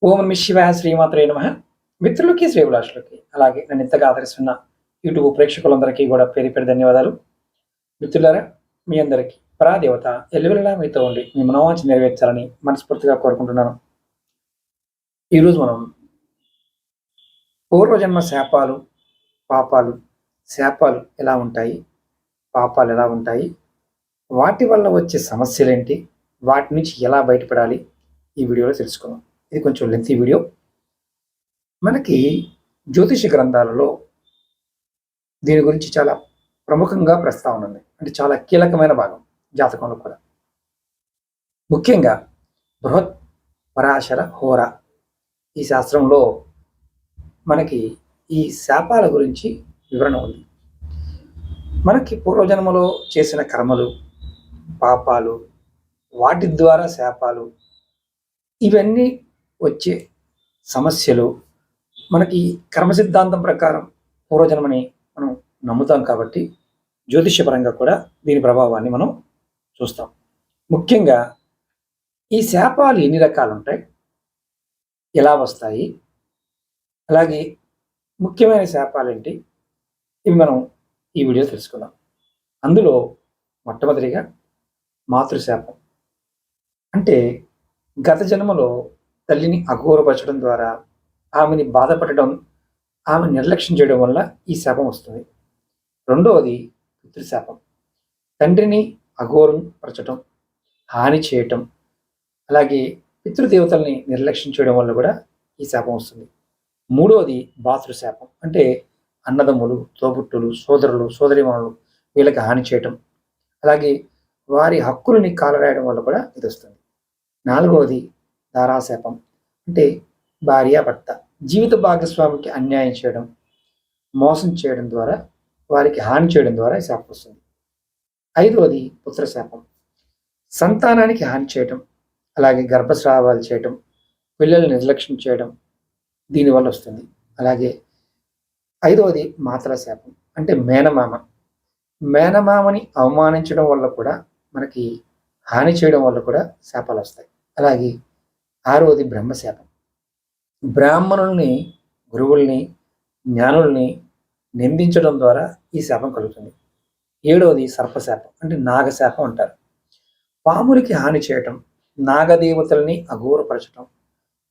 ఓం నమ శివాయ శ్రీమాత్రే నమ. మిత్రులకి శ్రేభిలాషులకి అలాగే నన్ను ఇంతగా ఆదరిస్తున్న యూట్యూబ్ ప్రేక్షకులందరికీ కూడా పేరు పేరు ధన్యవాదాలు. మిత్రులారా, మీ అందరికీ పరాదేవత ఎల్లవెల్లలా మీతో ఉండి మీ మనోవాంఛ నెరవేర్చాలని మనస్ఫూర్తిగా కోరుకుంటున్నాను. ఈరోజు మనం పూర్వజన్మ శాపాలు, పాపాలు, శాపాలు ఎలా ఉంటాయి, పాపాలు ఎలా ఉంటాయి, వాటి వల్ల వచ్చే సమస్యలేంటి, వాటి నుంచి ఎలా బయటపడాలి, ఈ వీడియోలో తెలుసుకుందాం. ఇది కొంచెం లెంతీ వీడియో. మనకి జ్యోతిష గ్రంథాలలో దీని గురించి చాలా ప్రముఖంగా ప్రస్తావన ఉంది. అంటే చాలా కీలకమైన భాగం జాతకంలో కూడా. ముఖ్యంగా బృహత్ పరాశర హోర ఈ శాస్త్రంలో మనకి ఈ శాపాల గురించి వివరణ ఉంది. మనకి పూర్వజన్మలో చేసిన కర్మలు, పాపాలు, వాటి ద్వారా శాపాలు, ఇవన్నీ వచ్చే సమస్యలు మనకి కర్మ సిద్ధాంతం ప్రకారం పూర్వజన్మని మనం నమ్ముతాం కాబట్టి జ్యోతిష్యపరంగా కూడా దీని ప్రభావాన్ని మనం చూస్తాం. ముఖ్యంగా ఈ శాపాలు ఎన్ని రకాలు ఉంటాయి, ఎలా వస్తాయి, అలాగే ముఖ్యమైన శాపాలు ఏంటి, ఇవి మనం ఈ వీడియో తెలుసుకుందాం. అందులో మొట్టమొదటిగా మాతృశాపం. అంటే గత జన్మలో తల్లిని అఘోరపరచడం ద్వారా ఆమెని బాధపడటం, ఆమె నిర్లక్ష్యం చేయడం వల్ల ఈ శాపం వస్తుంది. రెండవది పితృశాపం. తండ్రిని అఘోరం పరచటం, హాని చేయటం, అలాగే పితృదేవతల్ని నిర్లక్ష్యం చేయడం వల్ల కూడా ఈ శాపం వస్తుంది. మూడవది భాతృశాపం. అంటే అన్నదమ్ములు, తోబుట్టులు, సోదరులు, సోదరీమణులు వీళ్ళకి హాని చేయటం, అలాగే వారి హక్కులని కాలరాయడం వల్ల కూడా ఇది వస్తుంది. నాలుగవది ధారాశాపం. అంటే భార్య భర్త జీవిత భాగస్వామికి అన్యాయం చేయడం, మోసం చేయడం ద్వారా, వారికి హాని చేయడం ద్వారా ఈ శాపం వస్తుంది. ఐదవది పుత్రశాపం. సంతానానికి హాని చేయడం, అలాగే గర్భస్రావాలు చేయడం, పిల్లల్ని నిర్లక్ష్యం చేయడం దీనివల్ల వస్తుంది. అలాగే ఐదవది మాతృశాపం. అంటే మేనమామ. మేనమామని అవమానించడం వల్ల కూడా మనకి హాని చేయడం వల్ల కూడా శాపాలు వస్తాయి. అలాగే ఆరవది బ్రహ్మశాపం. బ్రాహ్మణుల్ని, గురువుల్ని, జ్ఞానుల్ని నిందించడం ద్వారా ఈ శాపం కలుగుతుంది. ఏడవది సర్పశాపం. అంటే నాగశాపం అంటారు. పాములకి హాని చేయటం, నాగదేవతల్ని అఘోరపరచడం,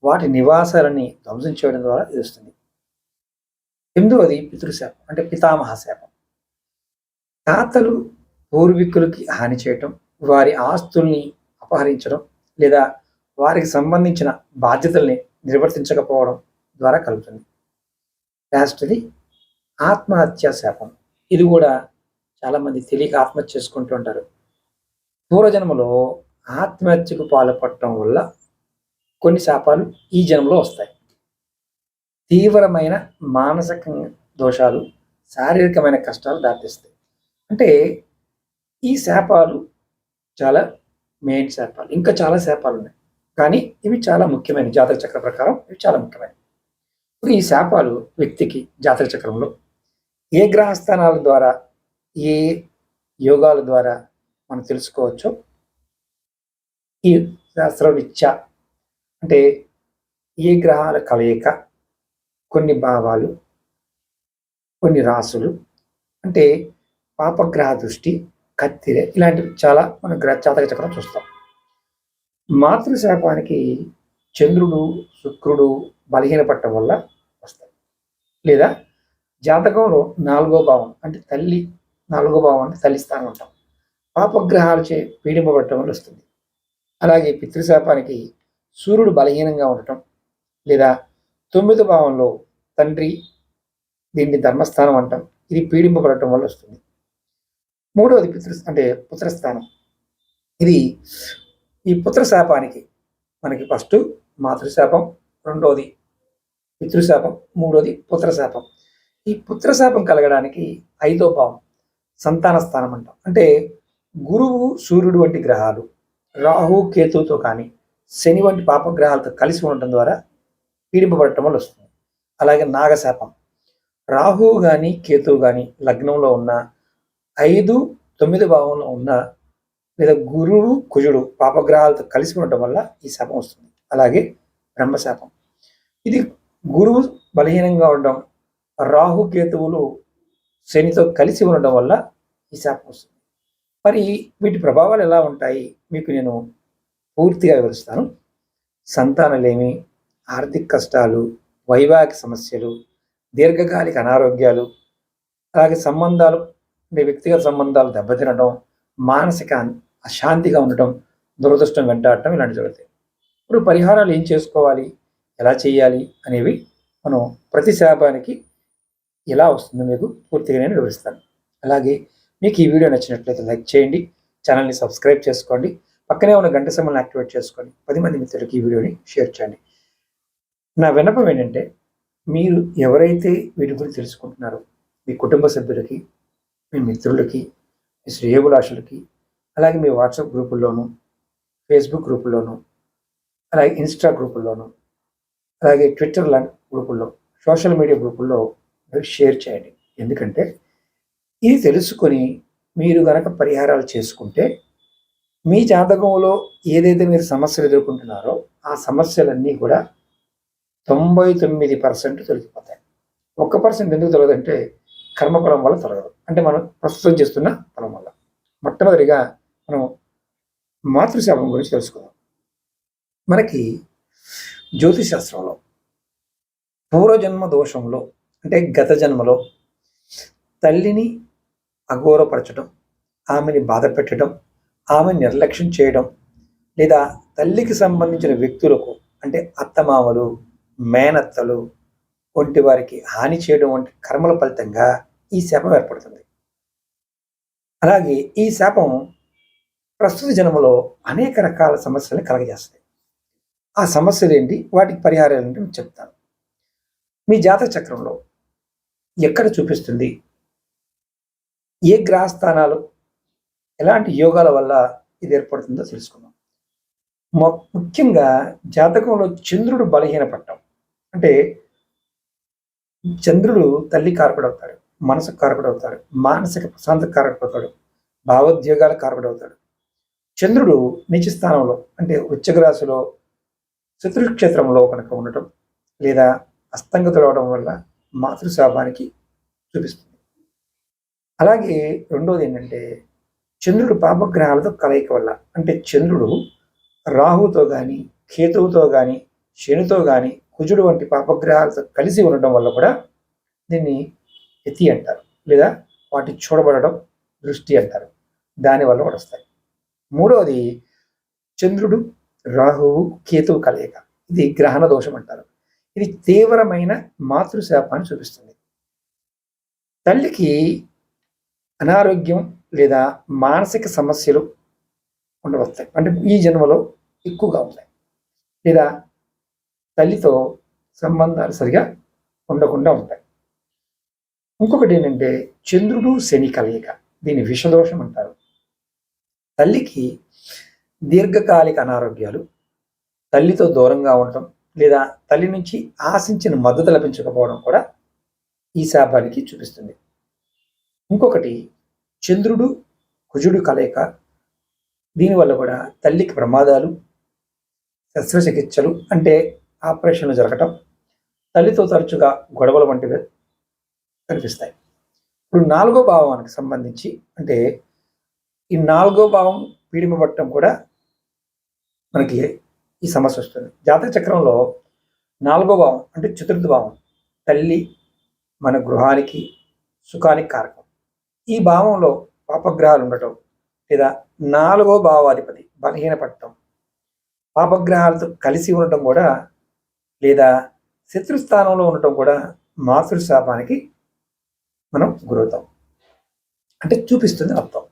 వాటి నివాసాలని ధ్వంసం చేయడం ద్వారా ఇది వస్తుంది. ఎనిమిదవది పితృశాపం. అంటే పితామహ శాపం. తాతలు పూర్వీకులకి హాని చేయటం, వారి ఆస్తుల్ని అపహరించడం, లేదా వారికి సంబంధించిన బాధ్యతల్ని నిర్వర్తించకపోవడం ద్వారా కలుగుతుంది. లాస్ట్ది ఆత్మహత్యా శాపం. ఇది కూడా చాలామంది తెలియక ఆత్మహత్య చేసుకుంటూ ఉంటారు. పూర్వజన్మలో ఆత్మహత్యకు పాల్పడటం వల్ల కొన్ని శాపాలు ఈ జన్మలో వస్తాయి. తీవ్రమైన మానసిక దోషాలు, శారీరకమైన కష్టాలు దారితీస్తాయి. అంటే ఈ శాపాలు చాలా మెయిన్ శాపాలు. ఇంకా చాలా శాపాలు ఉన్నాయి, కానీ ఇవి చాలా ముఖ్యమైన జాతక చక్ర ప్రకారం ఇవి చాలా ముఖ్యమైనవి. ఇప్పుడు ఈ శాపాలు వ్యక్తికి జాతక చక్రంలో ఏ గ్రహస్థానాల ద్వారా, ఏ యోగాల ద్వారా మనం తెలుసుకోవచ్చో ఈ శాస్త్రరీత్యా, అంటే ఏ గ్రహాల కలయిక, కొన్ని భావాలు, కొన్ని రాసులు, అంటే పాపగ్రహ దృష్టి, కత్తిరే, ఇలాంటివి చాలా మన జాతక చక్రం చూస్తాం. మాతృశాపానికి చంద్రుడు, శుక్రుడు బలహీనపడటం వల్ల వస్తాయి. లేదా జాతకంలో 4వ భావం, అంటే తల్లి, 4వ భావం అంటే తల్లి స్థానం ఉంటాం, పాపగ్రహాలు పీడింపబడటం వల్ల వస్తుంది. అలాగే పితృశాపానికి సూర్యుడు బలహీనంగా ఉండటం, లేదా 9వ భావంలో తండ్రి, దీన్ని ధర్మస్థానం అంటాం, ఇది పీడింపబడటం వల్ల వస్తుంది. మూడవది అంటే పుత్రస్థానం. ఇది ఈ పుత్రశాపానికి మనకి ఫస్ట్ మాతృశాపం, రెండవది పితృశాపం, మూడవది పుత్రశాపం. ఈ పుత్రశాపం కలగడానికి 5వ భావం సంతాన స్థానం అంటాం. అంటే గురువు, సూర్యుడు వంటి గ్రహాలు రాహు, కేతువుతో కానీ శని వంటి పాపగ్రహాలతో కలిసి ఉండటం ద్వారా పీడింపబడటం వల్ల వస్తుంది. అలాగే నాగశాపం. రాహువు కానీ కేతువు కానీ లగ్నంలో ఉన్న 5, 9 భావంలో ఉన్న, లేదా గురువు, కుజుడు పాపగ్రహాలతో కలిసి ఉండటం వల్ల ఈ శాపం వస్తుంది. అలాగే బ్రహ్మశాపం. ఇది గురువు బలహీనంగా ఉండడం, రాహుకేతువులు శనితో కలిసి ఉండడం వల్ల ఈ శాపం వస్తుంది. మరి వీటి ప్రభావాలు ఎలా ఉంటాయి మీకు నేను పూర్తిగా వివరిస్తాను. సంతానలేమి, ఆర్థిక కష్టాలు, వైవాహిక సమస్యలు, దీర్ఘకాలిక అనారోగ్యాలు, అలాగే సంబంధాలు అంటే వ్యక్తిగత సంబంధాలు దెబ్బతినడం, మానసిక అశాంతిగా ఉండటం, దురదృష్టం వెంటాడటం ఇలాంటి జరుగుతాయి. ఇప్పుడు పరిహారాలు ఏం చేసుకోవాలి, ఎలా చేయాలి అనేవి మనం ప్రతి శాపానికి ఎలా వస్తుందో మీకు పూర్తిగా నేను వివరిస్తాను. అలాగే మీకు ఈ వీడియో నచ్చినట్లయితే లైక్ చేయండి, ఛానల్ని సబ్స్క్రైబ్ చేసుకోండి, పక్కనే ఉన్న గంట సింబల్ని యాక్టివేట్ చేసుకొని 10 మంది మిత్రులకి ఈ వీడియోని షేర్ చేయండి. నా విన్నపం ఏంటంటే, మీరు ఎవరైతే వీటి గురించి తెలుసుకుంటున్నారో మీ కుటుంబ సభ్యులకి, మీ మిత్రులకి, మీ శ్రేయోభిలాషులకి, అలాగే మీ వాట్సాప్ గ్రూపుల్లోనూ, ఫేస్బుక్ గ్రూపుల్లోనూ, అలాగే ఇన్స్టా గ్రూపుల్లోనూ, అలాగే ట్విట్టర్ లాంటి గ్రూపుల్లో, సోషల్ మీడియా గ్రూపుల్లో షేర్ చేయండి. ఎందుకంటే ఇది తెలుసుకొని మీరు గనక పరిహారాలు చేసుకుంటే మీ జాతకంలో ఏదైతే మీరు సమస్యలు ఎదుర్కొంటున్నారో ఆ సమస్యలన్నీ కూడా 99% తొలగిపోతాయి. 1% ఎందుకు తొలగదంటే కర్మఫలం వల్ల తొలగదు. అంటే మనం ప్రస్తుతం చేస్తున్న ఫలం వల్ల. మొట్టమొదటిగా మనం మాతృశాపం గురించి తెలుసుకుందాం. మనకి జ్యోతిశాస్త్రంలో పూర్వజన్మ దోషంలో అంటే గత జన్మలో తల్లిని అఘోరపరచడం, ఆమెని బాధ పెట్టడం, ఆమె నిర్లక్ష్యం చేయడం, లేదా తల్లికి సంబంధించిన వ్యక్తులకు అంటే అత్తమామలు, మేనత్తలు వంటి వారికి హాని చేయడం వంటి కర్మల ఫలితంగా ఈ శాపం ఏర్పడుతుంది. అలాగే ఈ శాపం ప్రస్తుత జన్మలో అనేక రకాల సమస్యలను కలగజేస్తాయి. ఆ సమస్యలు ఏంటి, వాటికి పరిహారాలు ఏంటి నేను చెప్తాను. మీ జాతక చక్రంలో ఎక్కడ చూపిస్తుంది, ఏ గ్రహస్థానాలు ఎలాంటి యోగాల వల్ల ఇది ఏర్పడుతుందో తెలుసుకుందాం. ముఖ్యంగా జాతకంలో చంద్రుడు బలహీనపడటం అంటే చంద్రుడు తల్లి కారకుడవుతాడు, మనసుకు కారకుడవుతాడు, మానసిక ప్రశాంత కారకుడవుతాడు, భావోద్వేగాల కారకుడవుతాడు. చంద్రుడు నీచ స్థానంలో అంటే వృశ్చిక రాశిలో శత్రుక్షేత్రంలో కనుక ఉండటం లేదా అస్తంగతులు అవడం వల్ల మాతృశాపానికి చూపిస్తుంది. అలాగే రెండోది ఏంటంటే చంద్రుడు పాపగ్రహాలతో కలయిక వల్ల అంటే చంద్రుడు రాహుతో కానీ, కేతువుతో కానీ, శనితో కానీ, కుజుడు వంటి పాపగ్రహాలతో కలిసి ఉండడం వల్ల కూడా దీన్ని యతి అంటారు, లేదా వాటి చూడబడడం దృష్టి అంటారు. దానివల్ల కూడా వస్తాయి. మూడవది చంద్రుడు, రాహువు, కేతువు కలయిక, ఇది గ్రహణ దోషం అంటారు. ఇది తీవ్రమైన మాతృశాపాన్ని చూపిస్తుంది. తల్లికి అనారోగ్యం లేదా మానసిక సమస్యలు ఉండవస్తాయి, అంటే ఈ జన్మలో ఎక్కువగా ఉంటాయి, లేదా తల్లితో సంబంధాలు సరిగా ఉండకుండా ఉంటాయి. ఇంకొకటి ఏంటంటే చంద్రుడు శని కలయిక, దీన్ని విషదోషం అంటారు. తల్లికి దీర్ఘకాలిక అనారోగ్యాలు, తల్లితో దూరంగా ఉండటం, లేదా తల్లి నుంచి ఆశించిన మద్దతు లభించకపోవడం కూడా ఈ శాపానికి చూపిస్తుంది. ఇంకొకటి చంద్రుడు కుజుడు కలయిక, దీనివల్ల కూడా తల్లికి ప్రమాదాలు, శస్త్రచికిత్సలు అంటే ఆపరేషన్లు జరగటం, తల్లితో తరచుగా గొడవలు వంటివి కనిపిస్తాయి. ఇప్పుడు 4వ భావానికి సంబంధించి అంటే ఈ 4వ భావం పీడిమపట్టడం కూడా మనకి ఈ సమస్య వస్తుంది. జాతక చక్రంలో 4వ భావం అంటే చతుర్థ భావం తల్లి మన గృహానికి సుఖానికి కారకం. ఈ భావంలో పాపగ్రహాలు ఉండటం లేదా 4వ భావాధిపతి బలహీనపడటం, పాపగ్రహాలతో కలిసి ఉండటం కూడా లేదా శత్రుస్థానంలో ఉండటం కూడా మాతృశాపానికి మనం గురవుతాం అంటే చూపిస్తుంది అర్థం.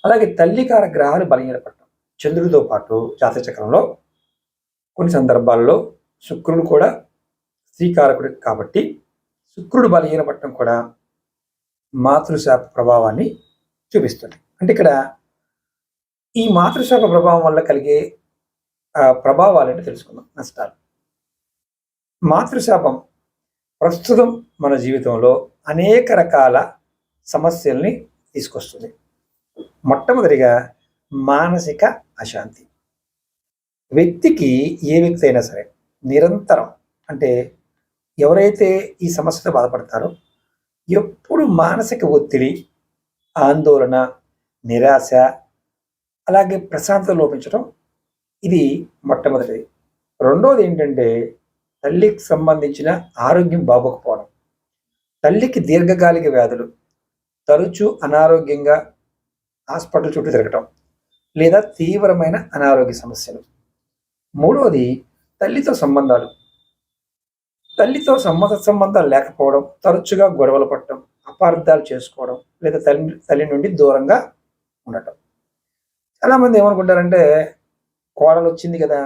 అలాగే తల్లికార గ్రహాలు బలహీనపడటం, చంద్రుడితో పాటు జాతక చక్రంలో కొన్ని సందర్భాల్లో శుక్రుడు కూడా స్త్రీకారకుడు కాబట్టి శుక్రుడు బలహీనపడటం కూడా మాతృశాప ప్రభావాన్ని చూపిస్తుంది. అంటే ఇక్కడ ఈ మాతృశాప ప్రభావం వల్ల కలిగే ప్రభావాలు అంటే తెలుసుకుందాం. నష్టాలు. మాతృశాపం ప్రస్తుతం మన జీవితంలో అనేక రకాల సమస్యల్ని తీసుకొస్తుంది. మొట్టమొదటిగా మానసిక అశాంతి. వ్యక్తికి ఏ వ్యక్తి అయినా సరే నిరంతరం అంటే ఎవరైతే ఈ సమస్యతో బాధపడతారో ఎప్పుడు మానసిక ఒత్తిడి, ఆందోళన, నిరాశ, అలాగే ప్రశాంతత లోపించడం ఇది మొట్టమొదటిది. రెండోది ఏంటంటే తల్లికి సంబంధించిన ఆరోగ్యం బాగోకపోవడం, తల్లికి దీర్ఘకాలిక వ్యాధులు, తరచూ అనారోగ్యంగా హాస్పిటల్ చుట్టూ తిరగటం, లేదా తీవ్రమైన అనారోగ్య సమస్యలు. మూడవది తల్లితో సంబంధాలు, తల్లితో సంబంధాలు లేకపోవడం, తరచుగా గొడవలు పడటం, అపార్థాలు చేసుకోవడం, లేదా తల్లి నుండి దూరంగా ఉండటం. చాలామంది ఏమనుకుంటారంటే కోడలు వచ్చింది కదా,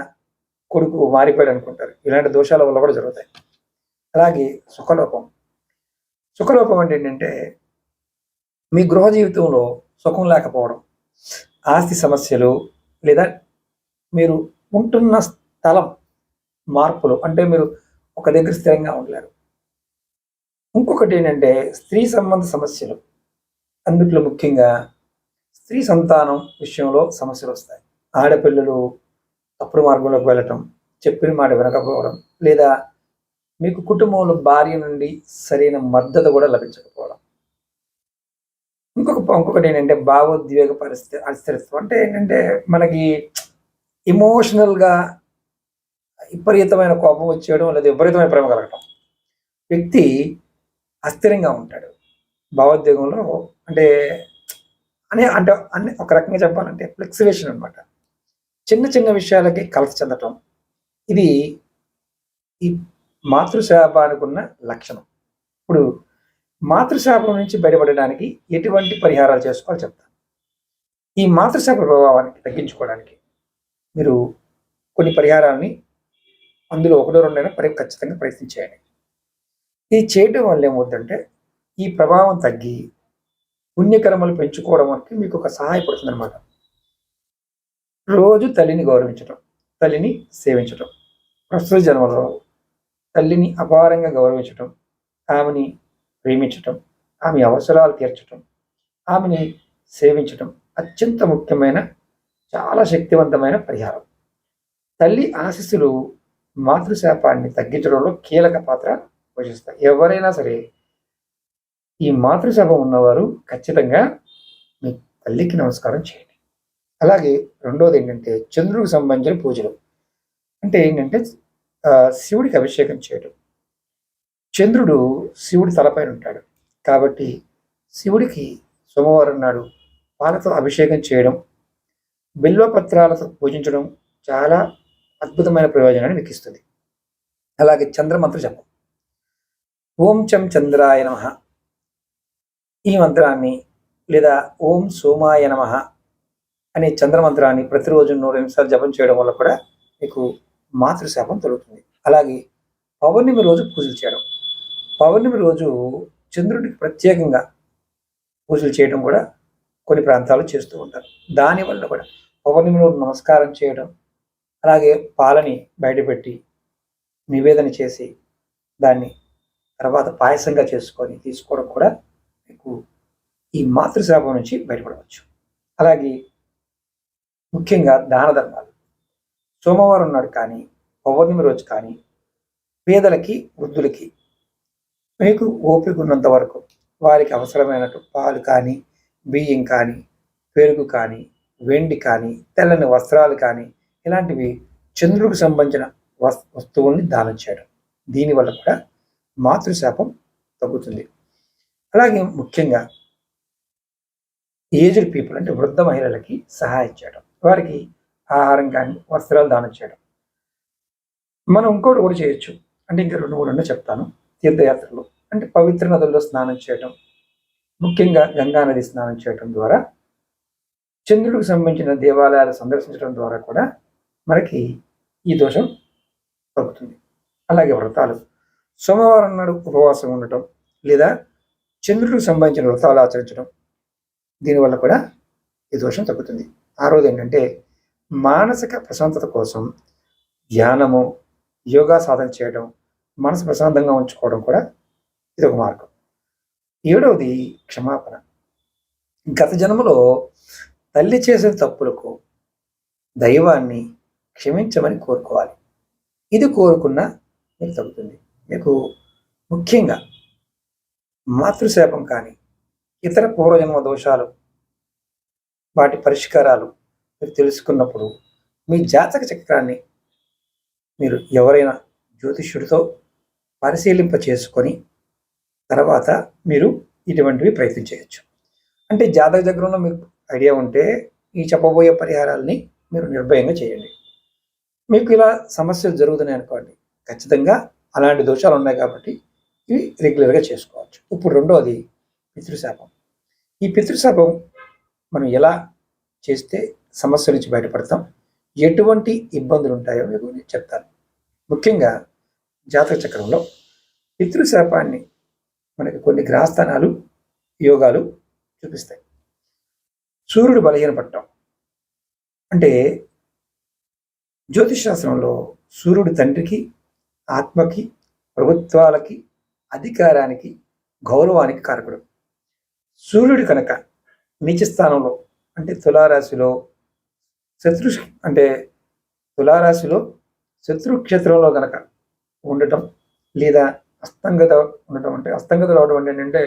కొడుకు మారిపోయాడు అనుకుంటారు. ఇలాంటి దోషాల వల్ల కూడా జరుగుతాయి. అలాగే సుఖలోపం. సుఖలోపం అంటే ఏంటంటే మీ గృహ జీవితంలో సుఖం లేకపోవడం, ఆస్తి సమస్యలు, లేదా మీరు ఉంటున్న స్థలం మార్పులు, అంటే మీరు ఒక దగ్గర స్థిరంగా ఉండలేరు. ఇంకొకటి ఏంటంటే స్త్రీ సంబంధ సమస్యలు, అందుట్లో ముఖ్యంగా స్త్రీ సంతానం విషయంలో సమస్యలు వస్తాయి. ఆడపిల్లలు తప్పుడు మార్గంలోకి వెళ్ళటం, చెప్పిన మాట వినకపోవడం, లేదా మీకు కుటుంబంలో భార్య నుండి సరైన మద్దతు కూడా లభించకపోవడం. ఇంకొకటి ఏంటంటే భావోద్వేగ పరిస్థితి అస్థిరత్వం. అంటే ఏంటంటే మనకి ఎమోషనల్గా విపరీతమైన కోపం వచ్చేయడం, లేదా విపరీతమైన ప్రేమ కలగటం. వ్యక్తి అస్థిరంగా ఉంటాడు భావోద్వేగంలో. అంటే ఒక రకంగా చెప్పాలంటే ఫ్లెక్సివేషన్ అనమాట. చిన్న చిన్న విషయాలకి కలత చెందటం, ఇది ఈ మాతృశాపానికి ఉన్న లక్షణం. ఇప్పుడు మాతృశాపం నుంచి బయటపడడానికి ఎటువంటి పరిహారాలు చేసుకోవాలో చెప్తాను. ఈ మాతృశాప ప్రభావానికి తగ్గించుకోవడానికి మీరు కొన్ని పరిహారాలని, అందులో ఒకటో రెండైనా ఖచ్చితంగా ప్రయత్నించేయండి. ఇది చేయడం వల్ల ఏమవుతుందంటే ఈ ప్రభావం తగ్గి పుణ్యకర్మలు పెంచుకోవడం వరకు మీకు ఒక సహాయపడుతుంది అనమాట. రోజు తల్లిని గౌరవించటం, తల్లిని సేవించటం. ప్రస్తుత జన్మలో తల్లిని అపారంగా గౌరవించటం, ఆమెని ప్రేమించటం, ఆమె అవసరాలు తీర్చటం, ఆమెని సేవించటం అత్యంత ముఖ్యమైన, చాలా శక్తివంతమైన పరిహారం. తల్లి ఆశీస్సులు మాతృశాపాన్ని తగ్గించడంలో కీలక పాత్ర పోషిస్తాయి. ఎవరైనా సరే ఈ మాతృశాపం ఉన్నవారు ఖచ్చితంగా మీ తల్లికి నమస్కారం చేయండి. అలాగే రెండోది ఏంటంటే చంద్రుడికి సంబంధించిన పూజలు. అంటే ఏంటంటే శివుడికి అభిషేకం చేయడం. చంద్రుడు శివుడి తలపైన ఉంటాడు కాబట్టి శివుడికి సోమవారం నాడు పాలతో అభిషేకం చేయడం, బిల్వపత్రాలతో పూజించడం చాలా అద్భుతమైన ప్రయోజనాన్ని మీకు ఇస్తుంది. అలాగే చంద్రమంత్ర జపం. ఓం చం చంద్రాయ నమః ఈ మంత్రాన్ని, లేదా ఓం సోమాయ నమః అనే చంద్రమంత్రాన్ని ప్రతిరోజు 100 నిమిషాలు జపం చేయడం వల్ల కూడా మీకు మాతృశాపం తొలుగుతుంది. అలాగే పౌర్ణమి రోజు పూజలు చేయడం. పౌర్ణమి రోజు చంద్రుడికి ప్రత్యేకంగా పూజలు చేయడం కూడా కొన్ని ప్రాంతాలు చేస్తూ ఉంటారు. దానివల్ల కూడా పౌర్ణమి రోజు నమస్కారం చేయడం, అలాగే పాలని బయటపెట్టి నివేదన చేసి దాన్ని తర్వాత పాయసంగా చేసుకొని తీసుకోవడం కూడా మీకు ఈ మాతృశాపం నుంచి బయటపడవచ్చు. అలాగే ముఖ్యంగా దాన ధర్మాలు. సోమవారం నాడు కానీ, పౌర్ణమి రోజు కానీ పేదలకి, వృద్ధులకి మీకు ఓపిక ఉన్నంత వరకు వారికి అవసరమైనట్టు పాలు కానీ, బియ్యం కానీ, పెరుగు కానీ, వెండి కానీ, తెల్లని వస్త్రాలు కానీ, ఇలాంటివి చంద్రుడికి సంబంధించిన వస్తువుల్ని దానం చేయడం. దీనివల్ల కూడా మాతృశాపం తగ్గుతుంది. అలాగే ముఖ్యంగా ఏజ్డ్ పీపుల్, అంటే వృద్ధ మహిళలకి సహాయం చేయడం, వారికి ఆహారం కానీ, వస్త్రాలు దానం చేయడం. మనం ఇంకోటి కూడా చేయొచ్చు. అంటే ఇంకా 2-3 చెప్తాను. తీర్థయాత్రలు, అంటే పవిత్ర నదుల్లో స్నానం చేయడం, ముఖ్యంగా గంగా నది స్నానం చేయడం ద్వారా, చంద్రుడికి సంబంధించిన దేవాలయాలు సందర్శించడం ద్వారా కూడా మనకి ఈ దోషం తగ్గుతుంది. అలాగే వ్రతాలు. సోమవారం నాడు ఉపవాసం ఉండటం, లేదా చంద్రుడికి సంబంధించిన వ్రతాలు ఆచరించడం, దీనివల్ల కూడా ఈ దోషం తగ్గుతుంది. ఆరోది ఏంటంటే మానసిక ప్రశాంతత కోసం ధ్యానము, యోగా సాధన చేయడం, మనసు ప్రశాంతంగా ఉంచుకోవడం కూడా ఇది ఒక మార్గం. 7వది క్షమాపణ. గత జన్మలో తల్లి చేసిన తప్పులకు దైవాన్ని క్షమించమని కోరుకోవాలి. ఇది కోరుకున్న మీకు తగ్గుతుంది. మీకు ముఖ్యంగా మాతృశాపం కానీ ఇతర పూర్వజన్మ దోషాలు వాటి పరిష్కారాలు మీరు తెలుసుకున్నప్పుడు మీ జాతక చక్రాన్ని మీరు ఎవరైనా జ్యోతిష్యుడితో పరిశీలింప చేసుకొని తర్వాత మీరు ఇటువంటివి ప్రయత్నం చేయొచ్చు. అంటే జాతక చక్రంలో మీకు ఐడియా ఉంటే ఈ చెప్పబోయే పరిహారాలని మీరు నిర్భయంగా చేయండి. మీకు ఇలా సమస్యలు జరుగుతున్నాయి అనుకోండి, ఖచ్చితంగా అలాంటి దోషాలు ఉన్నాయి కాబట్టి ఇవి రెగ్యులర్గా చేసుకోవచ్చు. ఇప్పుడు రెండోది పితృశాపం. ఈ పితృశాపం మనం ఎలా చేస్తే సమస్య నుంచి బయటపడతాం, ఎటువంటి ఇబ్బందులు ఉంటాయో మీకు నేను చెప్తాను. ముఖ్యంగా జాతక చక్రంలో పితృశాపాన్ని మనకి కొన్ని గ్రహస్థానాలు యోగాలు చూపిస్తాయి. సూర్యుడు బలహీనపడటం అంటే జ్యోతిష్ శాస్త్రంలో సూర్యుడు తండ్రికి, ఆత్మకి, ప్రభుత్వాలకి, అధికారానికి, గౌరవానికి కారకుడు. సూర్యుడు కనుక నీచ స్థానంలో అంటే తులారాశిలో శత్రుక్షేత్రంలో కనుక ఉండటం లేదా అస్తంగత ఉండటం, అంటే అస్తంగత రావడం అంటే ఏంటంటే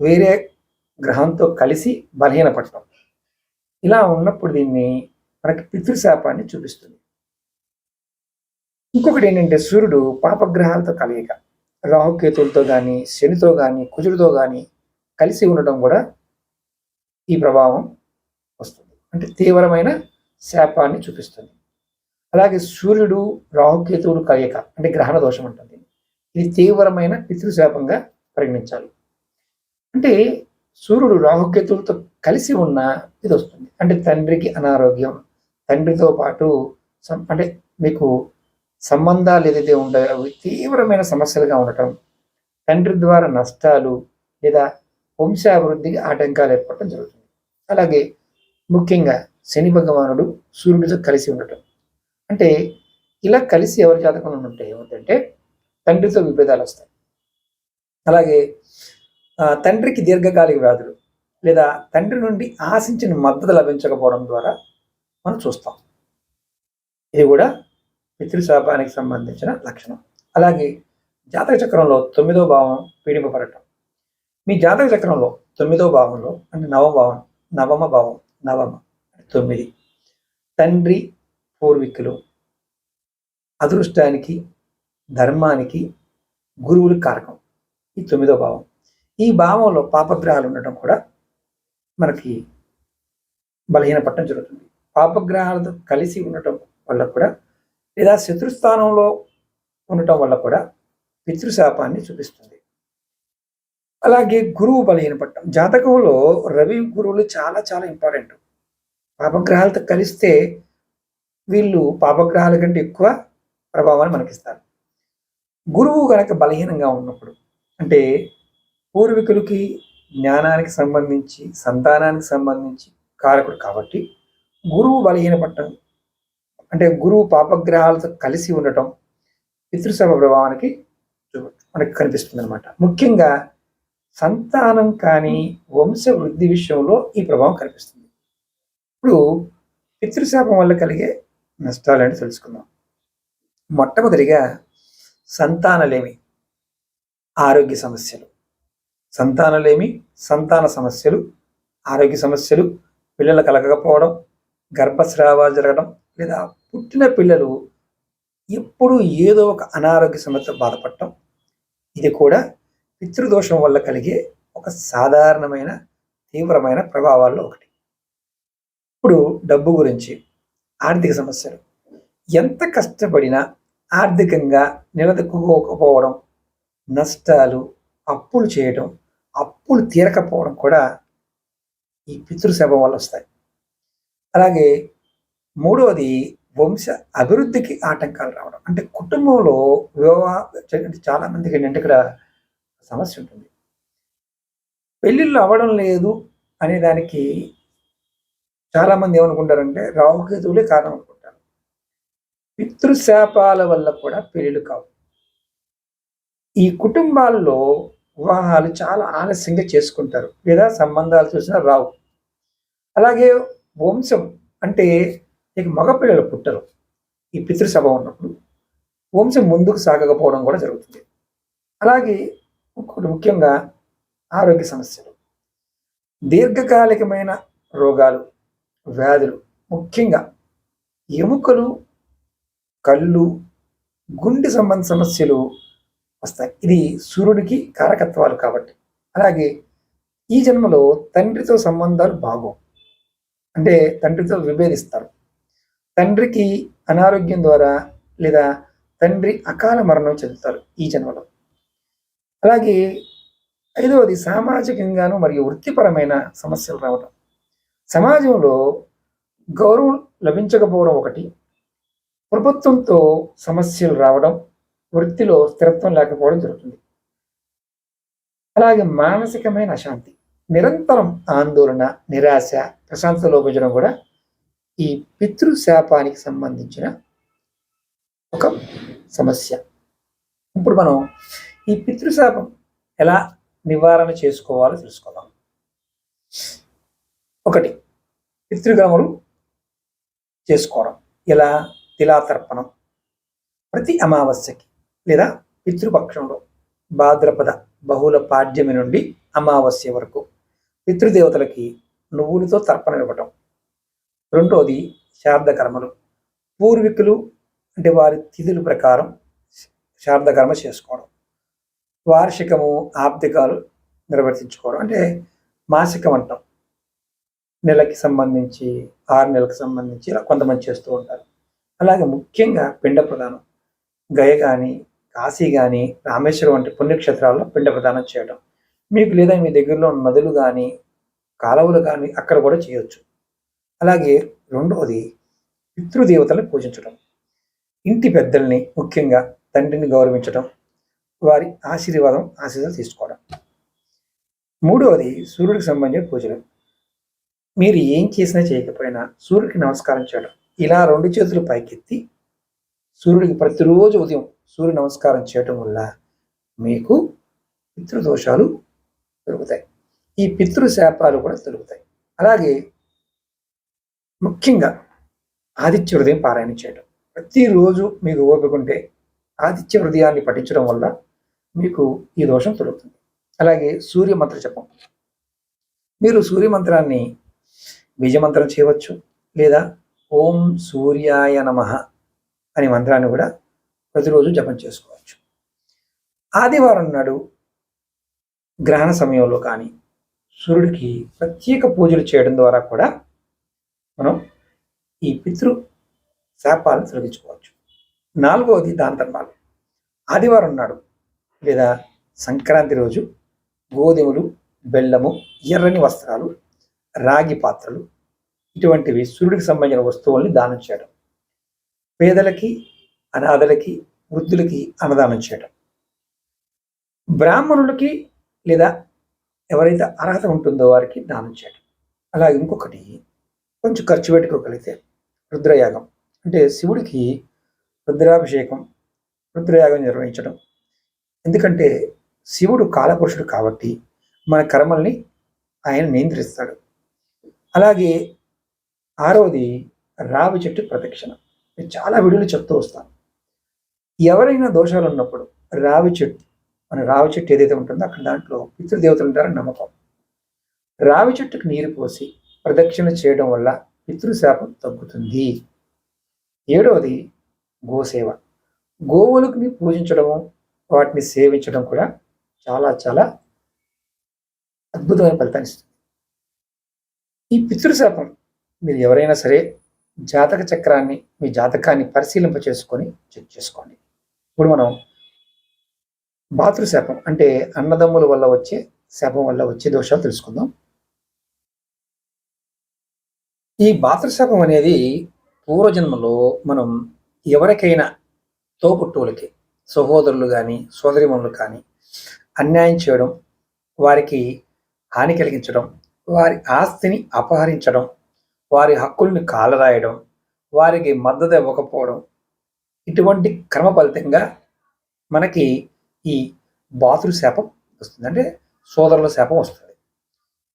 వేరే గ్రహంతో కలిసి బలహీనపడటం. ఇలా ఉన్నప్పుడు దీన్ని మనకి పితృశాపాన్ని చూపిస్తుంది. ఇంకొకటి ఏంటంటే సూర్యుడు పాపగ్రహాలతో కలయిక, రాహుకేతులతో కానీ, శనితో కానీ, కుజుడితో కానీ కలిసి ఉండటం కూడా ఈ ప్రభావం వస్తుంది, అంటే తీవ్రమైన శాపాన్ని చూపిస్తుంది. అలాగే సూర్యుడు రాహుకేతువులు కలయిక అంటే గ్రహణ దోషం ఉంటుంది. ఇది తీవ్రమైన పితృశాపంగా పరిగణించాలి. అంటే సూర్యుడు రాహుకేతువులతో కలిసి ఉన్న ఇది వస్తుంది, అంటే తండ్రికి అనారోగ్యం, తండ్రితో పాటు అంటే మీకు సంబంధాలు ఏదైతే ఉంటాయో అవి తీవ్రమైన సమస్యలుగా ఉండటం, తండ్రి ద్వారా నష్టాలు లేదా వంశాభివృద్ధికి ఆటంకాలు ఏర్పడటం జరుగుతుంది. అలాగే ముఖ్యంగా శని భగవానుడు సూర్యుడితో కలిసి ఉండటం, అంటే ఇలా కలిసి ఎవరి జాతకంలో ఉంటే ఏమిటంటే తండ్రితో విభేదాలు వస్తాయి. అలాగే తండ్రికి దీర్ఘకాలిక వ్యాధులు లేదా తండ్రి నుండి ఆశించిన మద్దతు లభించకపోవడం ద్వారా మనం చూస్తాం. ఇది కూడా పితృశాపానికి సంబంధించిన లక్షణం. అలాగే జాతక చక్రంలో 9వ భావం పీడింపబడటం. మీ జాతక చక్రంలో 9వ భావంలో అంటే నవమ భావం 9 తండ్రి, పూర్వీకులు, అదృష్టానికి, ధర్మానికి, గురువులు కారకం ఈ 9వ భావం. ఈ భావంలో పాపగ్రహాలు ఉండటం కూడా మనకి బలహీనపడటం జరుగుతుంది. పాపగ్రహాలతో కలిసి ఉండటం వల్ల కూడా లేదా శత్రుస్థానంలో ఉండటం వల్ల కూడా పితృశాపాన్ని చూపిస్తుంది. అలాగే గురువు బలహీనపడటం. జాతకంలో రవి గురువులు చాలా చాలా ఇంపార్టెంట్. పాపగ్రహాలతో కలిస్తే వీళ్ళు పాపగ్రహాల కంటే ఎక్కువ ప్రభావాన్ని మనకిస్తారు. గురువు కనుక బలహీనంగా ఉన్నప్పుడు అంటే పూర్వీకులకి జ్ఞానానికి సంబంధించి, సంతానానికి సంబంధించి కారకుడు కాబట్టి గురువు బలహీనపడటం అంటే గురువు పాపగ్రహాలతో కలిసి ఉండటం పితృశాప ప్రభావానికి మనకి కనిపిస్తుంది అనమాట. ముఖ్యంగా సంతానం కానీ వంశ వృద్ధి విషయంలో ఈ ప్రభావం కనిపిస్తుంది. ఇప్పుడు పితృశాపం వల్ల కలిగే నష్టాలని తెలుసుకుందాం. మొట్టమొదటిగా సంతానలేమి, ఆరోగ్య సమస్యలు. సంతానలేమి, సంతాన సమస్యలు, ఆరోగ్య సమస్యలు, పిల్లలు కలగకపోవడం, గర్భస్రావాలు జరగడం లేదా పుట్టిన పిల్లలు ఎప్పుడూ ఏదో ఒక అనారోగ్య సమస్యతో బాధపడటం, ఇది కూడా పితృదోషం వల్ల కలిగే ఒక సాధారణమైన తీవ్రమైన ప్రభావాల్లో ఒకటి. ఇప్పుడు డబ్బు గురించి, ఆర్థిక సమస్యలు. ఎంత కష్టపడినా ఆర్థికంగా నిలదొక్కుకోకపోవడం, నష్టాలు, అప్పులు చేయడం, అప్పులు తీరకపోవడం కూడా ఈ పితృశాపం వల్ల వస్తాయి. అలాగే మూడవది వంశ అభివృద్ధికి ఆటంకాలు రావడం. అంటే కుటుంబంలో చాలా మందికి ఏంటంటే ఇక్కడ సమస్య ఉంటుంది. పెళ్ళిళ్ళు అవ్వడం లేదు అనే దానికి చాలామంది ఏమనుకుంటారంటే రాహుకేతువులే కారణం అనుకుంటారు. పితృశాపాల వల్ల కూడా పెళ్ళిళ్ళు కావు. ఈ కుటుంబాల్లో వివాహాలు చాలా ఆలస్యంగా చేసుకుంటారు లేదా సంబంధాలు చూసినా రావు. అలాగే వంశం అంటే ఇక మగపిల్లలు పుట్టరు ఈ పితృసభ ఉన్నప్పుడు. వంశం ముందుకు సాగకపోవడం కూడా జరుగుతుంది. అలాగే ఇంకొకటి ముఖ్యంగా ఆరోగ్య సమస్యలు, దీర్ఘకాలికమైన రోగాలు, వ్యాధులు, ముఖ్యంగా ఎముకలు, కళ్ళు, గుండె సంబంధ సమస్యలు వస్తాయి. ఇది సూర్యుడికి కారకత్వాలు కాబట్టి. అలాగే ఈ జన్మలో తండ్రితో సంబంధాలు బాగోవు, అంటే తండ్రితో విభేదిస్తారు. తండ్రికి అనారోగ్యం ద్వారా లేదా తండ్రి అకాల మరణం చెందుతారు ఈ జన్మలో. అలాగే 5వది సామాజికంగాను మరియు వృత్తిపరమైన సమస్యలు రావడం. సమాజంలో గౌరవం లభించకపోవడం ఒకటి, ప్రభుత్వంతో సమస్యలు రావడం, వృత్తిలో స్థిరత్వం లేకపోవడం జరుగుతుంది. అలాగే మానసికమైన అశాంతి, నిరంతరం ఆందోళన, నిరాశ, ప్రశాంతత లోపించడం కూడా ఈ పితృశాపానికి సంబంధించిన ఒక సమస్య. ఇప్పుడు మనం ఈ పితృశాపం ఎలా నివారణ చేసుకోవాలో తెలుసుకుందాం. 1, పితృగణములు చేసుకోవడం. ఎలా? తిలాతర్పణం ప్రతి అమావాస్యకి లేదా పితృపక్షంలో భాద్రపద బహుళ పాడ్యమి నుండి అమావాస్య వరకు పితృదేవతలకి నువ్వులతో తర్పణ ఇవ్వటం. 2వది శార్దకర్మలు, పూర్వీకులు అంటే వారి తిథుల ప్రకారం శార్దకర్మ చేసుకోవడం. వార్షికము, ఆప్తికాలు నిర్వర్తించుకోవడం, అంటే మాసికం అంటాం, నెలకి సంబంధించి 6 నెలలకు సంబంధించి ఇలా కొంతమంది చేస్తూ ఉంటారు. అలాగే ముఖ్యంగా పిండ ప్రదానం, గయ కానీ, కాశీ కానీ, రామేశ్వరం వంటి పుణ్యక్షేత్రాల్లో పిండ ప్రదానం చేయడం. మీకు లేదా మీ దగ్గరలో నదులు కానీ, కాలువలు కానీ అక్కడ కూడా చేయొచ్చు. అలాగే 2వది పితృదేవతలను పూజించడం, ఇంటి పెద్దల్ని ముఖ్యంగా తండ్రిని గౌరవించడం, వారి ఆశీర్వాదాలు తీసుకోవడం. 3వది సూర్యుడికి సంబంధించిన పూజలు. మీరు ఏం చేసినా చేయకపోయినా సూర్యుడికి నమస్కారం చేయడం. ఇలా 2 చేతులు పైకెత్తి సూర్యుడికి ప్రతిరోజు ఉదయం సూర్య నమస్కారం చేయటం వల్ల మీకు పితృదోషాలు దొరుకుతాయి, ఈ పితృశాపాలు కూడా దొరుకుతాయి. అలాగే ముఖ్యంగా ఆదిత్య హృదయం పారాయణ చేయడం. ప్రతిరోజు మీకు ఓపిక ఉంటే ఆదిత్య హృదయాన్ని పఠించడం వల్ల మీకు ఈ దోషం తొలుగుతుంది. అలాగే సూర్యమంత్ర జపం. మీరు సూర్యమంత్రాన్ని బీజమంత్రం చేయవచ్చు, లేదా ఓం సూర్యాయ నమః అనే మంత్రాన్ని కూడా ప్రతిరోజు జపం చేసుకోవచ్చు. ఆదివారం నాడు గ్రహణ సమయంలో కానీ సూర్యుడికి ప్రత్యేక పూజలు చేయడం ద్వారా కూడా మనం ఈ పితృ శాపాలను తొలగించుకోవచ్చు. 4వది దాన ధర్మాలు. ఆదివారం నాడు లేదా సంక్రాంతి రోజు గోధుమలు, బెల్లము, ఎర్రని వస్త్రాలు, రాగి పాత్రలు ఇటువంటివి సూర్యుడికి సంబంధించిన వస్తువుల్ని దానం చేయడం. పేదలకి, అనాథలకి, వృద్ధులకి అన్నదానం చేయడం. బ్రాహ్మణులకి లేదా ఎవరైతే అర్హత ఉంటుందో వారికి దానం చేయడం. అలాగే ఇంకొకటి కొంచెం ఖర్చు పెట్టుకోగలిగితే రుద్రయాగం, అంటే శివుడికి రుద్రాభిషేకం, రుద్రయాగం నిర్వహించడం. ఎందుకంటే శివుడు కాలపురుషుడు కాబట్టి మన కర్మల్ని ఆయన నియంత్రిస్తాడు. అలాగే 6వది రావి చెట్టు ప్రదక్షిణ. నేను చాలా వీడియోలు చెప్తూ వస్తాను. ఎవరైనా దోషాలు ఉన్నప్పుడు రావి చెట్టు ఏదైతే ఉంటుందో అక్కడ దాంట్లో పితృదేవతలు ఉంటారని నమ్మకం. రావి చెట్టుకు నీరు పోసి ప్రదక్షిణ చేయడం వల్ల పితృశాపం తగ్గుతుంది. 7వది గోసేవ. గోవులకు పూజించడము, వాటిని సేవించడం కూడా చాలా చాలా అద్భుతమైన ఫలితాన్ని ఇస్తుంది. ఈ పితృశాపం మీరు ఎవరైనా సరే జాతక చక్రాన్ని, మీ జాతకాన్ని పరిశీలింప చేసుకొని చెక్ చేసుకోండి. ఇప్పుడు మనం భాతృశాపం అంటే అన్నదమ్ముల వల్ల వచ్చే శాపం వల్ల వచ్చే దోషాలు తెలుసుకుందాం. ఈ భాతృశాపం అనేది పూర్వజన్మలో మనం ఎవరికైనా తోబుట్టువులకి, సహోదరులు కానీ సోదరిమణులు కానీ అన్యాయం చేయడం, వారికి హాని కలిగించడం, వారి ఆస్తిని అపహరించడం, వారి హక్కుల్ని కాలరాయడం, వారికి మద్దతు ఇవ్వకపోవడం, ఇటువంటి క్రమ ఫలితంగా మనకి ఈ భాతృశాపం వస్తుంది, అంటే సోదరుల శాపం వస్తుంది.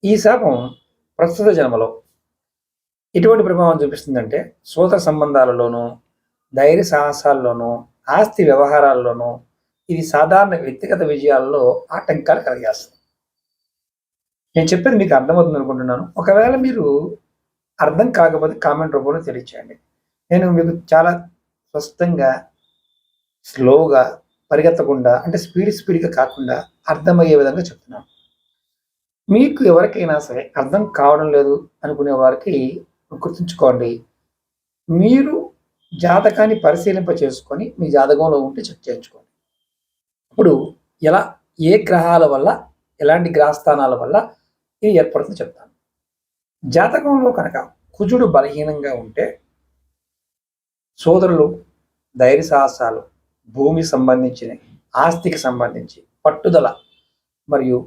ఈ శాపం ప్రస్తుత జన్మలో ఎటువంటి ప్రభావం చూపిస్తుందంటే సోదర సంబంధాలలోనూ, ధైర్య సాహసాల్లోనూ, ఆస్తి వ్యవహారాల్లోనూ ఇది సాధారణ వ్యక్తిగత విజయాల్లో ఆటంకాలు కలిగేస్తుంది. నేను చెప్పేది మీకు అర్థమవుతుంది అనుకుంటున్నాను. ఒకవేళ మీరు అర్థం కాకపోతే కామెంట్ రూపంలో తెలియచేయండి. నేను మీకు చాలా స్పష్టంగా, స్లోగా, పరిగెత్తకుండా అంటే స్పీడ్‌గా కాకుండా అర్థమయ్యే విధంగా చెప్తున్నాను. మీకు ఎవరికైనా సరే అర్థం కావడం లేదు అనుకునే వారికి గుర్తుంచుకోండి. మీరు జాతకాన్ని పరిశీలింప చేసుకొని మీ జాతకంలో ఉంటే చెక్ చేయించుకోండి. ఇప్పుడు ఎలా ఏ గ్రహాల వల్ల, ఎలాంటి గ్రహస్థానాల వల్ల ఇది ఏర్పడుతుందో చెప్తాను. జాతకంలో కనుక కుజుడు బలహీనంగా ఉంటే సోదరులు, ధైర్య సాహసాలు, భూమికి సంబంధించినవి, ఆస్తికి సంబంధించి పట్టుదల మరియు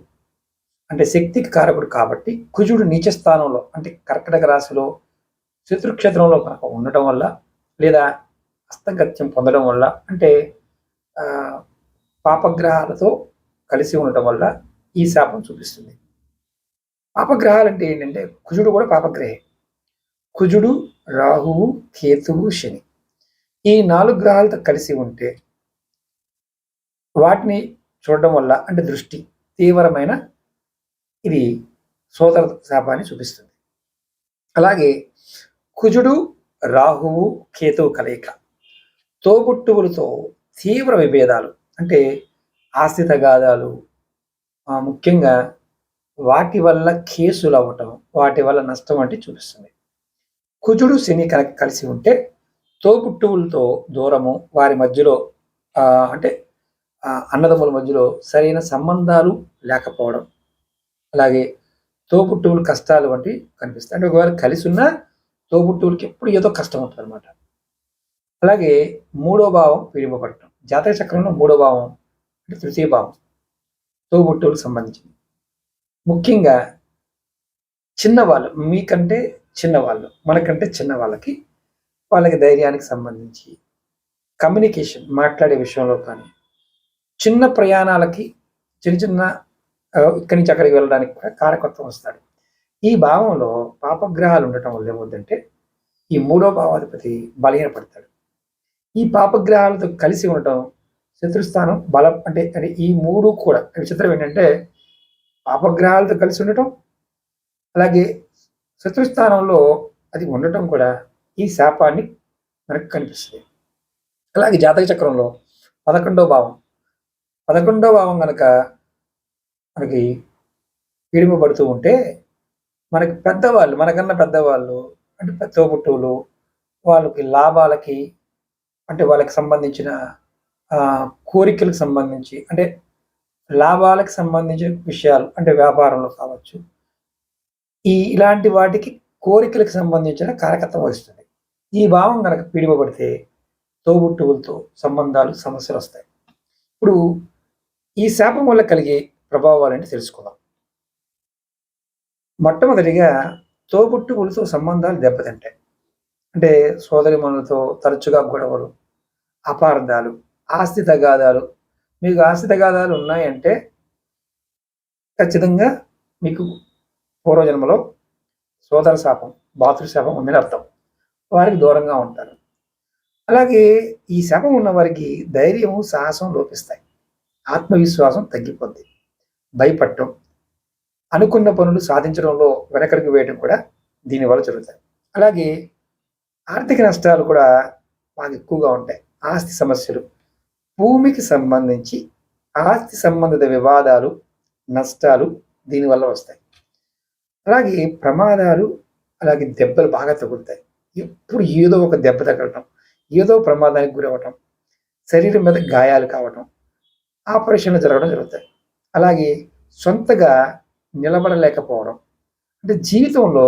అంటే శక్తికి కారకుడు కాబట్టి కుజుడు నీచ స్థానంలో అంటే కర్కటక రాశిలో శత్రుక్షేత్రంలో కనుక ఉండటం వల్ల లేదా హస్తగత్యం పొందడం వల్ల అంటే పాపగ్రహాలతో కలిసి ఉండటం వల్ల ఈ శాపం చూపిస్తుంది. పాపగ్రహాలు అంటే ఏంటంటే కుజుడు కూడా పాపగ్రహే. కుజుడు, రాహువు, కేతువు, శని ఈ 4 గ్రహాలతో కలిసి ఉంటే వాటిని చూడడం వల్ల అంటే దృష్టి తీవ్రమైన ఇది సోదర శాపాన్ని చూపిస్తుంది. అలాగే కుజుడు, రాహువు, కేతువు కలయిక తోబుట్టువులతో తీవ్ర విభేదాలు అంటే ఆస్తి తగాదాలు, ముఖ్యంగా వాటి వల్ల కేసులు అవ్వటం, వాటి వల్ల నష్టం అంటే చూపిస్తుంది. కుజుడు, శని కనుక కలిసి ఉంటే తోబుట్టువులతో దూరము, వారి మధ్యలో అంటే అన్నదమ్ముల మధ్యలో సరైన సంబంధాలు లేకపోవడం, అలాగే తోబుట్టువుల కష్టాలు వంటివి కనిపిస్తాయి. అంటే ఒకవేళ కలిసి ఉన్నా తోబుట్టువులకి ఎప్పుడు ఏదో కష్టం ఉంటుంది అనమాట. అలాగే 3వ భావం పీడింపబడటం. జాతక చక్రంలో 3వ భావం అంటే తృతీయ భావం తోబుట్టువులకు సంబంధించింది. ముఖ్యంగా చిన్నవాళ్ళు, మీకంటే చిన్నవాళ్ళు, మనకంటే చిన్నవాళ్ళకి వాళ్ళకి ధైర్యానికి సంబంధించి కమ్యూనికేషన్ మాట్లాడే విషయంలో కానీ, చిన్న ప్రయాణాలకి చిన్న ఇక్కడి నుంచి అక్కడికి వెళ్ళడానికి కూడా కారకత్వం వస్తాడు. ఈ భావంలో పాపగ్రహాలు ఉండటం వల్ల ఏమవుతుందంటే ఈ 3వ భావాధిపతి బలహీనపడతాడు. ఈ పాపగ్రహాలతో కలిసి ఉండటం శత్రుస్థానం బలం అంటే ఈ 3 కూడా విచిత్రం ఏంటంటే పాపగ్రహాలతో కలిసి ఉండటం, అలాగే శత్రుస్థానంలో అది ఉండటం కూడా ఈ శాపాన్ని మనకు కనిపిస్తుంది. అలాగే జాతక చక్రంలో 11వ భావం కనుక మనకి పీడింపబడుతూ ఉంటే మనకి పెద్దవాళ్ళు, మనకన్నా పెద్దవాళ్ళు అంటే తోబుట్టువులు వాళ్ళకి లాభాలకి అంటే వాళ్ళకి సంబంధించిన కోరికలకు సంబంధించి అంటే లాభాలకు సంబంధించిన విషయాలు అంటే వ్యాపారంలో కావచ్చు, ఇలాంటి వాటికి కోరికలకు సంబంధించిన కారకత్వం వహిస్తుంది. ఈ భావం కనుక పీడింపబడితే తోబుట్టువులతో సంబంధాలు, సమస్యలు వస్తాయి. ఇప్పుడు ఈ శాపం వల్ల కలిగే ప్రభావాలని తెలుసుకుందాం. మొట్టమొదటిగా తోబుట్టువులతో సంబంధాలు దెబ్బతింటాయి. అంటే సోదరిమణులతో తరచుగా గొడవలు, అపార్థాలు, ఆస్తి తగాదాలు. మీకు ఆస్తి తగాదాలు ఉన్నాయంటే ఖచ్చితంగా మీకు పూర్వజన్మలో సోదర శాపం, భాతృశాపం ఉందని అర్థం. వారికి దూరంగా ఉంటారు. అలాగే ఈ శాపం ఉన్న వారికి ధైర్యము, సాహసం లోపిస్తాయి. ఆత్మవిశ్వాసం తగ్గిపోద్ది. భయపడటం, అనుకున్న పనులు సాధించడంలో వెనకడుగు వేయడం కూడా దీనివల్ల జరుగుతాయి. అలాగే ఆర్థిక నష్టాలు కూడా బాగా ఎక్కువగా ఉంటాయి. ఆస్తి సమస్యలు, భూమికి సంబంధించి ఆస్తి సంబంధిత వివాదాలు, నష్టాలు దీనివల్ల వస్తాయి. అలాగే ప్రమాదాలు, అలాగే దెబ్బలు బాగా తగులుతాయి. ఎప్పుడు ఏదో ఒక దెబ్బ తగలటం, ఏదో ప్రమాదానికి గురవటం, శరీరం మీద గాయాలు కావటం, ఆపరేషన్లు జరగడం జరుగుతాయి. అలాగే సొంతగా నిలబడలేకపోవడం అంటే జీవితంలో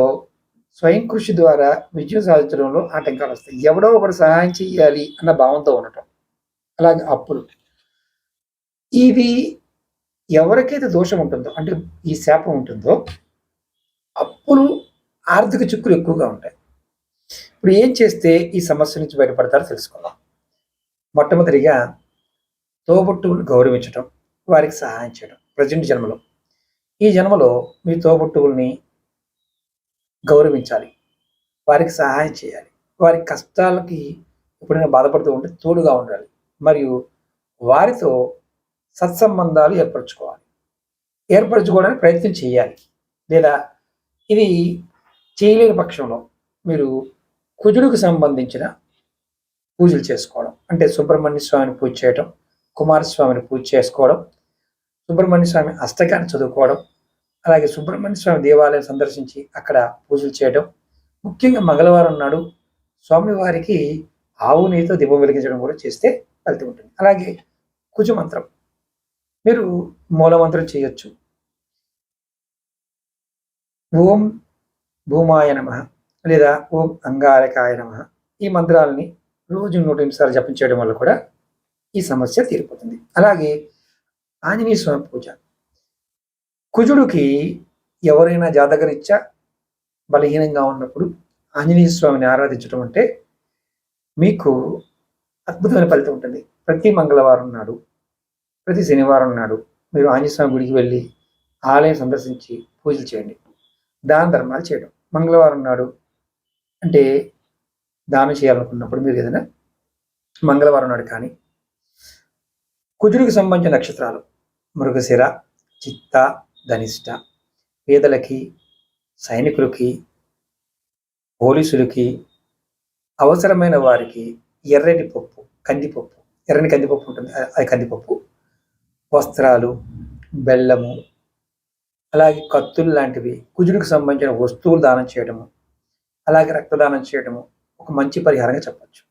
స్వయం కృషి ద్వారా విజయం సాధించడంలో ఆటంకాలు వస్తాయి. ఎవడో ఒకరు సహాయం చేయాలి అన్న భావంతో ఉండటం. అలాగే అప్పులు, ఇది ఎవరికైతే దోషం ఉంటుందో అంటే ఈ శాపం ఉంటుందో అప్పులు, ఆర్థిక చిక్కులు ఎక్కువగా ఉంటాయి. ఇప్పుడు ఏం చేస్తే ఈ సమస్య నుంచి బయటపడతారో తెలుసుకుందాం. మొట్టమొదటిగా తోబుట్టువులు గౌరవించడం, వారికి సహాయం చేయడం. ప్రజెంట్ జన్మలో, ఈ జన్మలో మీ తోబుట్టువుల్ని గౌరవించాలి, వారికి సహాయం చేయాలి, వారి కష్టాలకి ఎప్పుడైనా బాధపడుతూ ఉంటే తోడుగా ఉండాలి. మరియు వారితో సత్సంబంధాలు ఏర్పరచుకోవడానికి ప్రయత్నం చేయాలి. లేదా ఇది చేయలేని పక్షంలో మీరు కుజుడికి సంబంధించిన పూజలు చేసుకోవడం, అంటే సుబ్రహ్మణ్య స్వామిని పూజ చేయడం, కుమారస్వామిని పూజ చేసుకోవడం, సుబ్రహ్మణ్య స్వామి అష్టకాన్ని చదువుకోవడం, అలాగే సుబ్రహ్మణ్య స్వామి దేవాలయం సందర్శించి అక్కడ పూజలు చేయడం, ముఖ్యంగా మంగళవారం నాడు స్వామివారికి ఆవు నెయ్యితో దీపం వెలిగించడం కూడా చేస్తే ఫలితం ఉంటుంది. అలాగే కుజ మంత్రం మీరు మూలమంత్రం చేయొచ్చు. ఓం భూమాయ నమః లేదా ఓం అంగారకాయ నమః. ఈ మంత్రాలని రోజు 108 సార్లు జపించడం వల్ల కూడా ఈ సమస్య తీరిపోతుంది. అలాగే ఆంజనేయ స్వామి పూజ. కుజుడికి ఎవరైనా జాతకరీత్యా బలహీనంగా ఉన్నప్పుడు ఆంజనేయ స్వామిని ఆరాధించడం అంటే మీకు అద్భుతమైన ఫలితం ఉంటుంది. ప్రతి మంగళవారం నాడు, ప్రతి శనివారం నాడు మీరు ఆంజనేయ స్వామి గుడికి వెళ్ళి ఆలయం సందర్శించి పూజలు చేయండి. దాన ధర్మాలు చేయడం. మంగళవారం నాడు అంటే దానం చేయాలనుకున్నప్పుడు మీరు ఏదైనా మంగళవారం నాడు కానీ కుజుడికి సంబంధించిన నక్షత్రాలు మృగశిర, చిత్త, ధనిష్ట, పేదలకి, సైనికులకి, పోలీసులకి, అవసరమైన వారికి ఎర్రటి పప్పు, కందిపప్పు, ఎర్రని కందిపప్పు ఉంటుంది, అది కందిపప్పు, వస్త్రాలు, బెల్లము, అలాగే కత్తులు లాంటివి కుజుడికి సంబంధించిన వస్తువులు దానం చేయడము, అలాగే రక్తదానం చేయడము ఒక మంచి పరిహారంగా చెప్పచ్చు.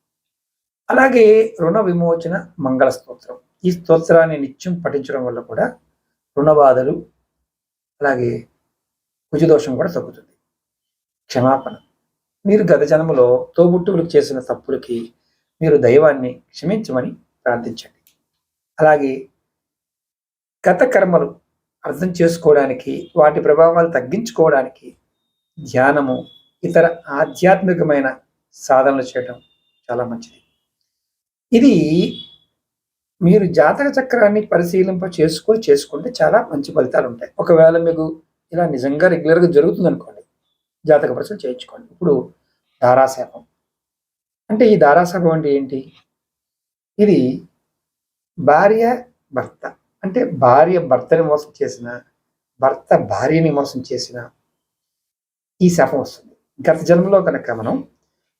అలాగే రుణ విమోచన మంగళ స్తోత్రం. ఈ స్తోత్రాన్ని నిత్యం పఠించడం వల్ల కూడా రుణ బాధలు, అలాగే కుజదోషం కూడా తగ్గుతుంది. క్షమాపణ. మీరు గత జన్మలో తోబుట్టువులకు చేసిన తప్పులకి మీరు దైవాన్ని క్షమించమని ప్రార్థించండి. అలాగే గత కర్మలు అర్థం చేసుకోవడానికి, వాటి ప్రభావాలు తగ్గించుకోవడానికి ధ్యానము, ఇతర ఆధ్యాత్మికమైన సాధనలు చేయడం చాలా మంచిది. ఇది మీరు జాతక చక్రాన్ని చేసుకుంటే చాలా మంచి ఫలితాలు ఉంటాయి. ఒకవేళ మీకు ఇలా నిజంగా రెగ్యులర్గా జరుగుతుంది అనుకోండి, జాతక పరీక్షలు చేయించుకోండి. ఇప్పుడు ధారాశాపం అంటే, ఈ ధారాశాపం అంటే ఏంటి? ఇది భార్య భర్త, అంటే భార్య భర్తని మోసం చేసిన, భర్త భార్యని మోసం చేసిన ఈ శాపం వస్తుంది. గత జన్మలో కనుక మనం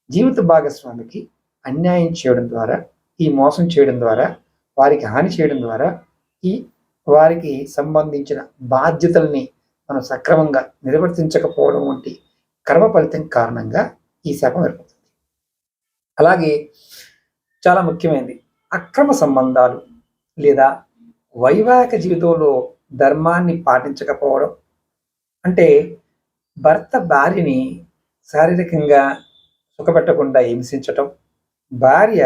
జీవిత భాగస్వామికి అన్యాయం చేయడం ద్వారా, ఈ మోసం చేయడం ద్వారా, వారికి హాని చేయడం ద్వారా, ఈ వారికి సంబంధించిన బాధ్యతల్ని మనం సక్రమంగా నిర్వర్తించకపోవడం వంటి కర్మ ఫలితం కారణంగా ఈ శాపం ఏర్పడుతుంది. అలాగే చాలా ముఖ్యమైనది అక్రమ సంబంధాలు లేదా వైవాహిక జీవితంలో ధర్మాన్ని పాటించకపోవడం. అంటే భర్త భార్యని శారీరకంగా సుఖపెట్టకుండా హింసించటం, భార్య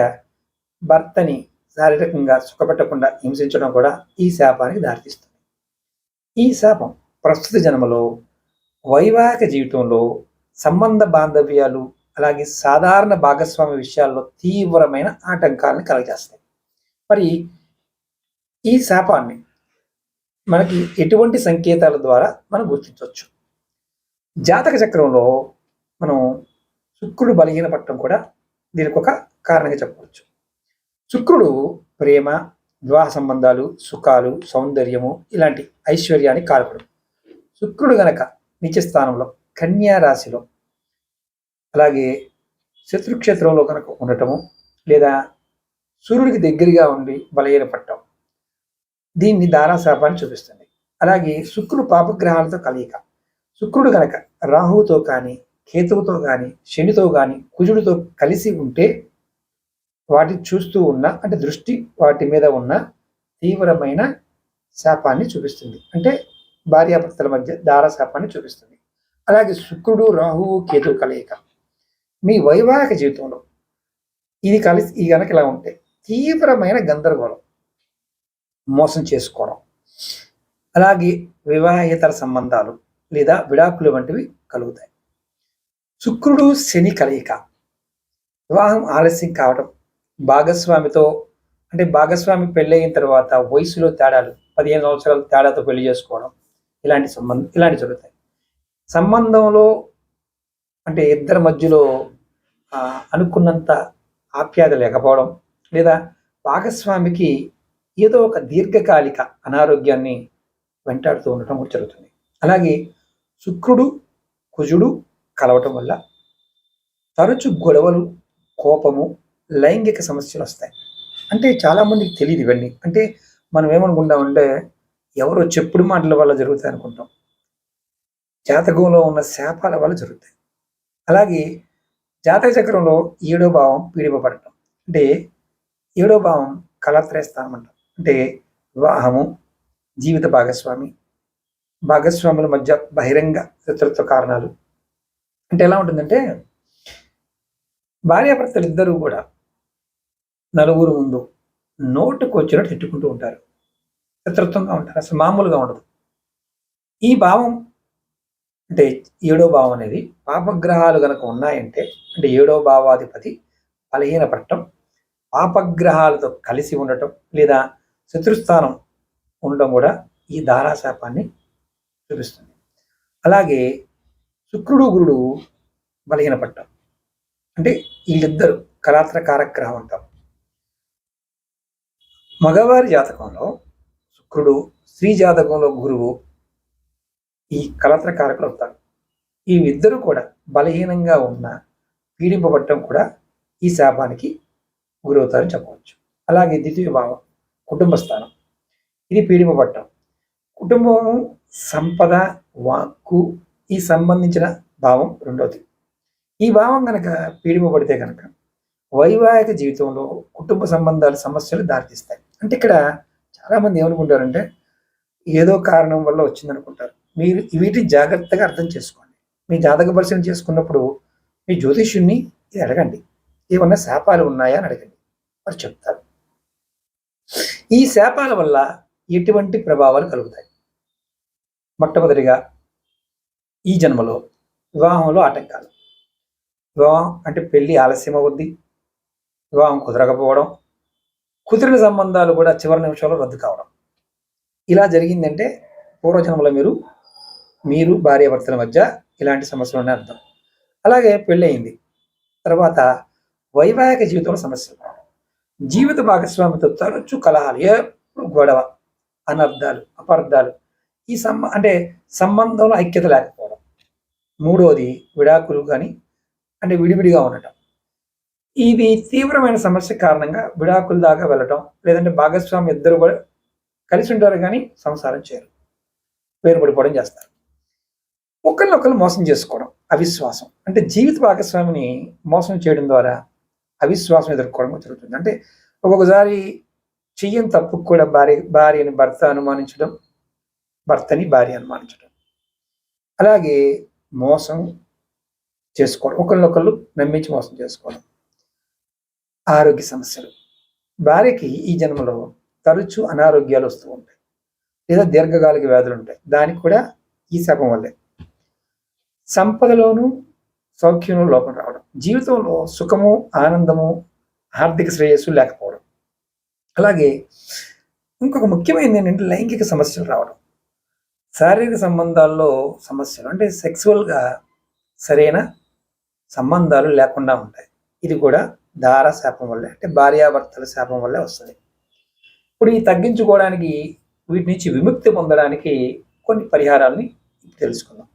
భర్తని శారీరకంగా సుఖపెట్టకుండా హింసించడం కూడా ఈ శాపానికి దారితీస్తుంది. ఈ శాపం ప్రస్తుత జన్మలో వైవాహిక జీవితంలో సంబంధ బాంధవ్యాలు, అలాగే సాధారణ భాగస్వామి విషయాల్లో తీవ్రమైన ఆటంకాలను కలుగజేస్తాయి. మరి ఈ శాపాన్ని మనకి ఎటువంటి సంకేతాల ద్వారా మనం గుర్తించవచ్చు? జాతక చక్రంలో మనం శుక్రుడు బలహీనపడటం కూడా దీనికి ఒక కారణంగా చెప్పవచ్చు. శుక్రుడు ప్రేమ, వివాహ సంబంధాలు, సుఖాలు, సౌందర్యము ఇలాంటి ఐశ్వర్యానికి కారకుడు. శుక్రుడు గనక నీచ స్థానంలో కన్యా రాశిలో, అలాగే శత్రుక్షేత్రంలో కనుక ఉండటము, లేదా సూర్యుడికి దగ్గరగా ఉండి బలహీనపడటం, దీన్ని ధారాశాపాన్ని చూపిస్తుంది. అలాగే శుక్రుడు పాపగ్రహాలతో కలయిక. శుక్రుడు కనుక రాహువుతో కానీ, కేతువుతో కానీ, శనితో కానీ, కుజుడితో కలిసి ఉంటే వాటిని చూస్తూ ఉన్న, అంటే దృష్టి వాటి మీద ఉన్న తీవ్రమైన శాపాన్ని చూపిస్తుంది. అంటే భార్యాభర్తల మధ్య ధారాశాపాన్ని చూపిస్తుంది. అలాగే శుక్రుడు, రాహువు, కేతువు కలయిక మీ వైవాహిక జీవితంలో ఇది కనుక ఇలా ఉంటే తీవ్రమైన గందరగోళం, మోసం చేసుకోవడం, అలాగే వివాహేతర సంబంధాలు లేదా విడాకులు వంటివి కలుగుతాయి. శుక్రుడు శని కలయిక వివాహం ఆలస్యం కావడం, భాగస్వామితో, అంటే భాగస్వామి పెళ్ళయిన తర్వాత వయసులో తేడాలు, 15 సంవత్సరాల తేడాతో పెళ్లి చేసుకోవడం, ఇలాంటి జరుగుతాయి. సంబంధంలో అంటే ఇద్దరి మధ్యలో అనుకున్నంత ఆప్యాయత లేకపోవడం, లేదా భాగస్వామికి ఏదో ఒక దీర్ఘకాలిక అనారోగ్యాన్ని వెంటాడుతూ ఉండటం కూడా జరుగుతుంది. అలాగే శుక్రుడు కుజుడు కలవటం వల్ల తరచు గొడవలు, కోపము, లైంగిక సమస్యలు వస్తాయి. అంటే చాలామందికి తెలియదు ఇవన్నీ. అంటే మనం ఏమనుకుంటామంటే ఎవరో చెప్పుడు మాటల వల్ల జరుగుతాయి అనుకుంటాం. జాతకంలో ఉన్న శాపాల వల్ల జరుగుతాయి. అలాగే జాతక చక్రంలో 7వ భావం పీడింపబడటం. అంటే 7వ భావం కళత్రయ స్థానం అంటాం. అంటే వివాహము, జీవిత భాగస్వాముల మధ్య బహిరంగ శత్రుత్వ కారణాలు. అంటే ఎలా ఉంటుందంటే భార్యాభర్తలు ఇద్దరూ కూడా నలుగురు ముందు నోటుకు వచ్చినట్టు తిట్టుకుంటూ ఉంటారు. శత్రుత్వంగా ఉంటారు. అసలు మామూలుగా ఉండదు. ఈ భావం అంటే 7వ భావం అనేది పాపగ్రహాలు గనక ఉన్నాయంటే, అంటే 7వ భావాధిపతి బలహీనపడటం, పాపగ్రహాలతో కలిసి ఉండటం లేదా శత్రుస్థానం ఉండటం కూడా ఈ ధారాశాపాన్ని చూపిస్తుంది. అలాగే శుక్రుడు గురుడు బలహీనపడటం, అంటే వీళ్ళిద్దరు కళాత్ర కారగ్రహం అంటాం. మగవారి జాతకంలో శుక్రుడు, స్త్రీ జాతకంలో గురువు ఈ కళత్ర కారకులు అవుతారు. ఈ ఇద్దరు కూడా బలహీనంగా ఉన్న పీడింపబడటం కూడా ఈ శాపానికి గురవుతారని చెప్పవచ్చు. అలాగే ద్వితీయ భావం కుటుంబ స్థానం, ఇది పీడింపబడటం. కుటుంబము, సంపద, వాక్కు ఈ సంబంధించిన భావం రెండవది. ఈ భావం కనుక పీడింపబడితే కనుక వైవాహిక జీవితంలో కుటుంబ సంబంధాల సమస్యలు దారితీస్తాయి. అంటే ఇక్కడ చాలామంది ఏమనుకుంటారంటే ఏదో కారణం వల్ల వచ్చిందనుకుంటారు. మీరు వీటిని జాగ్రత్తగా అర్థం చేసుకోండి. మీ జాతక పరిశీలన చేసుకున్నప్పుడు మీ జ్యోతిష్యుణ్ణి ఇది అడగండి. ఏమన్నా శాపాలు ఉన్నాయా అని అడగండి, వారు చెప్తారు. ఈ శాపాల వల్ల ఎటువంటి ప్రభావాలు కలుగుతాయి? మొట్టమొదటిగా ఈ జన్మలో వివాహంలో ఆటంకాలు. వివాహం అంటే పెళ్లి ఆలస్యం అవుద్ది, వివాహం కుదరకపోవడం, కుదిరిన సంబంధాలు కూడా చివరి నిమిషంలో రద్దు కావడం. ఇలా జరిగిందంటే పూర్వజన్మలో మీరు భార్యాభర్తల మధ్య ఇలాంటి సమస్యలు ఉన్నాయి అర్థం. అలాగే పెళ్ళయింది తర్వాత వైవాహిక జీవితంలో సమస్యలు, జీవిత భాగస్వామితో తరచు కలహాలు, ఎప్పుడు గొడవ, అనర్థాలు, అపార్థాలు, ఈ అంటే సంబంధంలో ఐక్యత లేకపోవడం. మూడోది విడాకులు కానీ అంటే విడివిడిగా ఉండటం. ఇది తీవ్రమైన సమస్య కారణంగా విడాకుల దాకా వెళ్ళటం, లేదంటే భాగస్వామి ఇద్దరు కూడా కలిసి ఉంటారు కానీ సంసారం చేయరు, వేరుపడిపోవడం చేస్తారు. ఒకరినొకరు మోసం చేసుకోవడం, అవిశ్వాసం. అంటే జీవిత భాగస్వామిని మోసం చేయడం ద్వారా అవిశ్వాసం ఎదుర్కోవడం జరుగుతుంది. అంటే ఒక్కొక్కసారి చెయ్యని తప్పుకు కూడా భార్యని భర్త అనుమానించడం, భర్తని భార్య అనుమానించడం. అలాగే మోసం చేసుకోవడం, ఒకరినొకళ్ళు నమ్మించి మోసం చేసుకోవడం. ఆరోగ్య సమస్యలు, భార్యకి ఈ జన్మలో తరచూ అనారోగ్యాలు వస్తూ ఉంటాయి, లేదా దీర్ఘకాలిక వ్యాధులు ఉంటాయి. దానికి కూడా ఈ శాపం వల్లే. సంపదలోను సౌఖ్యంలో లోపం రావడం, జీవితంలో సుఖము, ఆనందము, ఆర్థిక శ్రేయస్సు లేకపోవడం. అలాగే ఇంకొక ముఖ్యమైనది ఏంటంటే లైంగిక సమస్యలు రావడం, శారీరక సంబంధాల్లో సమస్యలు, అంటే సెక్సువల్గా సరైన సంబంధాలు లేకుండా ఉంటాయి. ఇది కూడా దారా శాపం వల్లే, అంటే భార్యాభర్తల శాపం వల్లే వస్తుంది. ఇప్పుడు ఈ తగ్గించుకోవడానికి, వీటి నుంచి విముక్తి పొందడానికి కొన్ని పరిహారాలని తెలుసుకుందాం.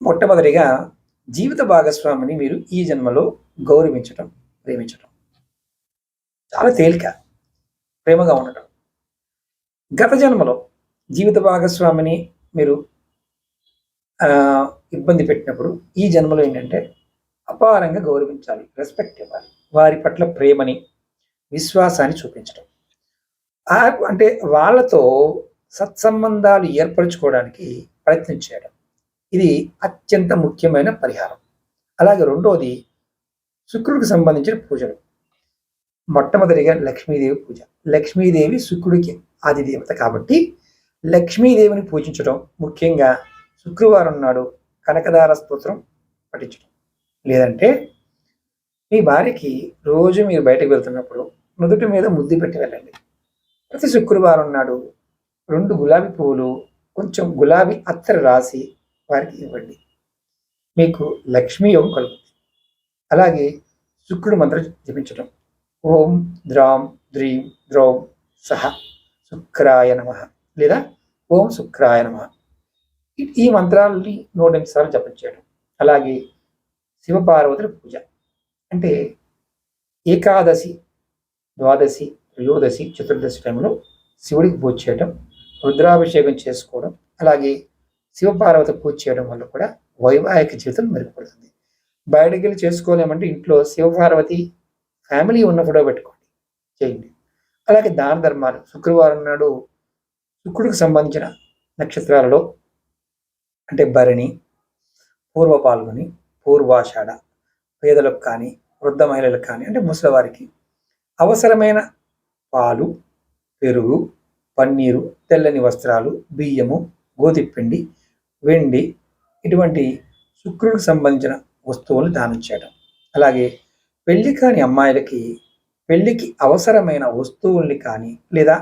మొట్టమొదటిగా జీవిత భాగస్వామిని మీరు ఈ జన్మలో గౌరవించటం, ప్రేమించటం. చాలా తేలిక ప్రేమగా ఉండటం. గత జన్మలో జీవిత భాగస్వామిని మీరు ఇబ్బంది పెట్టినప్పుడు ఈ జన్మలో ఏంటంటే అపారంగా గౌరవించాలి, రెస్పెక్ట్ ఇవ్వాలి, వారి పట్ల ప్రేమని, విశ్వాసాన్ని చూపించడం. అంటే వాళ్ళతో సత్సంబంధాలు ఏర్పరచుకోవడానికి ప్రయత్నం చేయడం, ఇది అత్యంత ముఖ్యమైన పరిహారం. అలాగే రెండోది శుక్రుడికి సంబంధించిన పూజలు. మొట్టమొదటిగా లక్ష్మీదేవి పూజ. లక్ష్మీదేవి శుక్రుడికి ఆది దేవత కాబట్టి లక్ష్మీదేవిని పూజించడం, ముఖ్యంగా శుక్రవారం నాడు కనకదార స్తోత్రం పఠించడం. లేదంటే మీ భార్యకి రోజు మీరు బయటకు వెళ్తున్నప్పుడు నుదుటి మీద ముద్దు పెట్టి వెళ్ళండి. ప్రతి శుక్రవారం నాడు 2 గులాబీ పువ్వులు, కొంచెం గులాబీ అత్తర రాసి వారికి ఇవ్వండి. మీకు లక్ష్మీ యోగం కలుగుతుంది. అలాగే శుక్రుడు మంత్రం జపించడం, ఓం ద్రాం ద్రీం ద్రౌం సహ శుక్రాయ నమ లేదా ఓం శుక్రాయ నమ. ఈ మంత్రాలని 108 సార్లు జపం చేయడం. అలాగే శివపార్వతుల పూజ అంటే ఏకాదశి, ద్వాదశి, త్రయోదశి, చతుర్దశి టైంలో శివుడికి పూజ చేయడం, రుద్రాభిషేకం చేసుకోవడం, అలాగే శివపార్వతి పూజ చేయడం వల్ల కూడా వైవాహిక జీవితం మెరుగుపడుతుంది. బయటకు వెళ్ళి చేసుకోలేమంటే ఇంట్లో శివపార్వతి ఫ్యామిలీ ఉన్న ఫోటో పెట్టుకోండి, చేయండి. అలాగే దాన ధర్మాలు శుక్రవారం నాడు శుక్రుడికి సంబంధించిన నక్షత్రాలలో అంటే భరణి, పూర్వ పాల్గొని, పూర్వాషాఢ పేదలకు కానీ వృద్ధ మహిళలకు కానీ అంటే ముసలివారికి అవసరమైన పాలు, పెరుగు, పన్నీరు, తెల్లని వస్త్రాలు, బియ్యము, గోధిపిండి, వెండి ఇటువంటి శుక్రుడికి సంబంధించిన వస్తువులు దానం చేయడం. అలాగే పెళ్లి కాని అమ్మాయిలకి పెళ్లికి అవసరమైన వస్తువుల్ని కానీ లేదా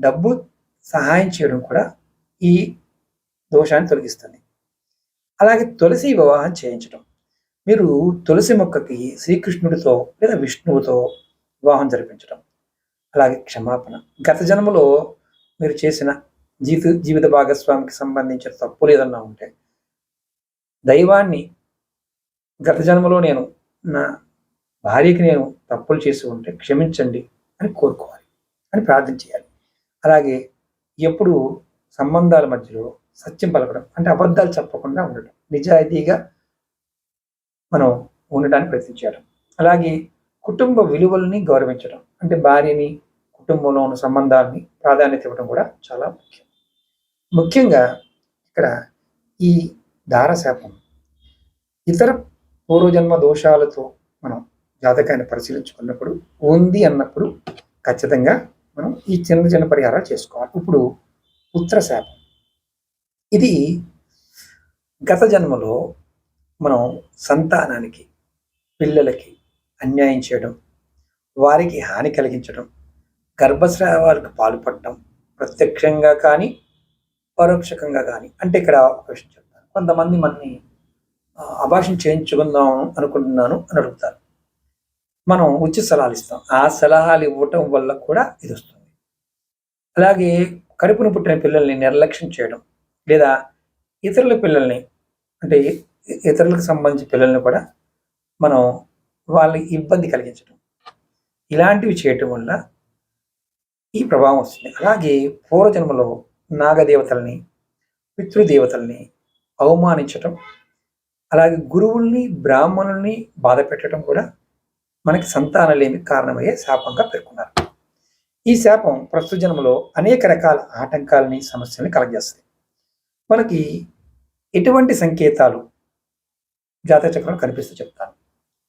డబ్బు సహాయం చేయడం కూడా ఈ దోషాన్ని తొలగిస్తుంది. అలాగే తులసి వివాహం చేయించడం. మీరు తులసి మొక్కకి శ్రీకృష్ణుడితో లేదా విష్ణువుతో వివాహం జరిపించడం. అలాగే క్షమాపణ. గత జన్మలో మీరు చేసిన జీవిత భాగస్వామికి సంబంధించిన తప్పులు ఏదన్నా ఉంటే దైవాన్ని గత జన్మలో నేను నా భార్యకి నేను తప్పులు చేసి ఉంటే క్షమించండి అని కోరుకోవాలి, అని ప్రార్థన చేయాలి. అలాగే ఎప్పుడు సంబంధాల మధ్యలో సత్యం పలకడం అంటే అబద్ధాలు చెప్పకుండా ఉండటం, నిజాయితీగా మనం ఉండటానికి ప్రయత్నించడం. అలాగే కుటుంబ విలువల్ని గౌరవించడం అంటే భార్యని, కుటుంబంలో ఉన్న సంబంధాలని ప్రాధాన్యత ఇవ్వడం కూడా చాలా ముఖ్యం. ముఖ్యంగా ఇక్కడ ఈ దారశాపం ఇతర పూర్వజన్మ దోషాలతో మనం జాతకాన్ని పరిశీలించుకున్నప్పుడు ఉంది అన్నప్పుడు ఖచ్చితంగా మనం ఈ చిన్న చిన్న పరిహారాలు చేసుకోవాలి. ఇప్పుడు పుత్రశాపం. ఇది గత జన్మలో మనం సంతానానికి, పిల్లలకి అన్యాయం చేయడం, వారికి హాని కలిగించడం, గర్భస్రావాలకు పాల్పడటం, ప్రత్యక్షంగా కానీ పరోక్షకంగా కానీ. అంటే ఇక్కడ ఒక విషయం చెప్తాను. కొంతమంది మనని అభాషణ చేయించుకుందాం అనుకుంటున్నాను అని అడుగుతారు. మనం ఉచిత సలహాలు ఇస్తాం. ఆ సలహాలు ఇవ్వటం వల్ల కూడా ఇది వస్తుంది. అలాగే కడుపున పుట్టిన పిల్లల్ని నిర్లక్ష్యం చేయడం లేదా ఇతరుల పిల్లల్ని అంటే ఇతరులకు సంబంధించిన పిల్లల్ని కూడా మనం వాళ్ళకి ఇబ్బంది కలిగించడం, ఇలాంటివి చేయటం వల్ల ఈ ప్రభావం వస్తుంది. అలాగే పూర్వజన్మలో నాగదేవతల్ని, పితృదేవతల్ని అవమానించటం, అలాగే గురువుల్ని, బ్రాహ్మణుల్ని బాధ పెట్టడం కూడా మనకి సంతానలేమి కారణమయ్యే శాపంగా పేర్కొన్నారు. ఈ శాపం ప్రస్తుత జన్మలో అనేక రకాల ఆటంకాలని, సమస్యల్ని కలగజేస్తుంది. మనకి ఎటువంటి సంకేతాలు జాతక చక్రంలో కనిపిస్తూ చెప్తాను.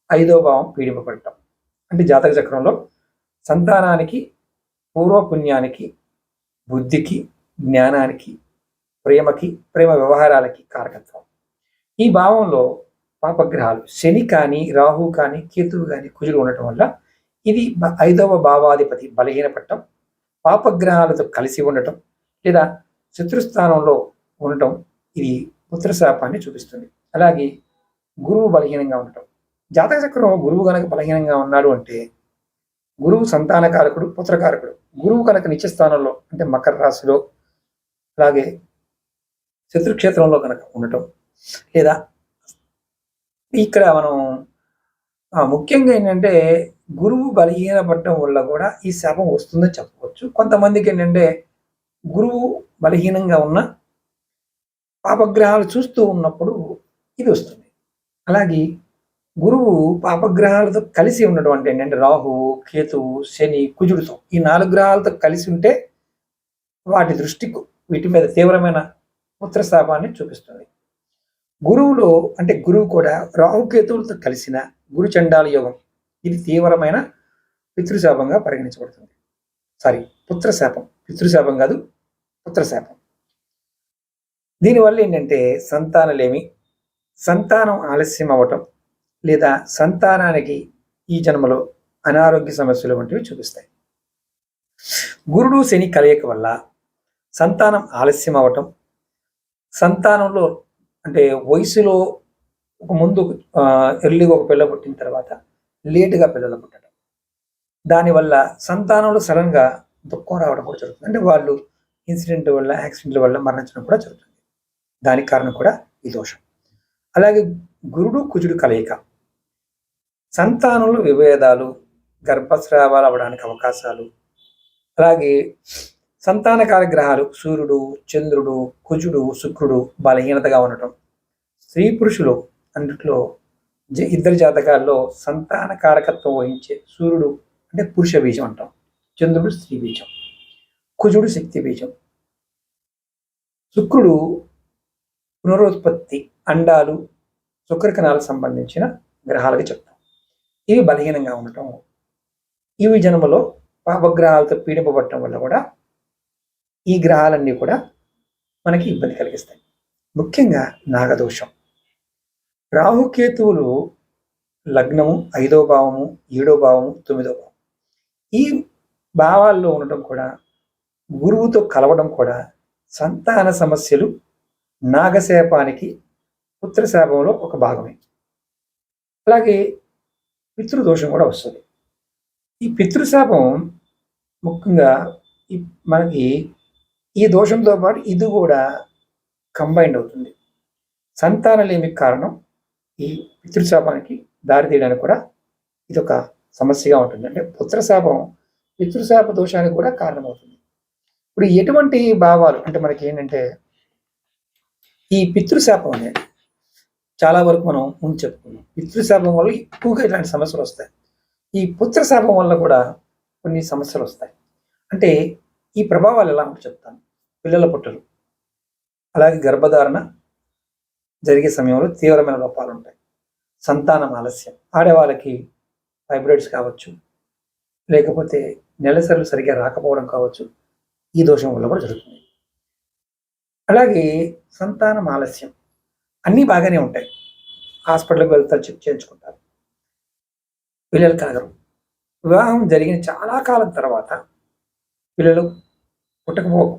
5వ భావం పీడింపబడటం అంటే జాతక చక్రంలో సంతానానికి, పూర్వపుణ్యానికి, బుద్ధికి, జ్ఞానానికి, ప్రేమకి, ప్రేమ వ్యవహారాలకి కారకత్వం. ఈ భావంలో పాపగ్రహాలు శని కానీ, రాహు కానీ, కేతువు కానీ, కుజుడు ఉండటం వల్ల ఇది 5వ భావాధిపతి బలహీనపడటం, పాపగ్రహాలతో కలిసి ఉండటం లేదా శత్రుస్థానంలో ఉండటం ఇది పుత్రశాపాన్ని చూపిస్తుంది. అలాగే గురువు బలహీనంగా ఉండటం. జాతక చక్రంలో గురువు కనుక బలహీనంగా ఉన్నాడు అంటే గురువు సంతానకారకుడు, పుత్రకారకుడు. గురువు కనుక నిత్యస్థానంలో అంటే మకర రాశిలో అలాగే శత్రుక్షేత్రంలో కనుక ఉండటం లేదా ఇక్కడ మనం ముఖ్యంగా ఏంటంటే గురువు బలహీనపడటం వల్ల కూడా ఈ శాపం వస్తుందని చెప్పవచ్చు. కొంతమందికి ఏంటంటే గురువు బలహీనంగా ఉన్న పాపగ్రహాలు చూస్తూ ఉన్నప్పుడు ఇది వస్తుంది. అలాగే గురువు పాపగ్రహాలతో కలిసి ఉండటం అంటే ఏంటంటే రాహు, కేతువు, శని, కుజుడితో ఈ 4 గ్రహాలతో కలిసి ఉంటే వాటి దృష్టి వీటి మీద తీవ్రమైన పుత్రశాపాన్ని చూపిస్తుంది. గురువులో అంటే గురువు కూడా రాహుకేతువులతో కలిసిన గురు చండాల యోగం ఇది తీవ్రమైన పితృశాపంగా పరిగణించబడుతుంది. పుత్రశాపం. పితృశాపం కాదు, పుత్రశాపం. దీనివల్ల ఏంటంటే సంతానలేమి, సంతానం ఆలస్యం అవ్వటం లేదా సంతానానికి ఈ జన్మలో అనారోగ్య సమస్యలు వంటివి చూపిస్తాయి. గురుడు శని కలయిక వల్ల సంతానం ఆలస్యం అవ్వటం, సంతానంలో అంటే వయసులో ఒక ముందు ఎర్లీగా ఒక పిల్ల పుట్టిన తర్వాత లేటుగా పిల్లలు పుట్టడం, దానివల్ల సంతానంలో సడన్గా దుఃఖం రావడం కూడా జరుగుతుంది. అంటే వాళ్ళు ఇన్సిడెంట్ వల్ల, యాక్సిడెంట్ల వల్ల మరణించడం కూడా జరుగుతుంది. దానికి కారణం కూడా ఈ దోషం. అలాగే గురుడు కుజుడు కలయిక సంతానంలో విభేదాలు, గర్భస్రావాలు అవ్వడానికి అవకాశాలు, అలాగే సంతానకార గ్రహాలు సూర్యుడు, చంద్రుడు, కుజుడు, శుక్రుడు బలహీనతగా ఉండటం, స్త్రీ పురుషులు అన్నిట్లో ఇద్దరు జాతకాల్లో సంతాన కారకత్వం వహించే సూర్యుడు అంటే పురుష బీజం అంటాం, చంద్రుడు స్త్రీ బీజం, కుజుడు శక్తి బీజం, శుక్రుడు పునరుత్పత్తి అండాలు, శుక్రకణాలకు సంబంధించిన గ్రహాలకి చెప్తాం. ఇవి బలహీనంగా ఉండటం, ఇవి జన్మలో పాపగ్రహాలతో పీడింపబడటం వల్ల కూడా ఈ గ్రహాలన్నీ కూడా మనకి ఇబ్బంది కలిగిస్తాయి. ముఖ్యంగా నాగదోషం. రాహుకేతువులు లగ్నము 5వ భావము, 7వ భావము, 9వ భావం ఈ భావాల్లో ఉండటం కూడా, గురువుతో కలవడం కూడా సంతాన సమస్యలు, నాగశాపానికి పుత్రశాపంలో ఒక భాగమే. అలాగే పితృదోషం కూడా వస్తుంది. ఈ పితృశాపం ముఖ్యంగా మనకి ఈ దోషంతో పాటు ఇది కూడా కంబైండ్ అవుతుంది. సంతానలేమికి కారణం ఈ పితృశాపానికి దారితీయడానికి కూడా ఇది ఒక సమస్యగా ఉంటుంది. అంటే పుత్రశాపం పితృశాప దోషానికి కూడా కారణమవుతుంది. ఇప్పుడు ఎటువంటి భావాలు అంటే మనకి ఏంటంటే ఈ పితృశాపం అనేది చాలా వరకు మనం ముందు చెప్పుకున్నాం. పితృశాపం వల్ల ఎక్కువగా ఇలాంటి సమస్యలు వస్తాయి. ఈ పుత్రశాపం వల్ల కూడా కొన్ని సమస్యలు వస్తాయి. అంటే ఈ ప్రభావాలు ఎలా ఉంటే చెప్తాను. పిల్లల పుట్టలు, అలాగే గర్భధారణ జరిగే సమయంలో తీవ్రమైన లోపాలు ఉంటాయి. సంతానం ఆలస్యం, ఆడవాళ్ళకి ఫైబ్రాయిడ్స్ కావచ్చు, లేకపోతే నెలసరులు సరిగ్గా రాకపోవడం కావచ్చు, ఈ దోషం వల్ల కూడా జరుగుతుంది. అలాగే సంతానం ఆలస్యం అన్నీ బాగానే ఉంటాయి, హాస్పిటల్కి వెళ్తారు, చెక్ చేయించుకుంటారు, పిల్లలు కలగరు. వివాహం జరిగిన చాలా కాలం తర్వాత పిల్లలు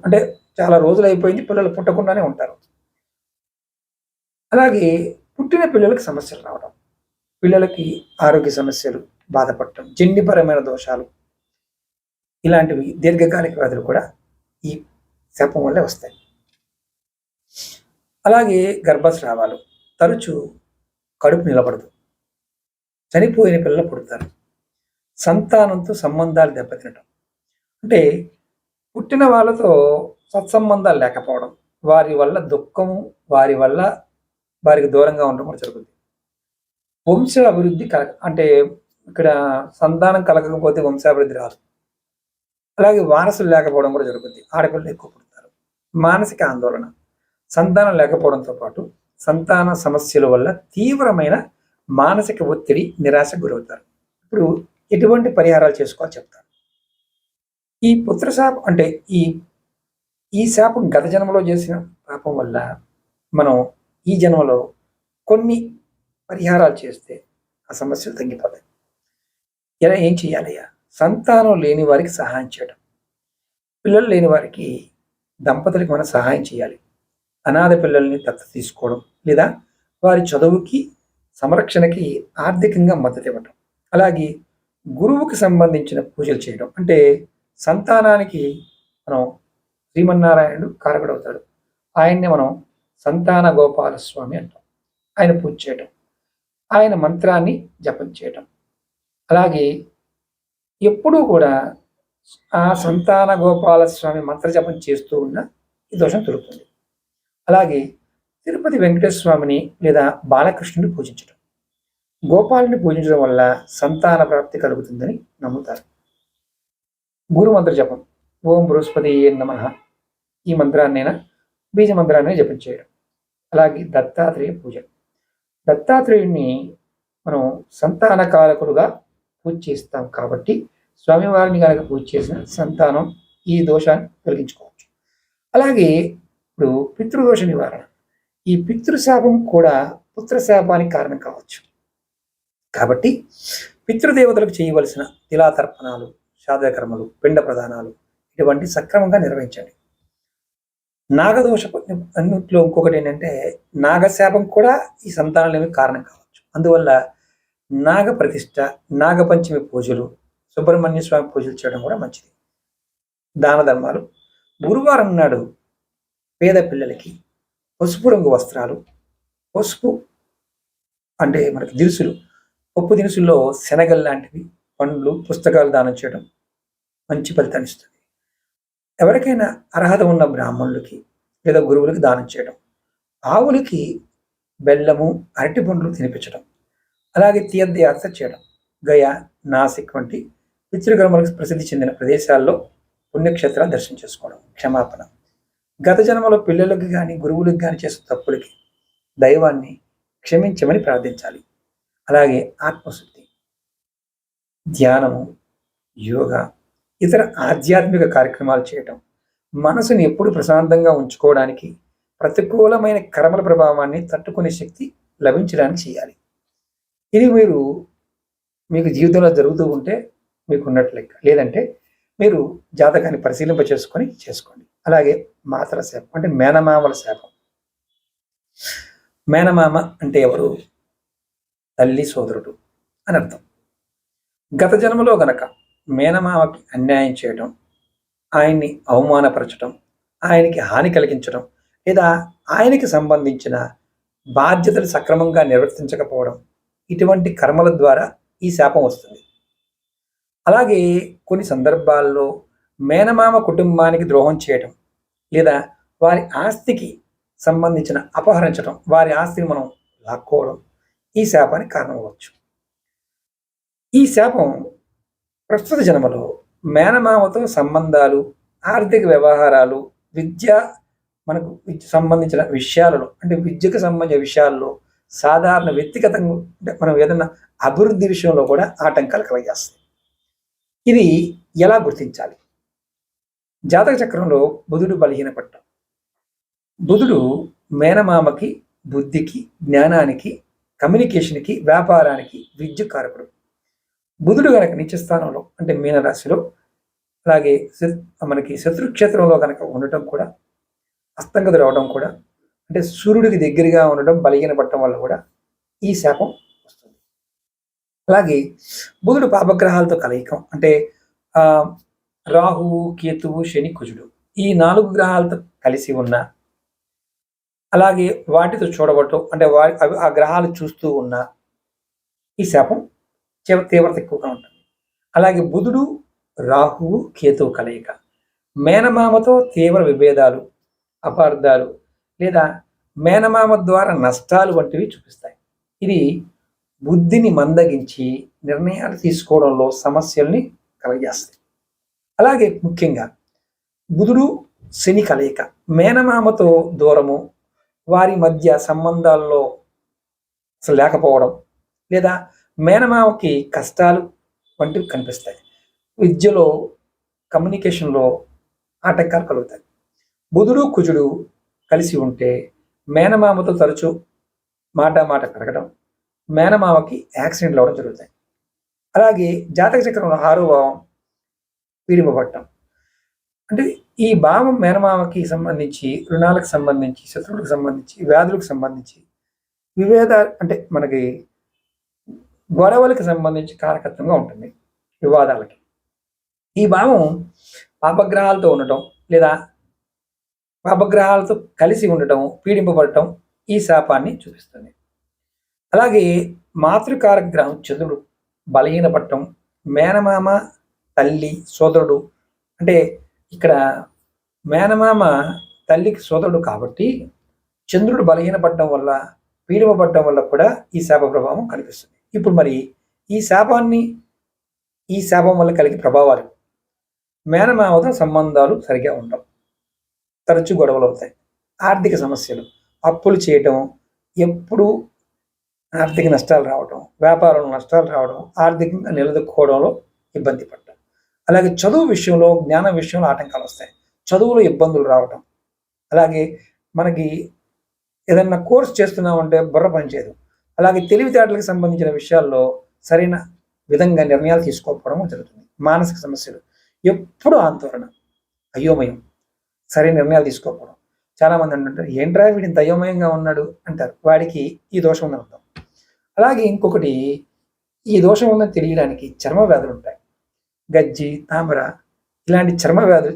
అంటే చాలా రోజులు అయిపోయింది, పిల్లలు పుట్టకుండానే ఉంటారు. అలాగే పుట్టిన పిల్లలకి సమస్యలు రావడం, పిల్లలకి ఆరోగ్య సమస్యలు బాధపడటం, జన్యుపరమైన దోషాలు, ఇలాంటివి దీర్ఘకాలిక వ్యాధులు కూడా ఈ శాపం వల్లే వస్తాయి. అలాగే గర్భస్రావాలు, తరచూ కడుపు నిలబడదు, చనిపోయిన పిల్లలు పుడతారు, సంతానంతో సంబంధాలు దెబ్బతినటం, అంటే పుట్టిన వాళ్ళతో సత్సంబంధాలు లేకపోవడం, వారి వల్ల దుఃఖము, వారికి దూరంగా ఉండడం కూడా జరుగుతుంది. వంశ అభివృద్ధి అంటే ఇక్కడ సంతానం కలగకపోతే వంశాభివృద్ధి రాదు. అలాగే వారసులు లేకపోవడం కూడా జరుగుతుంది, ఆడపిల్లలు ఎక్కువ పుడతారు. మానసిక ఆందోళన, సంతానం లేకపోవడంతో పాటు సంతాన సమస్యల వల్ల తీవ్రమైన మానసిక ఒత్తిడి, నిరాశకు గురవుతారు. ఇప్పుడు ఎటువంటి పరిహారాలు చేసుకోవాలో చెప్తాను. ఈ పుత్రశాపం అంటే ఈ శాపం గత జన్మలో చేసిన పాపం వల్ల మనం ఈ జన్మలో కొన్ని పరిహారాలు చేస్తే ఆ సమస్యలు తగ్గిపోతాయి. ఇలా ఏం చేయాలయ్యా? సంతానం లేని వారికి సహాయం చేయడం, పిల్లలు లేని వారికి దంపతులకి మనం సహాయం చేయాలి. అనాథ పిల్లల్ని దత్తత తీసుకోవడం, లేదా వారి చదువుకి సంరక్షణకి ఆర్థికంగా మద్దతు ఇవ్వడం. అలాగే గురువుకి సంబంధించిన పూజలు చేయడం, అంటే సంతానానికి మనం శ్రీమన్నారాయణుడు కారకుడవుతాడు, ఆయన్ని మనం సంతాన గోపాలస్వామి అంటాం. ఆయన పూజ చేయటం, ఆయన మంత్రాన్ని జపం చేయటం. అలాగే ఎప్పుడూ కూడా ఆ సంతాన గోపాలస్వామి మంత్ర జపం చేస్తూ ఉన్న ఈ దోషం తొలుగుతుంది. అలాగే తిరుపతి వెంకటేశ్వర స్వామిని లేదా బాలకృష్ణుని పూజించడం, గోపాలని పూజించడం వల్ల సంతాన ప్రాప్తి కలుగుతుందని నమ్ముతారు. గురు మంత్ర జపం, ఓం బృహస్పతి నమః, ఈ మంత్రాన్నైనా బీజ మంత్రాన్ని జపం చేయడం. అలాగే దత్తాత్రేయ పూజ, దత్తాత్రేయుడిని మనం సంతానకారకుడుగా పూజ చేస్తాం కాబట్టి స్వామివారిని కనుక పూజ చేసిన సంతానం ఈ దోషాన్ని తొలగించుకోవచ్చు. అలాగే ఇప్పుడు పితృదోష నివారణ, ఈ పితృశాపం కూడా పుత్రశాపానికి కారణం కావచ్చు. కాబట్టి పితృదేవతలకు చేయవలసిన తిలాతర్పణాలు, శ్రాద్ధకర్మలు, పిండ ప్రదానాలు ఇటువంటి సక్రమంగా నిర్వహించండి. నాగదోష అన్నింటిలో ఇంకొకటి ఏంటంటే నాగశాపం కూడా ఈ సంతానాలేమి కారణం కావచ్చు. అందువల్ల నాగ ప్రతిష్ట, నాగపంచమి పూజలు, సుబ్రహ్మణ్య స్వామి పూజలు చేయడం కూడా మంచిది. దాన ధర్మాలు గురువారం నాడు పేద పిల్లలకి పసుపు రంగు వస్త్రాలు, పసుపు అంటే మనకి దినుసులు, పప్పు దినుసుల్లో శనగలు లాంటివి, పండ్లు, పుస్తకాలు దానం చేయడం మంచి ఫలితాన్ని ఇస్తుంది. ఎవరికైనా అర్హత ఉన్న బ్రాహ్మణులకి లేదా గురువులకి దానం చేయడం, ఆవులకి బెల్లము, అరటి పండ్లు తినిపించడం, అలాగే తీర్థయాత్ర చేయడం, గయ, నాసిక్ వంటి పితృకర్మలకు ప్రసిద్ధి చెందిన ప్రదేశాల్లో పుణ్యక్షేత్రాలు దర్శనం చేసుకోవడం, క్షమాపణ, గత జన్మలో పిల్లలకు కానీ గురువులకు కానీ చేసే తప్పులకి దైవాన్ని క్షమించమని ప్రార్థించాలి. అలాగే ఆత్మశుద్ధి, ధ్యానము, యోగా, ఇతర ఆధ్యాత్మిక కార్యక్రమాలు చేయటం మనసుని ఎప్పుడు ప్రశాంతంగా ఉంచుకోవడానికి, ప్రతికూలమైన కర్మల ప్రభావాన్ని తట్టుకునే శక్తి లభించడానికి చేయాలి. ఇది మీకు జీవితంలో జరుగుతూ ఉంటే మీకు ఉన్నట్లు లెక్క. లేదంటే మీరు జాతకాన్ని పరిశీలింప చేసుకోండి. అలాగే మాతల శాపం అంటే మేనమామల శాపం. మేనమామ అంటే ఎవరు? తల్లి సోదరుడు అని అర్థం. గత జన్మలో గనక మేనమామకి అన్యాయం చేయడం, ఆయన్ని అవమానపరచడం, ఆయనకి హాని కలిగించడం, లేదా ఆయనకి సంబంధించిన బాధ్యతలు సక్రమంగా నిర్వర్తించకపోవడం, ఇటువంటి కర్మల ద్వారా ఈ శాపం వస్తుంది. అలాగే కొన్ని సందర్భాల్లో మేనమామ కుటుంబానికి ద్రోహం చేయడం, లేదా వారి ఆస్తికి సంబంధించిన అపహరించడం, వారి ఆస్తిని మనం లాక్కోవడం ఈ శాపానికి కారణం అవ్వచ్చు. ఈ శాపం ప్రస్తుత జన్మలో మేనమామతో సంబంధాలు, ఆర్థిక వ్యవహారాలు, మనకు సంబంధించిన విషయాలలో అంటే విద్యకు సంబంధించిన విషయాల్లో సాధారణ వ్యక్తిగతంగా అంటే మనం ఏదన్నా అభివృద్ధి విషయంలో కూడా ఆటంకాలు కలిగేస్తాయి. ఇది ఎలా గుర్తించాలి? జాతక చక్రంలో బుధుడు బలహీనపడటం. బుధుడు మేనమామకి, బుద్ధికి, జ్ఞానానికి, కమ్యూనికేషన్కి, వ్యాపారానికి, విద్య కారకుడు. బుధుడు కనుక నీచ స్థానంలో అంటే మీనరాశిలో, అలాగే మనకి శత్రుక్షేత్రంలో కనుక ఉండటం కూడా, అస్తంగతి రావడం కూడా, అంటే సూర్యుడికి దగ్గరగా ఉండడం, బలహీనపడటం వల్ల కూడా ఈ శాపం వస్తుంది. అలాగే బుధుడు పాపగ్రహాలతో కలయికం అంటే రాహువు, కేతువు, శని, కుజుడు ఈ 4 గ్రహాలతో కలిసి ఉన్న, అలాగే వాటితో చూడబడటం అంటే ఆ గ్రహాలు చూస్తూ ఉన్న ఈ శాపం తీవ్రత ఎక్కువగా ఉంటుంది. అలాగే బుధుడు, రాహువు, కేతువు కలయిక మేనమామతో తీవ్ర విభేదాలు, అపార్థాలు లేదా మేనమామ ద్వారా నష్టాలు వంటివి చూపిస్తాయి. ఇది బుద్ధిని మందగించి నిర్ణయాలు తీసుకోవడంలో సమస్యల్ని కలగజేస్తాయి. అలాగే ముఖ్యంగా బుధుడు, శని కలయిక మేనమామతో దూరము, వారి మధ్య సంబంధాల్లో అసలు లేకపోవడం, లేదా మేనమామకి కష్టాలు వంటివి కనిపిస్తాయి. విద్యలో, కమ్యూనికేషన్లో ఆటంకాలు కలుగుతాయి. బుధుడు, కుజుడు కలిసి ఉంటే మేనమామతో తరచూ మాట పెరగడం, మేనమామకి యాక్సిడెంట్లు అవ్వడం జరుగుతాయి. అలాగే జాతక చక్రంలో 6వ భావం పీడింపబడటం అంటే ఈ భావం మేనమామకి సంబంధించి, రుణాలకు సంబంధించి, శత్రువులకు సంబంధించి, వ్యాధులకు సంబంధించి, విభేదాలు అంటే మనకి గొడవలకు సంబంధించి కారకత్వంగా ఉంటుంది, వివాదాలకి. ఈ భావం పాపగ్రహాలతో ఉండటం లేదా పాపగ్రహాలతో కలిసి ఉండటం, పీడింపబడటం ఈ శాపాన్ని చూపిస్తుంది. అలాగే మాతృకారక గ్రహం చంద్రుడు బలహీనపడటం, మేనమామ, తల్లి, సోదరుడు అంటే ఇక్కడ మేనమామ తల్లికి సోదరుడు కాబట్టి చంద్రుడు బలహీనపడటం వల్ల, పీడింపబడటం వల్ల కూడా ఈ శాప ప్రభావం కనిపిస్తుంది. ఇప్పుడు మరి ఈ శాపం వల్ల కలిగే ప్రభావాలు: మేనమామతో సంబంధాలు సరిగా ఉండవు, తరచూ గొడవలు అవుతాయి, ఆర్థిక సమస్యలు, అప్పులు చేయటం, ఎప్పుడు ఆర్థిక నష్టాలు రావడం, వ్యాపారంలో నష్టాలు రావడం, ఆర్థికంగా నిలదొక్కుకోవడంలో ఇబ్బంది పడటం. అలాగే చదువు విషయంలో, జ్ఞానం విషయంలో ఆటంకాలు వస్తాయి, చదువులో ఇబ్బందులు రావటం. అలాగే మనకి ఏదన్నా కోర్స్ చేస్తున్నామంటే బుర్ర పనిచేయదు. అలాగే తెలివితేటలకు సంబంధించిన విషయాల్లో సరైన విధంగా నిర్ణయాలు తీసుకోకపోవడం జరుగుతుంది. మానసిక సమస్యలు, ఎప్పుడు ఆందోళన, అయోమయం, సరైన నిర్ణయాలు తీసుకోకపోవడం. చాలామంది అంటుంటారు, ఏంట్రా వీడి ఇంత అయోమయంగా ఉన్నాడు అంటారు. వాడికి ఈ దోషం ఉందని అర్థం. అలాగే ఇంకొకటి, ఈ దోషం ఉందని తెలియడానికి చర్మ వ్యాధులు ఉంటాయి. గజ్జి, తామర ఇలాంటి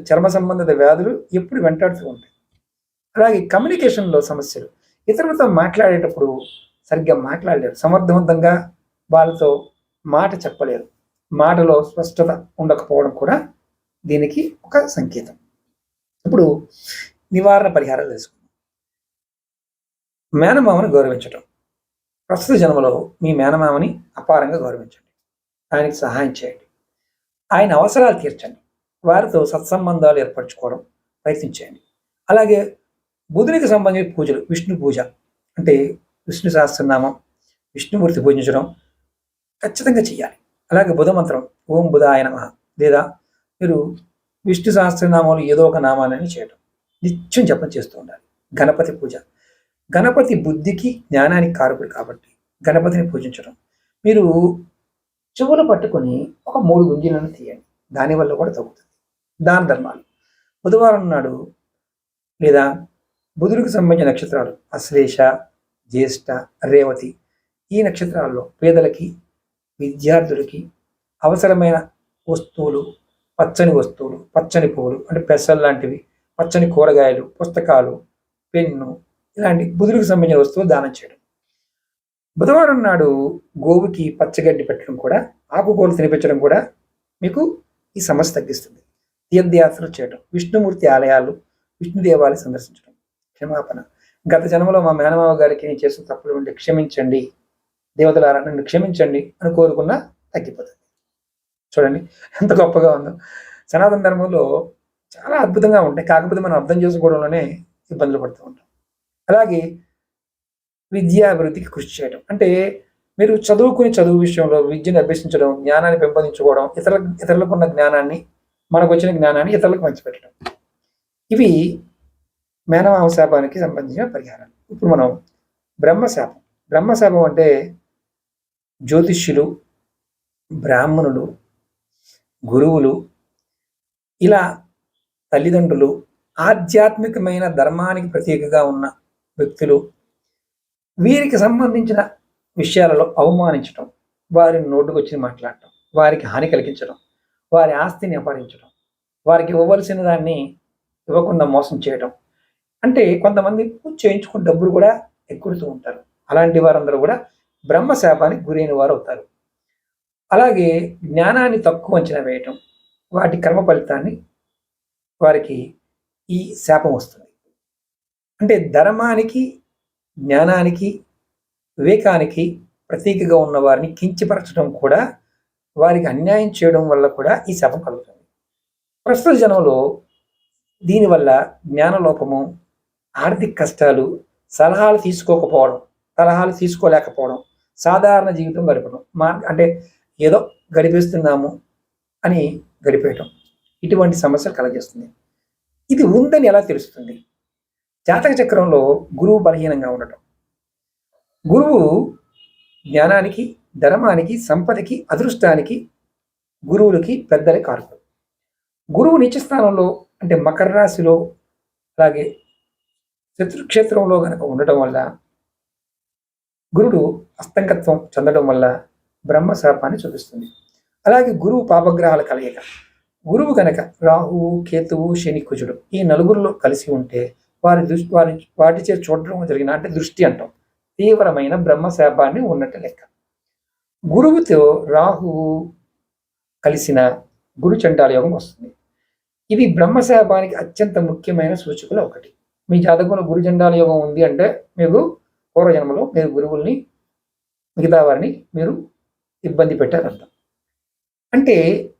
చర్మ సంబంధిత వ్యాధులు ఎప్పుడు వెంటాడుతూ ఉంటాయి. అలాగే కమ్యూనికేషన్లో సమస్యలు, ఇతరులతో మాట్లాడేటప్పుడు సరిగ్గా మాట్లాడలేరు, సమర్థవంతంగా వాళ్ళతో మాట చెప్పలేరు, మాటలో స్పష్టత ఉండకపోవడం కూడా దీనికి ఒక సంకేతం. ఇప్పుడు నివారణ పరిహారాలు తెలుసుకుందాం. మేనమామని గౌరవించటం. ప్రస్తుత జన్మలో మీ మేనమామని అపారంగా గౌరవించండి, ఆయనకి సహాయం చేయండి, ఆయన అవసరాలు తీర్చండి, వారితో సత్సంబంధాలు ఏర్పరచుకోవడం ప్రయత్నించండి. అలాగే బుధునికి సంబంధించిన పూజలు, విష్ణు పూజ అంటే విష్ణు సహస్రనామం, విష్ణుమూర్తి పూజించడం ఖచ్చితంగా చేయాలి. అలాగే బుధ మంత్రం ఓం బుధాయ నమః లేదా మీరు విష్ణు సహస్రనామాలు ఏదో ఒక నామాన్ని చేయడం, నిత్యం జపం చేస్తూ ఉండాలి. గణపతి పూజ, గణపతి బుద్ధికి జ్ఞానానికి కారకుడు కాబట్టి గణపతిని పూజించడం. మీరు చెవులు పట్టుకొని ఒక 3 గుంజీలను తీయండి, దానివల్ల కూడా తగ్గుతుంది. దాన ధర్మాలు, బుధవారం నాడు లేదా బుధుడికి సంబంధించిన నక్షత్రాలు అశ్లేష, జ్యేష్ఠ, రేవతి ఈ నక్షత్రాల్లో పేదలకి, విద్యార్థులకి అవసరమైన వస్తువులు, పచ్చని వస్తువులు, పచ్చని పువ్వులు అంటే పెసలు లాంటివి, పచ్చని కూరగాయలు, పుస్తకాలు, పెన్ను ఇలాంటి బుధుడికి సంబంధించిన వస్తువులు దానం చేయడం. బుధవారం నాడు గోవుకి పచ్చగడ్డి పెట్టడం కూడా, ఆకుకూరలు తినిపించడం కూడా మీకు ఈ సమస్య తగ్గిస్తుంది. తీర్థయాత్రలు చేయడం, విష్ణుమూర్తి ఆలయాలు, విష్ణు దేవాలయం సందర్శించడం. క్షమాపణ, గత జన్మలో మా మేనమావ గారికి నేను చేసిన తప్పులు ఉంటే క్షమించండి, దేవతలారా నన్ను క్షమించండి అని కోరుకున్నా తగ్గిపోతుంది. చూడండి ఎంత గొప్పగా ఉందో. సనాతన ధర్మంలో చాలా అద్భుతంగా ఉంటాయి, కాకపోతే మనం అర్థం చేసుకోవడంలోనే ఇబ్బందులు పడుతూ ఉంటాం. అలాగే విద్యాభివృద్ధికి కృషి చేయడం అంటే మీరు చదువు విషయంలో విద్యను అభ్యసించడం, జ్ఞానాన్ని పెంపొందించుకోవడం, ఇతరులకు ఉన్న జ్ఞానాన్ని, మనకు వచ్చిన జ్ఞానాన్ని ఇతరులకు పంచిపెట్టడం. ఇవి మేనమామ శాపానికి సంబంధించిన పరిహారాలు. ఇప్పుడు మనం బ్రహ్మశాపం. బ్రహ్మశాపం అంటే జ్యోతిష్యులు, బ్రాహ్మణులు, గురువులు, ఇలా తల్లిదండ్రులు, ఆధ్యాత్మికమైన ధర్మానికి ప్రతీకగా ఉన్న వ్యక్తులు, వీరికి సంబంధించిన విషయాలలో అవమానించడం, వారిని నోటుకొచ్చి మాట్లాడటం, వారికి హాని కలిగించడం, వారి ఆస్తిని అపహరించడం, వారికి ఇవ్వవలసిన దాన్ని ఇవ్వకుండా మోసం చేయడం. అంటే కొంతమంది పూజ చేయించుకుని డబ్బులు కూడా ఎక్కుడుతూ ఉంటారు. అలాంటి వారందరూ కూడా బ్రహ్మశాపానికి గురైన వారు అవుతారు. అలాగే జ్ఞానాన్ని తక్కువ అంచనా వేయటం, వాటి కర్మ ఫలితాన్ని వారికి ఈ శాపం వస్తుంది. అంటే ధర్మానికి, జ్ఞానానికి, వివేకానికి ప్రతీకగా ఉన్న వారిని కించపరచడం కూడా, వారికి అన్యాయం చేయడం వల్ల కూడా ఈ శాపం కలుగుతుంది. ప్రస్తుత జనంలో దీనివల్ల జ్ఞానలోపము, ఆర్థిక కష్టాలు, సలహాలు తీసుకోలేకపోవడం, సాధారణ జీవితం గడపడం, అంటే ఏదో గడిపేస్తున్నాము అని గడిపేయటం, ఇటువంటి సమస్యలు కలగజేస్తుంది. ఇది ఉందని ఎలా తెలుస్తుంది? జాతక చక్రంలో గురువు బలహీనంగా ఉండటం. గురువు జ్ఞానానికి, ధర్మానికి, సంపదకి, అదృష్టానికి, గురువులకి పెద్దలే కారకుడు. గురువు నీచ స్థానంలో అంటే మకర రాశిలో, అలాగే శత్రుక్షేత్రంలో కనుక ఉండటం వల్ల, గురుడు అస్తంగత్వం చెందడం వల్ల బ్రహ్మశాపాన్ని చూపిస్తుంది. అలాగే గురువు పాపగ్రహాల కలయిక. గురువు కనుక రాహువు, కేతువు, శని, కుజుడు ఈ నలుగురిలో కలిసి ఉంటే వాటిచే చూడడం జరిగిన అంటే దృష్టి అంటాం, తీవ్రమైన బ్రహ్మశాపాన్ని ఉన్నట్టు లెక్క. గురువుతో రాహువు కలిసిన గురు చండాల యోగం వస్తుంది. ఇది బ్రహ్మశాపానికి అత్యంత ముఖ్యమైన సూచికలు ఒకటి. మీ జాతకంలో గురు చండాల యోగం ఉంది అంటే మీకు పూర్వజన్మలో మీరు గురువుల్ని, మిగతా వారిని మీరు ఇబ్బంది పెట్టారంటాం. అంటే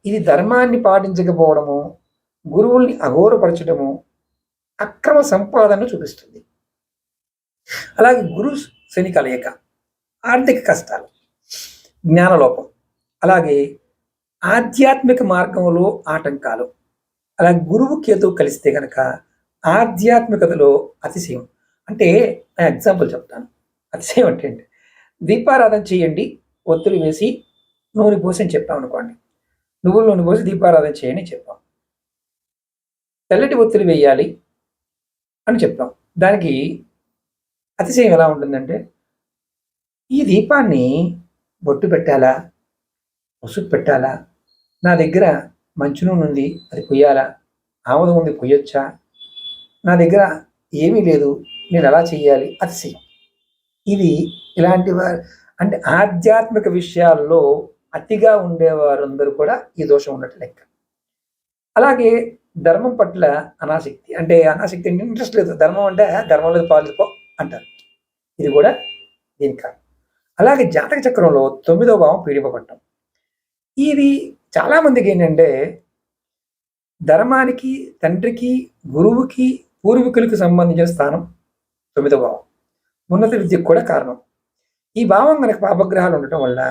ఇది ధర్మాన్ని పాటించకపోవడము, గురువుల్ని అఘోరపరచడము, అక్రమ సంపాదనను చూపిస్తుంది. అలాగే గురు శని కలయిక, ఆర్థిక కష్టాలు, జ్ఞానలోపం, అలాగే ఆధ్యాత్మిక మార్గంలో ఆటంకాలు. అలాగే గురువు కేతువు కలిస్తే కనుక ఆధ్యాత్మికతలో అతిశయం. అంటే ఎగ్జాంపుల్ చెప్తాను. అతిశయం అంటే దీపారాధన చేయండి, ఒత్తులు వేసి నూనె పోసి అని చెప్పాం అనుకోండి, నువ్వుల నూనె పోసి దీపారాధన చేయండి చెప్పాం. తెల్లటి ఒత్తులు వేయాలి అని చెప్పాం. దానికి అతిశయం ఎలా ఉంటుందంటే, ఈ దీపాన్ని బొట్టు పెట్టాలా, పసుపు పెట్టాలా, నా దగ్గర మంచి నూనె ఉంది, అది పొయ్యాలా? ఆముదం ఉంది, పొయ్యొచ్చా? నా దగ్గర ఏమీ లేదు, నేను ఎలా చెయ్యాలి? అతిశయం. ఇది ఇలాంటి అంటే ఆధ్యాత్మిక విషయాల్లో అతిగా ఉండేవారందరూ కూడా ఈ దోషం ఉన్నట్టు లెక్క. అలాగే ధర్మం పట్ల అనాసక్తి, అంటే అనాసక్తి అంటే ఇంట్రెస్ట్ లేదు, ధర్మం అంటే ధర్మం లేదు పాలిపో అంటారు. ఇది కూడా దీనికి కారణం. అలాగే జాతక చక్రంలో 9వ భావం పీడింపబడటం. ఇది చాలామందికి ఏంటంటే ధర్మానికి, తండ్రికి, గురువుకి, పూర్వీకులకు సంబంధించిన స్థానం 9వ భావం. ఉన్నత విద్యకు కూడా కారణం. ఈ భావం కనుక పాపగ్రహాలు ఉండటం వల్ల,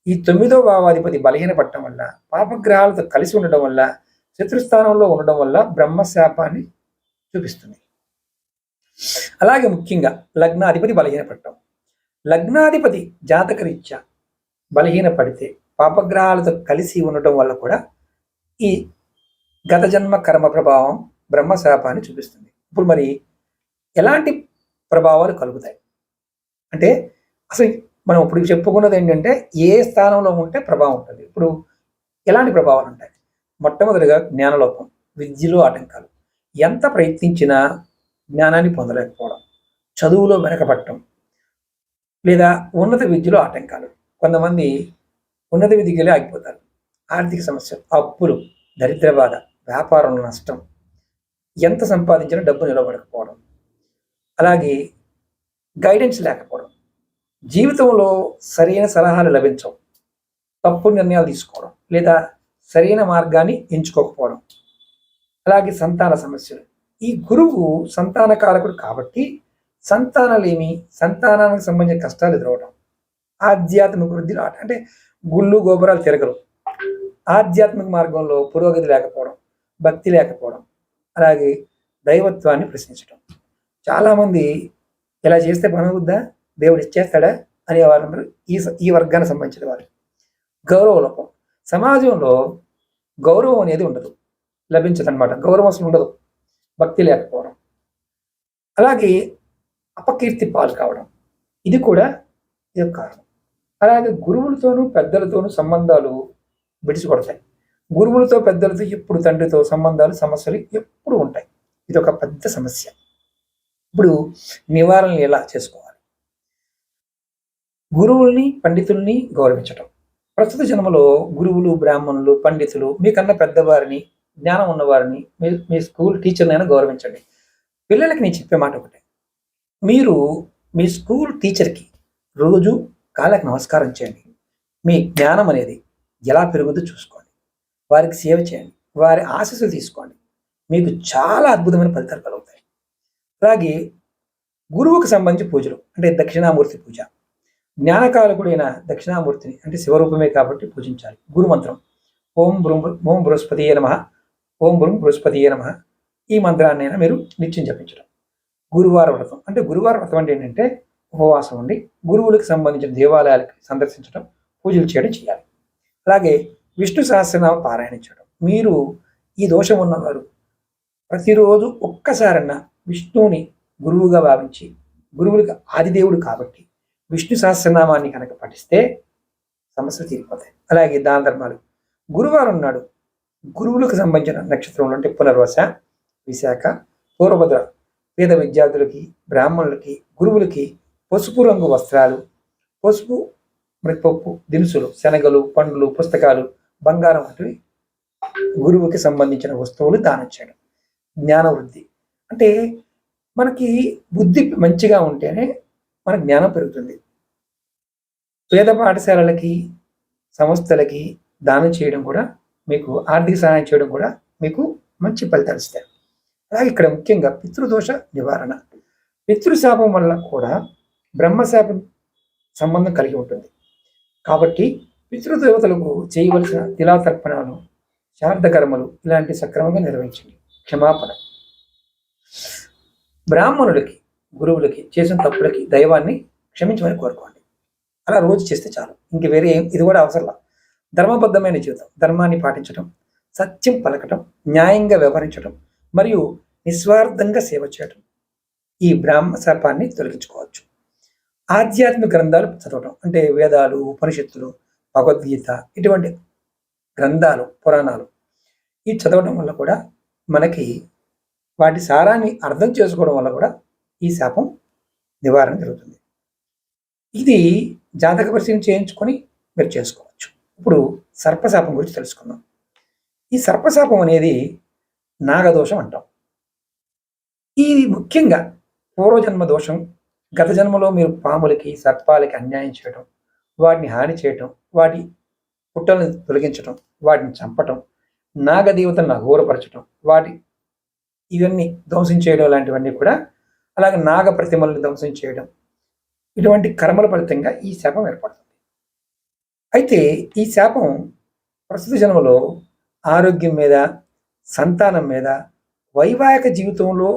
ఈ 9వ భావాధిపతి బలహీనపడటం వల్ల, పాపగ్రహాలతో కలిసి ఉండటం వల్ల, శత్రుస్థానంలో ఉండడం వల్ల బ్రహ్మశాపాన్ని చూపిస్తుంది. అలాగే ముఖ్యంగా లగ్నాధిపతి బలహీనపడటం. లగ్నాధిపతి జాతకరీత్యా బలహీనపడితే పాపగ్రహాలతో కలిసి ఉండటం వల్ల కూడా ఈ గత జన్మ కర్మ ప్రభావం బ్రహ్మశాపాన్ని చూపిస్తుంది. ఇప్పుడు మరి ఎలాంటి ప్రభావాలు కలుగుతాయి అంటే, అసలు మనం ఇప్పుడు చెప్పుకున్నది ఏంటంటే ఏ స్థానంలో ఉంటే ప్రభావం ఉంటుంది. ఇప్పుడు ఎలాంటి ప్రభావాలు ఉంటాయి? మొట్టమొదటిగా జ్ఞానలోపం, విద్యలో ఆటంకాలు, ఎంత ప్రయత్నించినా జ్ఞానాన్ని పొందలేకపోవడం, చదువులో వెనకబడటం, లేదా ఉన్నత విద్యలో ఆటంకాలు. కొంతమంది ఉన్నత విద్యలో ఆగిపోతారు. ఆర్థిక సమస్యలు, అప్పులు, దరిద్ర బాధ, వ్యాపారంలో నష్టం, ఎంత సంపాదించినా డబ్బు నిలబడకపోవడం, అలాగే గైడెన్స్ లేకపోవడం, జీవితంలో సరైన సలహాలు లభించవు, తప్పుడు నిర్ణయాలు తీసుకోవడం, లేదా సరైన మార్గాన్ని ఎంచుకోకపోవడం, అలాగే సంతాన సమస్యలు. ఈ గురువు సంతానకారకుడు కాబట్టి సంతానలేమి, సంతానానికి సంబంధించిన కష్టాలు ఎదురవడం, ఆధ్యాత్మిక వృద్ధి రావడం, అంటే గుళ్ళు గోపురాలు తిరగరు, ఆధ్యాత్మిక మార్గంలో పురోగతి లేకపోవడం, భక్తి లేకపోవడం, అలాగే దైవత్వాన్ని ప్రశ్నించడం. చాలామంది ఇలా చేస్తే పని అవుద్దా, దేవుడు ఇచ్చేస్తాడా అనే వారందరూ ఈ వర్గానికి సంబంధించిన వారు. గౌరవ లోపం, సమాజంలో గౌరవం అనేది ఉండదు, లభించదు అనమాట. గౌరవం అసలు ఉండదు, భక్తి లేకపోవడం, అలాగే అపకీర్తి పాలు కావడం, ఇది కూడా ఇది కారణం. అలాగే గురువులతోనూ పెద్దలతోనూ సంబంధాలు విడిచిపడతాయి. గురువులతో పెద్దలతో ఎప్పుడు తండ్రితో సంబంధాలు సమస్యలు ఎప్పుడు ఉంటాయి. ఇది ఒక పెద్ద సమస్య. ఇప్పుడు నివారణలు ఎలా చేసుకోవాలి? గురువుల్ని, పండితుల్ని గౌరవించటం. ప్రస్తుత జన్మలో గురువులు, బ్రాహ్మణులు, పండితులు, మీకన్నా పెద్దవారిని, జ్ఞానం ఉన్నవారిని, మీ స్కూల్ టీచర్నైనా గౌరవించండి. పిల్లలకి నేను చెప్పే మాట ఒకటే, మీరు మీ స్కూల్ టీచర్కి రోజు కాళ్ళకి నమస్కారం చేయండి. మీ జ్ఞానం అనేది ఎలా పెరుగుతుందో చూసుకోండి, వారికి సేవ చేయండి, వారి ఆశీస్సులు తీసుకోండి, మీకు చాలా అద్భుతమైన ఫలితాలు కలుగుతాయి. అలాగే గురువుకు సంబంధించి పూజలు, అంటే దక్షిణామూర్తి పూజ, జ్ఞానకారకుడైన దక్షిణామూర్తిని, అంటే శివరూపమే కాబట్టి పూజించాలి. గురుమంత్రం ఓం బృహస్పతియే నమః, ఓం బృహస్పతియే నమః, ఈ మంత్రాన్నైనా మీరు నిత్యం జపించడం. గురువార వ్రతం, అంటే గురువార వ్రతం అంటే ఏంటంటే ఉపవాసం ఉండి గురువులకు సంబంధించిన దేవాలయాలకు సందర్శించడం, పూజలు చేయడం చేయాలి. అలాగే విష్ణు సహస్రనామ పారాయణ చేయడం. మీరు ఈ దోషం ఉన్నవారు ప్రతిరోజు ఒక్కసారన్నా విష్ణువుని గురువుగా భావించి, గురువులకు ఆదిదేవుడు కాబట్టి విష్ణు సహస్రనామాన్ని కనుక పఠిస్తే సమస్యలు తీరిపోతాయి. అలాగే దాన ధర్మాలు. గురువారం నాడు గురువులకు సంబంధించిన నక్షత్రంలో, అంటే పునర్వస, విశాఖ, పూర్వభద్ర, పేద విద్యార్థులకి, బ్రాహ్మణులకి, గురువులకి పసుపు రంగు వస్త్రాలు, పసుపు మిరపప్పు దినుసులు, శనగలు, పండ్లు, పుస్తకాలు, బంగారం వంటివి గురువుకి సంబంధించిన వస్తువులు దానం చేయడం. జ్ఞాన వృద్ధి, అంటే మనకి బుద్ధి మంచిగా ఉంటేనే మన జ్ఞానం పెరుగుతుంది. పేద పాఠశాలలకి, సంస్థలకి దానం చేయడం కూడా, మీకు ఆర్థిక సహాయం చేయడం కూడా మీకు మంచి ఫలితాలు ఇస్తాయి. అలాగే ఇక్కడ ముఖ్యంగా పితృదోష నివారణ. పితృశాపం వల్ల కూడా బ్రహ్మశాపం సంబంధం కలిగి ఉంటుంది. కాబట్టి పితృదేవతలకు చేయవలసిన తిలాతర్పణాలు, శారద కర్మలు ఇలాంటి సక్రమంగా నిర్వహించండి. క్షమాపణ. బ్రాహ్మణులకి, గురువులకి చేసిన తప్పులకి దైవాన్ని క్షమించమని కోరుకోండి. అలా రోజు చేస్తే చాలు, ఇంక వేరే ఇది కూడా అవసరం. ధర్మబద్ధమైన జీవితం, ధర్మాన్ని పాటించడం, సత్యం పలకటం, న్యాయంగా వ్యవహరించడం మరియు నిస్వార్థంగా సేవ చేయడం, ఈ బ్రాహ్మ శాపాన్ని తొలగించుకోవచ్చు. ఆధ్యాత్మిక గ్రంథాలు చదవడం, అంటే వేదాలు, ఉపనిషత్తులు, భగవద్గీత, ఇటువంటి గ్రంథాలు, పురాణాలు ఈ చదవడం వల్ల కూడా మనకి వాటి సారాన్ని అర్థం చేసుకోవడం వల్ల కూడా ఈ శాపం నివారణ జరుగుతుంది. ఇది జాతక పరిశీలన చేయించుకొని మీరు చేసుకోవచ్చు. ఇప్పుడు సర్పశాపం గురించి తెలుసుకుందాం. ఈ సర్పశాపం అనేది నాగదోషం అంటాం. ఇది ముఖ్యంగా పూర్వజన్మ దోషం. గత జన్మలో మీరు పాములకి, సర్పాలకి అన్యాయం చేయడం, వాటిని హాని చేయటం, వాటి పుట్టలను తొలగించటం, వాటిని చంపటం, నాగదేవతలను అఘోరపరచటం, ఇవన్నీ ధ్వంసం చేయడం లాంటివన్నీ కూడా, అలాగే నాగ ప్రతిమలను ధ్వంసం చేయడం, ఇటువంటి కర్మల ఫలితంగా ఈ శాపం ఏర్పడుతుంది. అయితే ఈ శాపం ప్రస్తుత జన్మలో ఆరోగ్యం మీద, సంతానం మీద, వైవాహిక జీవితంలో,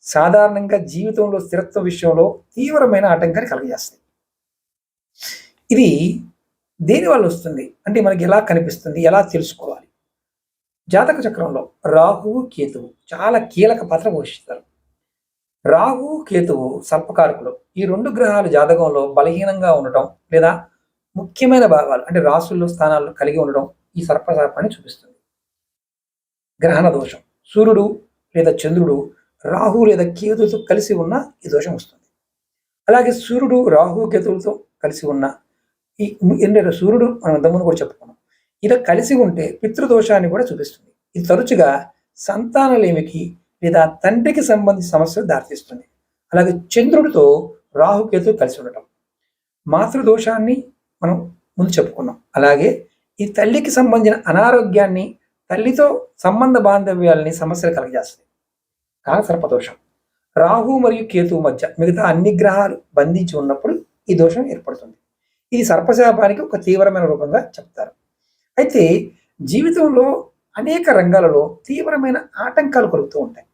సాధారణంగా జీవితంలో స్థిరత్వం విషయంలో తీవ్రమైన ఆటంకాన్ని కలుగజేస్తుంది. ఇది దేనివల్ల వస్తుంది అంటే మనకి ఎలా కనిపిస్తుంది, ఎలా తెలుసుకోవాలి? జాతక చక్రంలో రాహువు, కేతువు చాలా కీలక పాత్ర పోషిస్తారు. రాహువు, కేతువు సర్పకారకులు. ఈ రెండు గ్రహాలు జాతకంలో బలహీనంగా ఉండటం లేదా ముఖ్యమైన భాగాలు అంటే రాసుల్లో స్థానాల్లో కలిగి ఉండడం ఈ సర్పశాపాన్ని చూపిస్తుంది. గ్రహణ దోషం, సూర్యుడు లేదా చంద్రుడు రాహు లేదా కేతువుతో కలిసి ఉన్న ఈ దోషం వస్తుంది. అలాగే సూర్యుడు రాహు కేతువులతో కలిసి ఉన్న ఏంటంటే సూర్యుడు మనం ఇంతకుముందు కూడా చెప్పుకున్నాం, ఇలా కలిసి ఉంటే పితృదోషాన్ని కూడా చూపిస్తుంది. ఇది తరచుగా సంతానలేమికి లేదా తండ్రికి సంబంధించిన సమస్యలు దారితీస్తుంది. అలాగే చంద్రుడితో రాహుకేతు కలిసి ఉండటం మాతృదోషాన్ని మనం ముందు చెప్పుకున్నాం. అలాగే ఈ తల్లికి సంబంధించిన అనారోగ్యాన్ని, తల్లితో సంబంధ బాంధవ్యాలని సమస్యలు కలగజేస్తుంది. కాలసర్పదోషం రాహు మరియు కేతువు మధ్య మిగతా అన్ని గ్రహాలు బంధించి ఉన్నప్పుడు ఈ దోషం ఏర్పడుతుంది. ఇది సర్పశాపానికి ఒక తీవ్రమైన రూపంగా చెప్తారు. అయితే జీవితంలో అనేక రంగాలలో తీవ్రమైన ఆటంకాలు కలుగుతూ ఉంటాయి.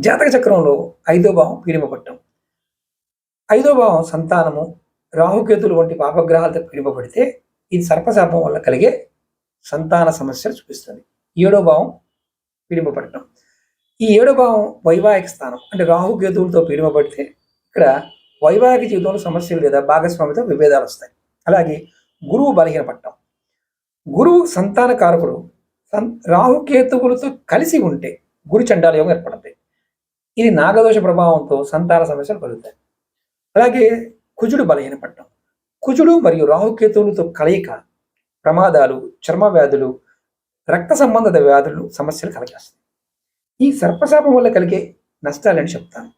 జాతక చక్రంలో 5వ భావం పీడిమపట్టం, 5వ భావం సంతానము, రాహుకేతులు వంటి పాపగ్రహాలతో పీడిమపడితే ఇది సర్పశాపం వల్ల కలిగే సంతాన సమస్యలు చూపిస్తుంది. 7వ భావం పీడిమపడటం, ఈ 7వ భావం వైవాహిక స్థానం అంటే రాహుకేతువులతో పీడిమపడితే ఇక్కడ వైవాహిక జీవితంలో సమస్యలు లేదా భాగస్వామితో విభేదాలు వస్తాయి. అలాగే గురువు బలహీనపడటం, గురువు సంతాన కారకుడు రాహుకేతువులతో కలిసి ఉంటే గురు చండాల యోగం ఏర్పడుతుంది. ఇది నాగదోష ప్రభావంతో సంతాన సమస్యలు కలుగుతాయి. అలాగే కుజుడు బలహీనపడటం, కుజుడు మరియు రాహుకేతువులతో కలయిక ప్రమాదాలు, చర్మ వ్యాధులు, రక్త సంబంధిత వ్యాధులు సమస్యలు కలగజేస్తాయి. ఈ సర్పశాపం వల్ల కలిగే నష్టాలని చెప్తాను.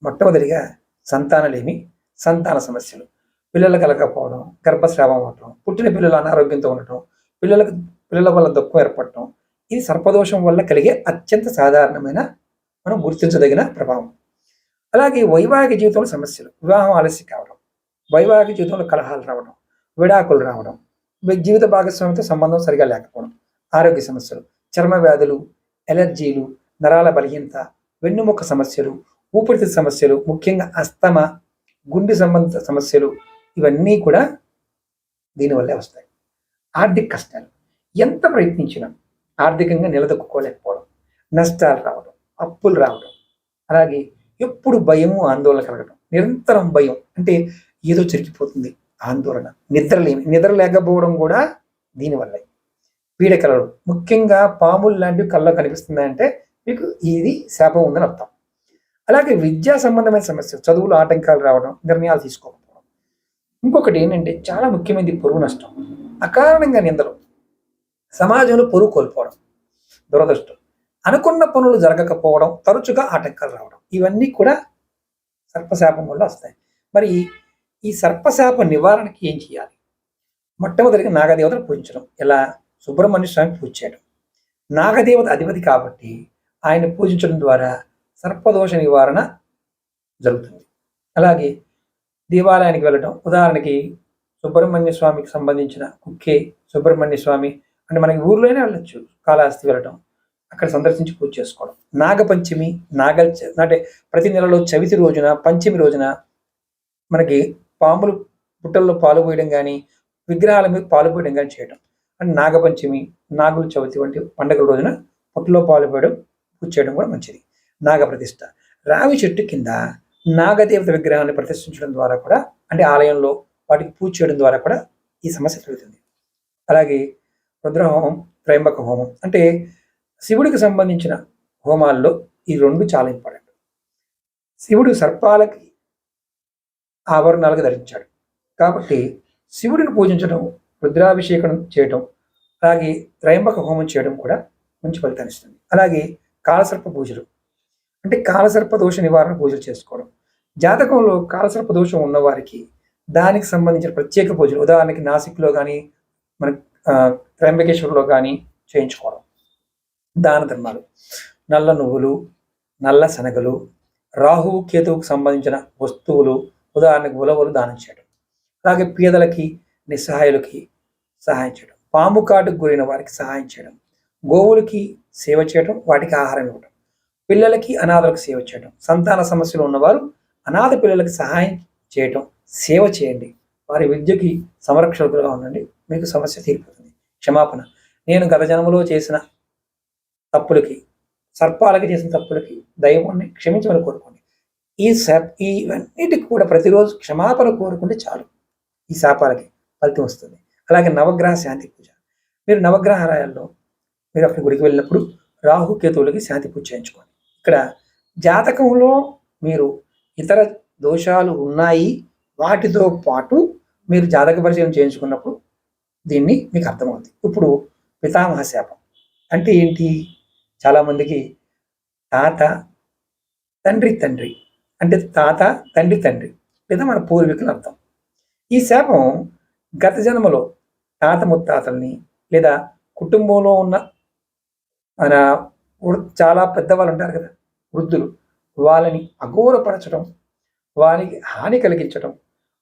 మొట్టమొదటిగా సంతానలేమి, సంతాన సమస్యలు, పిల్లలు కలగకపోవడం, గర్భస్రావం అవటం, పుట్టిన పిల్లలు అనారోగ్యంతో ఉండటం, పిల్లల వల్ల దుఃఖం ఏర్పడటం, ఇది సర్పదోషం వల్ల కలిగే అత్యంత సాధారణమైన మనం గుర్తించదగిన ప్రభావం. అలాగే వైవాహిక జీవితంలో సమస్యలు, వివాహం ఆలస్యం కావడం, వైవాహిక జీవితంలో కలహాలు రావడం, విడాకులు రావడం, జీవిత భాగస్వామితో సంబంధం సరిగా లేకపోవడం, ఆరోగ్య సమస్యలు, చర్మ వ్యాధులు, ఎలర్జీలు, నరాల బలహీనత, వెన్నుముక్క సమస్యలు, ఊపిరితిత్తు సమస్యలు, ముఖ్యంగా అస్తమా, గుండె సంబంధిత సమస్యలు, ఇవన్నీ కూడా దీనివల్లే వస్తాయి. ఆర్థిక కష్టాలు, ఎంత ప్రయత్నించినా ఆర్థికంగా నిలదొక్కుకోలేకపోవడం, నష్టాలు రావడం, అప్పులు రావడం, అలాగే ఎప్పుడు భయము, ఆందోళన కలగడం, నిరంతరం భయం అంటే ఏదో చిరికిపోతుంది, ఆందోళన, నిద్ర లేకపోవడం కూడా దీనివల్లే. పీడకలలు, ముఖ్యంగా పాములు లాంటివి కళ్ళలో కనిపిస్తున్నాయంటే మీకు ఇది శాపం ఉందని అర్థం. అలాగే విద్యా సంబంధమైన సమస్యలు, చదువులు ఆటంకాలు రావడం, నిర్ణయాలు తీసుకోకపోవడం. ఇంకొకటి ఏంటంటే చాలా ముఖ్యమైనది పొరుగు నష్టం, అకారణంగా నిందలు, సమాజంలో పొరుగు కోల్పోవడం, దురదృష్టం, అనుకున్న పనులు జరగకపోవడం, తరచుగా ఆటంకాలు రావడం, ఇవన్నీ కూడా సర్పశాపం వల్ల వస్తాయి. మరి ఈ సర్పశాప నివారణకి ఏం చేయాలి? మొట్టమొదటిగా నాగదేవతను పూజించడం. ఎలా? సుబ్రహ్మణ్య స్వామి పూజ చేయడం. నాగదేవత అధిపతి కాబట్టి ఆయన పూజించడం ద్వారా సర్పదోష నివారణ జరుగుతుంది. అలాగే దేవాలయానికి వెళ్ళటం, ఉదాహరణకి సుబ్రహ్మణ్య స్వామికి సంబంధించిన కుక్కే సుబ్రహ్మణ్య స్వామి అంటే మనకి ఊర్లోనే వెళ్ళొచ్చు, కాళహస్తి వెళ్ళటం, అక్కడ సందర్శించి పూజ చేసుకోవడం. నాగపంచమి, అంటే ప్రతి నెలలో చవితి రోజున, పంచమి రోజున మనకి పాములు పుట్టల్లో పాలు పోయడం కానీ, విగ్రహాల మీద పాలు పోయడం కానీ చేయడం. అంటే నాగపంచమి, నాగుల చవితి వంటి పండుగల రోజున పుట్టలో పాలు పోయడం, పూజ చేయడం కూడా మంచిది. నాగప్రతిష్ఠ, రావి చెట్టు కింద నాగదేవత విగ్రహాన్ని ప్రతిష్ఠించడం ద్వారా కూడా, అంటే ఆలయంలో వాటికి పూజ చేయడం ద్వారా కూడా ఈ సమస్య తగ్గుతుంది. అలాగే రుద్రహోమం, త్రయంబక హోమం. అంటే శివుడికి సంబంధించిన హోమాల్లో ఈ 2 చాలా ఇంపార్టెంట్. శివుడు సర్పాలకి ఆభరణాలుగా ధరించాడు కాబట్టి శివుడిని పూజించడం, రుద్రాభిషేకం చేయటం, అలాగే త్రయంబక హోమం చేయడం కూడా మంచి ఫలితాన్ని ఇస్తుంది. అలాగే కాలసర్ప పూజలు అంటే కాలసర్ప దోష నివారణ పూజలు చేసుకోవడం. జాతకంలో కాలసర్ప దోషం ఉన్నవారికి దానికి సంబంధించిన ప్రత్యేక పూజలు, ఉదాహరణకి నాసిక్లో కానీ మన త్రయంబకేశ్వరంలో కానీ చేయించుకోవడం. దాన ధర్మాలు, నల్ల నువ్వులు, నల్ల శనగలు, రాహువు కేతువుకు సంబంధించిన వస్తువులు, ఉదాహరణకు ఉలవలు దానం చేయడం. అలాగే పేదలకి, నిస్సహాయులకి సహాయం చేయడం, పాము కాటుకు గురైన వారికి సహాయం చేయడం, గోవులకి సేవ చేయడం, వాటికి ఆహారం ఇవ్వడం, పిల్లలకి అనాథలకు సేవ చేయడం, సంతాన సమస్యలు ఉన్నవారు అనాథ పిల్లలకి సహాయం చేయటం, సేవ చేయండి. వారి విద్యకి సంరక్షకులుగా ఉండండి, మీకు సమస్య తీరిపోతుంది. క్షమాపణ, నేను గత జన్మలో చేసిన తప్పులకి, సర్పాలకి చేసిన తప్పులకి దైవాన్ని క్షమించమని కోరుకోండి. ఇవన్నిటికి కూడా ప్రతిరోజు క్షమాపణ కోరుకుంటే చాలు, ఈ శాపాలకి ఫలితం వస్తుంది. అలాగే నవగ్రహ శాంతి పూజ, మీరు నవగ్రహాలయాల్లో మీరు అక్కడి గుడికి వెళ్ళినప్పుడు రాహు కేతువులకి శాంతి పూజ చేయించుకోండి. ఇక్కడ జాతకంలో మీరు ఇతర దోషాలు ఉన్నాయి, వాటితో పాటు మీరు జాతక పరిశీలన చేయించుకున్నప్పుడు దీన్ని మీకు అర్థమవుతుంది. ఇప్పుడు పితామహ శాపం అంటే ఏంటి? చాలామందికి తాత తండ్రి తండ్రి అంటే తాత తండ్రి తండ్రి లేదా మన పూర్వీకులు అర్థం. ఈ శాపం గత జన్మలో తాత ముత్తాతల్ని లేదా కుటుంబంలో ఉన్న మన చాలా పెద్దవాళ్ళు ఉంటారు కదా, వృద్ధులు, వాళ్ళని అఘోరపరచడం, వారికి హాని కలిగించడం,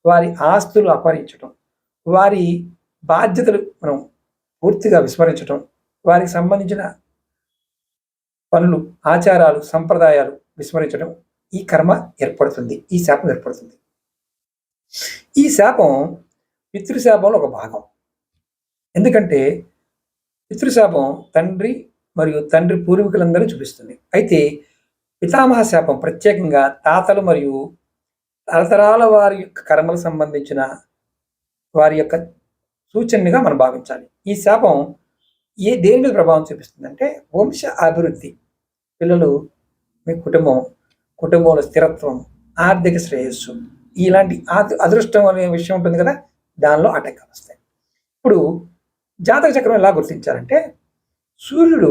వారి ఆస్తులు అపహరించడం, వారి బాధ్యతలు మనం పూర్తిగా విస్మరించడం, వారికి సంబంధించిన పనులు, ఆచారాలు, సంప్రదాయాలు విస్మరించడం, ఈ కర్మ ఏర్పడుతుంది, ఈ శాపం ఏర్పడుతుంది. ఈ శాపం పితృశాపంలో ఒక భాగం. ఎందుకంటే పితృశాపం తండ్రి మరియు తండ్రి పూర్వీకులందరూ చూపిస్తుంది. అయితే పితామహ శాపం ప్రత్యేకంగా తాతలు మరియు తరతరాల వారి యొక్క కర్మలకు సంబంధించిన వారి యొక్క సూచనగా మనం భావించాలి. ఈ శాపం దేని మీద ప్రభావం చూపిస్తుందంటే వంశ అభివృద్ధి, పిల్లలు, మీ కుటుంబంలో స్థిరత్వం, ఆర్థిక శ్రేయస్సు, ఇలాంటి అదృష్టం అనే విషయం ఉంటుంది కదా, దానిలో ఆటంకాలు వస్తాయి. ఇప్పుడు జాతక చక్రం ఎలా గుర్తించాలంటే సూర్యుడు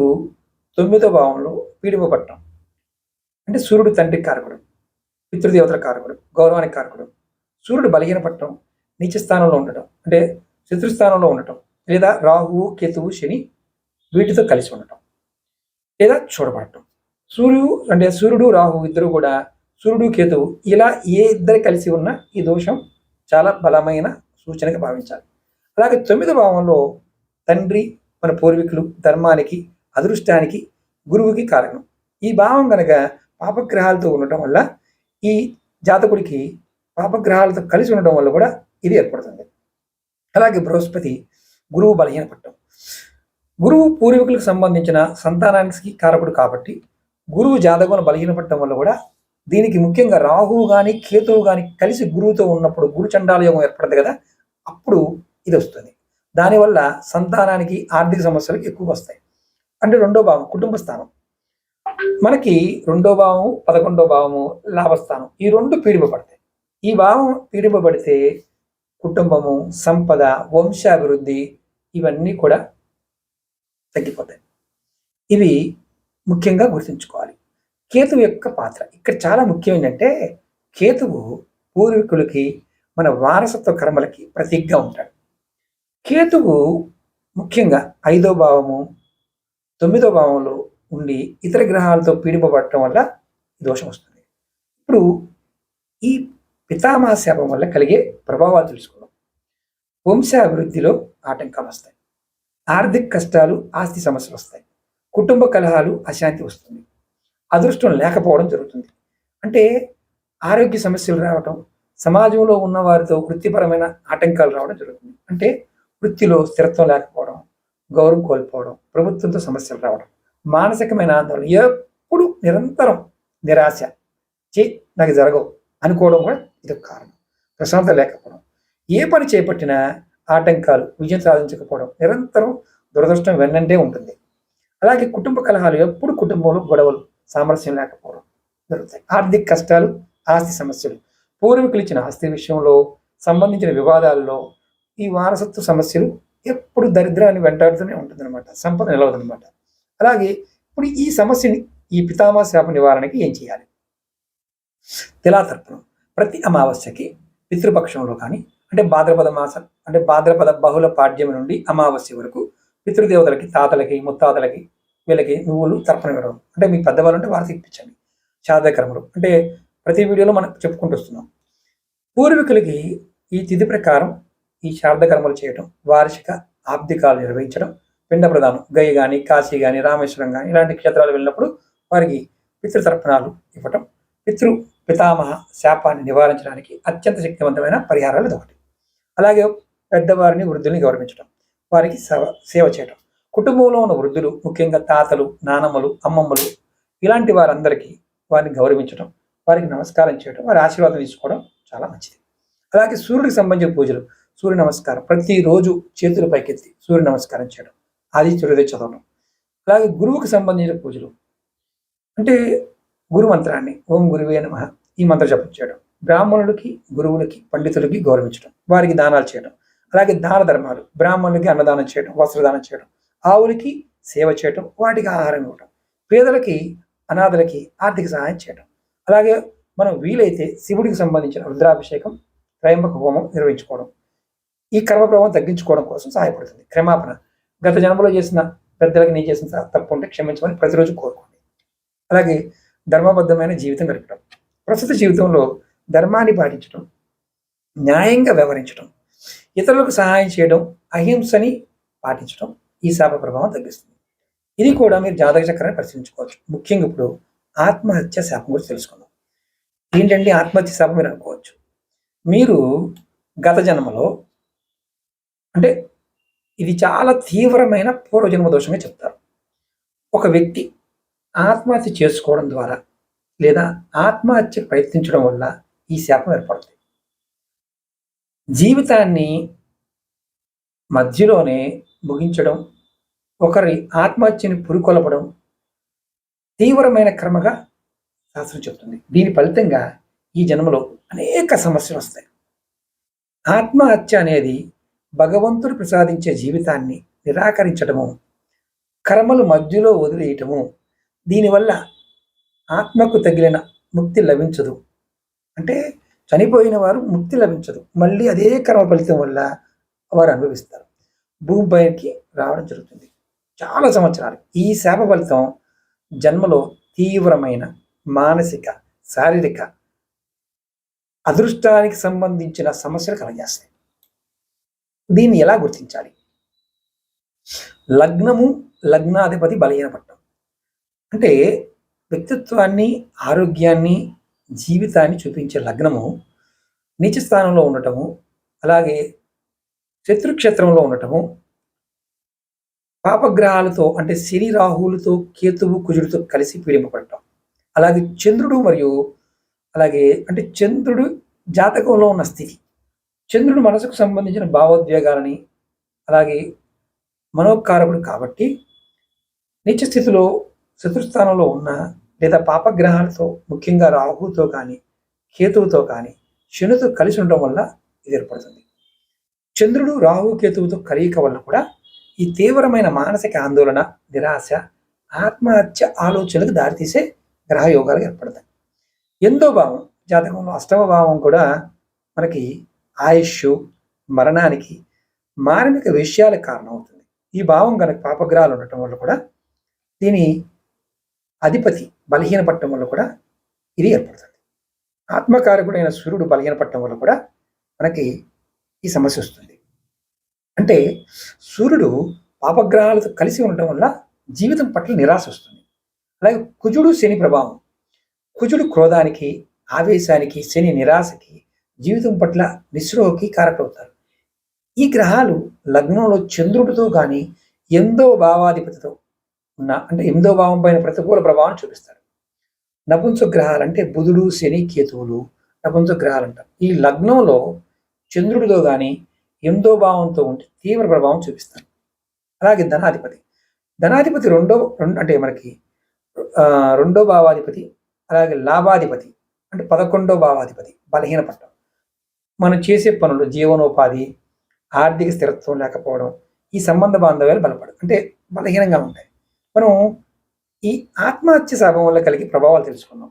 9వ భావంలో పీడింపబడటం అంటే సూర్యుడు తండ్రి కారకుడు, పితృదేవతల కారకుడు, గౌరవానికి కారకుడు. సూర్యుడు బలహీనపడటం, నీచ స్థానంలో ఉండటం అంటే శత్రుస్థానంలో ఉండటం, లేదా రాహువు కేతువు శని వీటితో కలిసి ఉండటం లేదా చూడబడటం. సూర్యుడు రాహు ఇద్దరు కూడా, సూర్యుడు కేతువు ఇలా ఏ ఇద్దరు కలిసి ఉన్న ఈ దోషం చాలా బలమైన సూచనగా భావించాలి. అలాగే 9వ భావంలో తండ్రి, మన పూర్వీకులు, ధర్మానికి, అదృష్టానికి, గురువుకి కారణం. ఈ భావం కనుక పాపగ్రహాలతో ఉండటం వల్ల, ఈ జాతకుడికి పాపగ్రహాలతో కలిసి ఉండడం వల్ల కూడా ఇది ఏర్పడుతుంది. అలాగే బృహస్పతి, గురువు బలహీనపడటం. గురువు పూర్వీకులకు సంబంధించిన సంతానానికి కారకుడు కాబట్టి గురువు జాతకం బలహీనపడటం వల్ల కూడా దీనికి ముఖ్యంగా రాహువు కానీ కేతువు కానీ కలిసి గురువుతో ఉన్నప్పుడు గురు చండాల యోగం ఏర్పడుతుంది కదా, అప్పుడు ఇది వస్తుంది. దానివల్ల సంతానానికి ఆర్థిక సమస్యలు ఎక్కువ వస్తాయి. అంటే 2వ భావం కుటుంబ స్థానం, మనకి 2వ భావము 11వ భావము లాభస్థానం, ఈ 2 పీడింపబడతాయి. ఈ భావం పీడింపబడితే కుటుంబము, సంపద, వంశాభివృద్ధి ఇవన్నీ కూడా తగ్గిపోతాయి. ఇవి ముఖ్యంగా గుర్తుంచుకోవాలి. కేతువు యొక్క పాత్ర ఇక్కడ చాలా ముఖ్యం. ఏంటంటే కేతువు పూర్వీకులకి, మన వారసత్వ కర్మలకి ప్రతీకగా ఉంటాడు. కేతువు ముఖ్యంగా 5వ భావము 9వ భావంలో ఉండి ఇతర గ్రహాలతో పీడింపబడటం వల్ల దోషం వస్తుంది. ఇప్పుడు ఈ పితామహ శాపం వల్ల కలిగే ప్రభావాలు తెలుసుకుందాం. వంశాభివృద్ధిలో ఆటంకాలు వస్తాయి, ఆర్థిక కష్టాలు, ఆస్తి సమస్యలు వస్తాయి, కుటుంబ కలహాలు, అశాంతి వస్తుంది, అదృష్టం లేకపోవడం జరుగుతుంది. అంటే ఆరోగ్య సమస్యలు రావటం, సమాజంలో ఉన్న వారితో వృత్తిపరమైన ఆటంకాలు రావడం జరుగుతుంది. అంటే వృత్తిలో స్థిరత్వం లేకపోవడం, గౌరవం కోల్పోవడం, ప్రభుత్వంతో సమస్యలు రావడం, మానసికమైన ఆందోళన, ఎప్పుడు నిరంతరం నిరాశ, నాకు జరగవు అనుకోవడం కూడా ఇదొక కారణం. ప్రశాంతత లేకపోవడం, ఏ పని చేపట్టినా ఆటంకాలు, విజయం సాధించకపోవడం, నిరంతరం దురదృష్టం వెన్నంటే ఉంటుంది. అలాగే కుటుంబ కలహాలు, ఎప్పుడు కుటుంబంలో గొడవలు, సామరస్యం లేకపోవడం జరుగుతాయి. ఆర్థిక కష్టాలు, ఆస్తి సమస్యలు, పూర్వీకులు ఇచ్చిన ఆస్తి విషయంలో సంబంధించిన వివాదాల్లో ఈ వారసత్వ సమస్యలు ఎప్పుడు దరిద్రాన్ని వెంటాడుతూనే ఉంటుందన్నమాట. సంపద నిలవదనమాట. అలాగే ఇప్పుడు ఈ సమస్యని, ఈ పితామహ శాప నివారణకి ఏం చేయాలి? తిలాతర్పణం. ప్రతి అమావాస్యకి పితృపక్షంలో కానీ, అంటే భాద్రపద మాసం, అంటే భాద్రపద బహుళ పాడ్యం నుండి అమావాస్య వరకు పితృదేవతలకి, తాతలకి, ముత్తాతలకి, వీళ్ళకి నువ్వులు తర్పణ ఇవ్వడం. అంటే మీ పెద్దవాళ్ళు అంటే వారికి ఇప్పించండి. శారదకర్మలు అంటే ప్రతి వీడియోలో మనం చెప్పుకుంటూ వస్తున్నాం. పూర్వీకులకి ఈ తిథి ప్రకారం ఈ శారదకర్మలు చేయడం, వార్షిక ఆబ్దికాలు నిర్వహించడం, పిండ ప్రదానం, గయ కానీ, కాశీ కానీ, రామేశ్వరం కానీ ఇలాంటి క్షేత్రాలు వెళ్ళినప్పుడు వారికి పితృతర్పణాలు ఇవ్వటం పితామహ శాపాన్ని నివారించడానికి అత్యంత శక్తివంతమైన పరిహారాలు ఇది ఒకటి. అలాగే పెద్దవారిని, వృద్ధుల్ని గౌరవించడం, వారికి సేవ చేయడం, కుటుంబంలో ఉన్న వృద్ధులు, ముఖ్యంగా తాతలు, నానమ్మలు, అమ్మమ్మలు ఇలాంటి వారందరికీ వారిని గౌరవించడం, వారికి నమస్కారం చేయడం, వారి ఆశీర్వాదం తీసుకోవడం చాలా మంచిది. అలాగే సూర్యుడికి సంబంధించిన పూజలు, సూర్య నమస్కారం ప్రతిరోజు చేతులు పైకెత్తి సూర్య నమస్కారం చేయడం, ఆది సూర్యోదయ చదవడం. అలాగే గురువుకి సంబంధించిన పూజలు అంటే గురు మంత్రాన్ని ఓం గురువే నమః ఈ మంత్ర జపం చేయడం, బ్రాహ్మణులకి, గురువులకి, పండితులకి గౌరవించడం, వారికి దానాలు చేయడం. అలాగే దాన ధర్మాలు, బ్రాహ్మణులకి అన్నదానం చేయడం, వస్త్రదానం చేయడం, ఆవులకి సేవ చేయడం, వాటికి ఆహారం ఇవ్వడం, పేదలకి, అనాథలకి ఆర్థిక సహాయం చేయడం. అలాగే మనం వీలైతే శివుడికి సంబంధించిన రుద్రాభిషేకం, త్రయంబక హోమం నిర్వహించుకోవడం ఈ కర్మ ప్రభావం తగ్గించుకోవడం కోసం సహాయపడుతుంది. క్షమాపణ, గత జన్మలో చేసిన పెద్దలకి నేను చేసిన తప్పు ఉంటే క్షమించమని ప్రతిరోజు కోరుకోండి. అలాగే ధర్మబద్ధమైన జీవితం గడపడం, ప్రస్తుత జీవితంలో ధర్మాన్ని పాటించడం, న్యాయంగా వ్యవహరించడం, ఇతరులకు సహాయం చేయడం, అహింసని పాటించడం ఈ శాప ప్రభావం తగ్గిస్తుంది. ఇది కూడా మీరు జాతక చక్రాన్ని పరిశీలించుకోవచ్చు. ముఖ్యంగా ఇప్పుడు ఆత్మహత్య శాపం గురించి తెలుసుకుందాం. ఏంటంటే ఆత్మహత్య శాపం మీరు అనుకోవచ్చు. మీరు గత జన్మలో అంటే ఇది చాలా తీవ్రమైన పూర్వజన్మ దోషంగా చెప్తారు. ఒక వ్యక్తి ఆత్మహత్య చేసుకోవడం ద్వారా లేదా ఆత్మహత్య ప్రయత్నించడం వల్ల ఈ శాపం ఏర్పడుతుంది. జీవితాన్ని మధ్యలోనే ముగించడం, ఒకరి ఆత్మహత్యని పురికొల్పడం తీవ్రమైన కర్మగా శాస్త్రం చెప్తుంది. దీని ఫలితంగా ఈ జన్మలో అనేక సమస్యలు వస్తాయి. ఆత్మహత్య అనేది భగవంతుడు ప్రసాదించే జీవితాన్ని నిరాకరించడము, కర్మలు మధ్యలో వదిలేయటము. దీనివల్ల ఆత్మకు తగిలిన ముక్తి లభించదు. అంటే చనిపోయిన వారు ముక్తి లభించదు, మళ్ళీ అదే కర్మ ఫలితం వల్ల వారు అనుభవిస్తారు, భూమిపైకి రావడం జరుగుతుంది. చాలా సంవత్సరాలు ఈ శాప ఫలితం జన్మలో తీవ్రమైన మానసిక, శారీరక, అదృష్టానికి సంబంధించిన సమస్యలు కలగజేస్తాయి. దీన్ని ఎలా గుర్తించాలి? లగ్నము, లగ్నాధిపతి బలహీనపడటం అంటే వ్యక్తిత్వాన్ని, ఆరోగ్యాన్ని, జీవితాన్ని చూపించే లగ్నము నీచ స్థానంలో ఉండటము, అలాగే శత్రుక్షేత్రంలో ఉండటము, పాపగ్రహాలతో అంటే శని, రాహువులతో, కేతువు, కుజుడితో కలిసి పీడింపబడటం, అలాగే చంద్రుడు మరియు అలాగే అంటే చంద్రుడు జాతకంలో ఉన్న స్థితి, చంద్రుడు మనసుకు సంబంధించిన భావోద్వేగాలని, అలాగే మనోకారకుడు కాబట్టి నీచ స్థితిలో శత్రుస్థానంలో ఉన్న లేదా పాపగ్రహాలతో, ముఖ్యంగా రాహుతో కానీ, కేతువుతో కానీ, శనితో కలిసి ఉండడం వల్ల ఇది ఏర్పడుతుంది. చంద్రుడు, రాహు, కేతువుతో కలయిక వల్ల కూడా ఈ తీవ్రమైన మానసిక ఆందోళన, నిరాశ, ఆత్మహత్య ఆలోచనలకు దారితీసే గ్రహయోగాలు ఏర్పడతాయి. 8వ భావం జాతకంలో 8వ భావం కూడా మనకి ఆయుష్, మరణానికి, మార్మిక విషయాలకు కారణమవుతుంది. ఈ భావం కనుక పాపగ్రహాలు ఉండటం వల్ల కూడా దీని అధిపతి బలహీనపడటం వల్ల కూడా ఇది ఏర్పడుతుంది. ఆత్మకారకుడైన సూర్యుడు బలహీనపడటం వల్ల కూడా మనకి ఈ సమస్య వస్తుంది. అంటే సూర్యుడు పాపగ్రహాలతో కలిసి ఉండటం వల్ల జీవితం పట్ల నిరాశ వస్తుంది. అలాగే కుజుడు, శని ప్రభావం, కుజుడు క్రోధానికి, ఆవేశానికి, శని నిరాశకి, జీవితం పట్ల నిస్పృహకి కారకవుతారు. ఈ గ్రహాలు లగ్నంలో చంద్రుడితో కానీ 8వ భావాధిపతితో ఉన్న అంటే 8వ భావం పైన ప్రతికూల ప్రభావం చూపిస్తారు. నపుంసక గ్రహాలు అంటే బుధుడు, శని, కేతువులు నపుంసక గ్రహాలు అంటారు. ఈ లగ్నంలో చంద్రుడితో కానీ 8వ భావంతో ఉంటే తీవ్ర ప్రభావం చూపిస్తారు. అలాగే ధనాధిపతి. ధనాధిపతి అంటే మనకి రెండో భావాధిపతి, అలాగే లాభాధిపతి అంటే 11వ భావాధిపతి బలహీనపడటం. మనం చేసే పనులు, జీవనోపాధి, ఆర్థిక స్థిరత్వం లేకపోవడం, ఈ సంబంధ బాంధవ్యాలు అంటే బలహీనంగా ఉంటాయి. మనం ఈ ఆత్మహత్య శాపం వల్ల కలిగే ప్రభావాలు తెలుసుకున్నాం.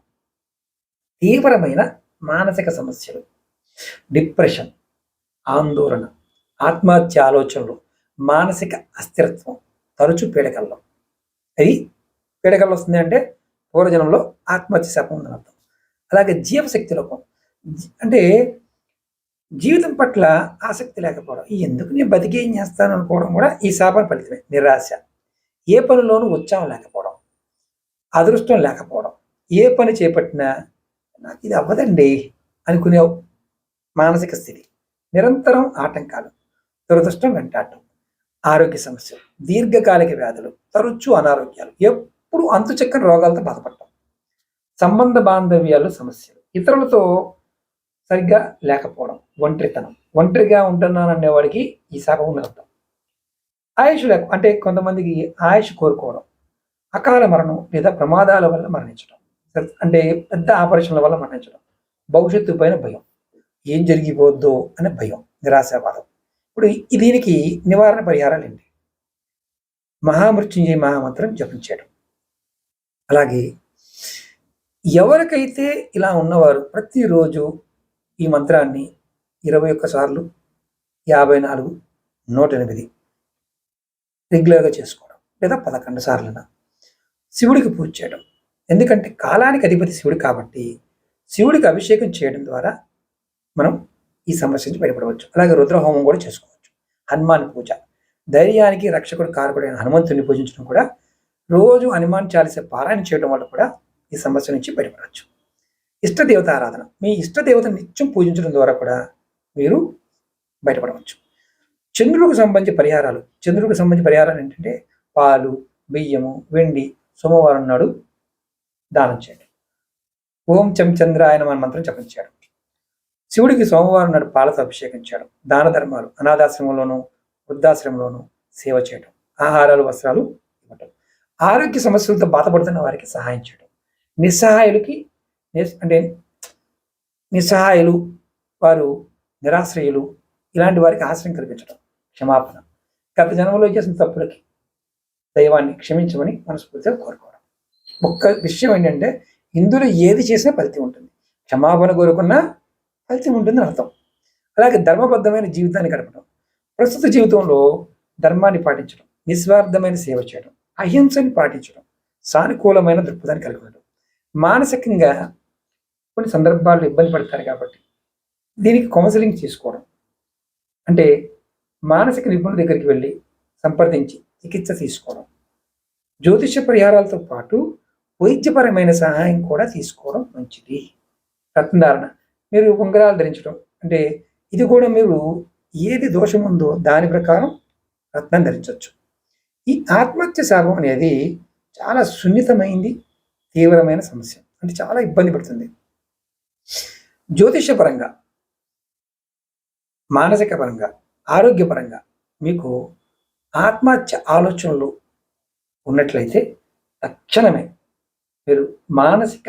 తీవ్రమైన మానసిక సమస్యలు, డిప్రెషన్, ఆందోళన, ఆత్మహత్య ఆలోచనలు, మానసిక అస్థిరత్వం, తరచు పీడకల్లో. అది పీడకల్లో వస్తుంది అంటే పూర్వజనంలో ఆత్మహత్య శాపం ఉందని అర్థం. అలాగే జీవశక్తి లోపం అంటే జీవితం పట్ల ఆసక్తి లేకపోవడం, ఎందుకు నేను బతికేం చేస్తాను అనుకోవడం కూడా ఈ శాపం ఫలితమే. నిరాశ, ఏ పనిలోనూ ఉత్సాహం లేకపోవడం, అదృష్టం లేకపోవడం, ఏ పని చేపట్టినా నాకు ఇది అవ్వదండి అనుకునే మానసిక స్థితి, నిరంతరం ఆటంకాలు, దురదృష్టం వెంటాడటం, ఆరోగ్య సమస్యలు, దీర్ఘకాలిక వ్యాధులు, తరచు అనారోగ్యాలు, ఎప్పుడు అంతుచక్కని రోగాలతో బాధపడటం, సంబంధ బాంధవ్యాలు సమస్యలు, ఇతరులతో సరిగ్గా లేకపోవడం, ఒంటరితనం, ఒంటరిగా ఉంటున్నాను అనేవాడికి ఈ శాపం ఉంది అర్థం. ఆయుష్ అంటే కొంతమందికి ఆయుష్ కోరుకోవడం, అకాల మరణం లేదా ప్రమాదాల వల్ల మరణించడం, అంటే పెద్ద ఆపరేషన్ల వల్ల మరణించడం, భవిష్యత్తు పైన భయం, ఏం జరిగిపోద్దో అనే భయం, నిరాశావాదం. ఇప్పుడు దీనికి నివారణ పరిహారాలు ఏంటి? మహామృత్యుంజయ మహామంత్రం జపించడం. అలాగే ఎవరికైతే ఇలా ఉన్నవారు ప్రతిరోజు ఈ మంత్రాన్ని 21 సార్లు, 54, 108 రెగ్యులర్గా చేసుకోవడం, లేదా 11 సార్లన శివుడికి పూజ చేయడం. ఎందుకంటే కాలానికి అధిపతి శివుడు కాబట్టి శివుడికి అభిషేకం చేయడం ద్వారా మనం ఈ సమస్య నుంచి బయటపడవచ్చు. అలాగే రుద్రహోమం కూడా చేసుకోవచ్చు. హనుమాన్ పూజ, ధైర్యానికి రక్షకుడు కారకుడైన హనుమంతుడిని పూజించడం కూడా, రోజు హనుమాన్ చాలీసా పారాయణ చేయడం వల్ల కూడా ఈ సమస్య నుంచి బయటపడవచ్చు. ఇష్టదేవత ఆరాధన, మీ ఇష్టదేవతను నిత్యం పూజించడం ద్వారా కూడా మీరు బయటపడవచ్చు. చంద్రుడికి సంబంధించిన పరిహారాలు ఏంటంటే పాలు, బియ్యము, వెండి సోమవారం నాడు దానం చేయండి. ఓం చం చంద్రాయ నమః మంత్రం జపించాడు. శివుడికి సోమవారం నాడు పాలతో అభిషేకం చేయడం, దాన ధర్మాలు, అనాథాశ్రమంలోనూ వృద్ధాశ్రమంలోనూ సేవ చేయడం, ఆహారాలు, వస్త్రాలు ఇవ్వటం, ఆరోగ్య సమస్యలతో బాధపడుతున్న వారికి సహాయం చేయడం, నిస్సహాయులు, వారు నిరాశ్రయులు, ఇలాంటి వారికి ఆశ్రయం కల్పించడం, క్షమాపణ, గత జన్మలో చేసిన తప్పులకి దైవాన్ని క్షమించమని మనస్ఫూర్తిగా కోరుకోవడం. ఒక్క విషయం ఏంటంటే ఇందులో ఏది చేసినా ఫలితం ఉంటుంది. క్షమాపణ కోరుకున్నా ఫలితం ఉంటుందని అర్థం. అలాగే ధర్మబద్ధమైన జీవితాన్ని గడపడం, ప్రస్తుత జీవితంలో ధర్మాన్ని పాటించడం, నిస్వార్థమైన సేవ చేయడం, అహింసని పాటించడం, సానుకూలమైన దృక్పథాన్ని కలిగి ఉండడం. మానసికంగా కొన్ని సందర్భాల్లో ఇబ్బంది పడతారు కాబట్టి దీనికి కౌన్సిలింగ్ చేసుకోవడం, అంటే మానసిక నిపుణుల దగ్గరికి వెళ్ళి సంప్రదించి చికిత్స తీసుకోవడం, జ్యోతిష పరిహారాలతో పాటు వైద్యపరమైన సహాయం కూడా తీసుకోవడం మంచిది. రత్నధారణ, మీరు ఉంగరాలు ధరించడం, అంటే ఇది కూడా మీరు ఏది దోషం ఉందో దాని ప్రకారం రత్నం ధరించవచ్చు. ఈ ఆత్మహత్య శాపం అనేది చాలా సున్నితమైంది, తీవ్రమైన సమస్య, అంటే చాలా ఇబ్బంది పడుతుంది. జ్యోతిషపరంగా, మానసిక పరంగా, ఆరోగ్యపరంగా మీకు ఆత్మహత్య ఆలోచనలు ఉన్నట్లయితే తక్షణమే మీరు మానసిక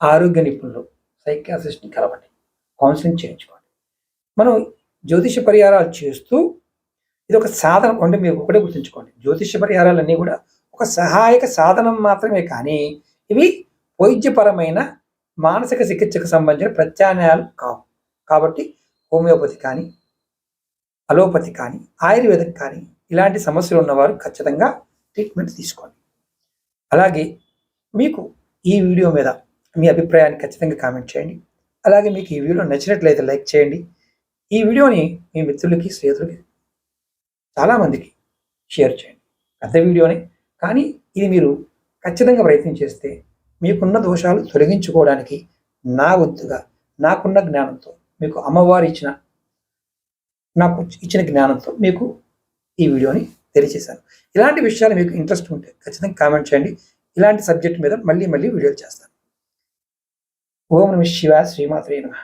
ఆరోగ్య నిపుణులు, సైకియాట్రిస్ట్ని కలవండి, కౌన్సిలింగ్ చేయించుకోండి. మనం జ్యోతిష పరిహారాలు చేస్తూ ఇది ఒక సాధనం అంటే మీరు ఒకటే గుర్తుంచుకోండి, జ్యోతిష పరిహారాలన్నీ కూడా ఒక సహాయక సాధనం మాత్రమే, కానీ ఇవి వైద్యపరమైన మానసిక చికిత్సకు సంబంధించిన ప్రత్యామ్నాయాలు కావు. కాబట్టి హోమియోపతి కానీ, అలోపతి కానీ, ఆయుర్వేదం కానీ ఇలాంటి సమస్యలు ఉన్నవారు ఖచ్చితంగా ట్రీట్మెంట్ తీసుకోండి. అలాగే మీకు ఈ వీడియో మీద మీ అభిప్రాయాన్ని ఖచ్చితంగా కామెంట్ చేయండి. అలాగే మీకు ఈ వీడియో నచ్చినట్లయితే లైక్ చేయండి. ఈ వీడియోని మీ మిత్రులకి, స్నేహితులకి, చాలామందికి షేర్ చేయండి. పెద్ద వీడియోనే కానీ ఇది మీరు ఖచ్చితంగా ప్రయత్నం చేస్తే మీకున్న దోషాలు తొలగించుకోవడానికి నా వంతుగా నాకున్న జ్ఞానంతో, మీకు అమ్మవారు నాకు ఇచ్చిన జ్ఞానంతో మీకు ఈ వీడియోని తెలియజేశాను. ఇలాంటి విషయాలు మీకు ఇంట్రెస్ట్ ఉంటే ఖచ్చితంగా కామెంట్ చేయండి. ఇలాంటి సబ్జెక్ట్ మీద మళ్ళీ వీడియోలు చేస్తాను. ఓం నమః శివాయ, శ్రీమాత్రే నమః.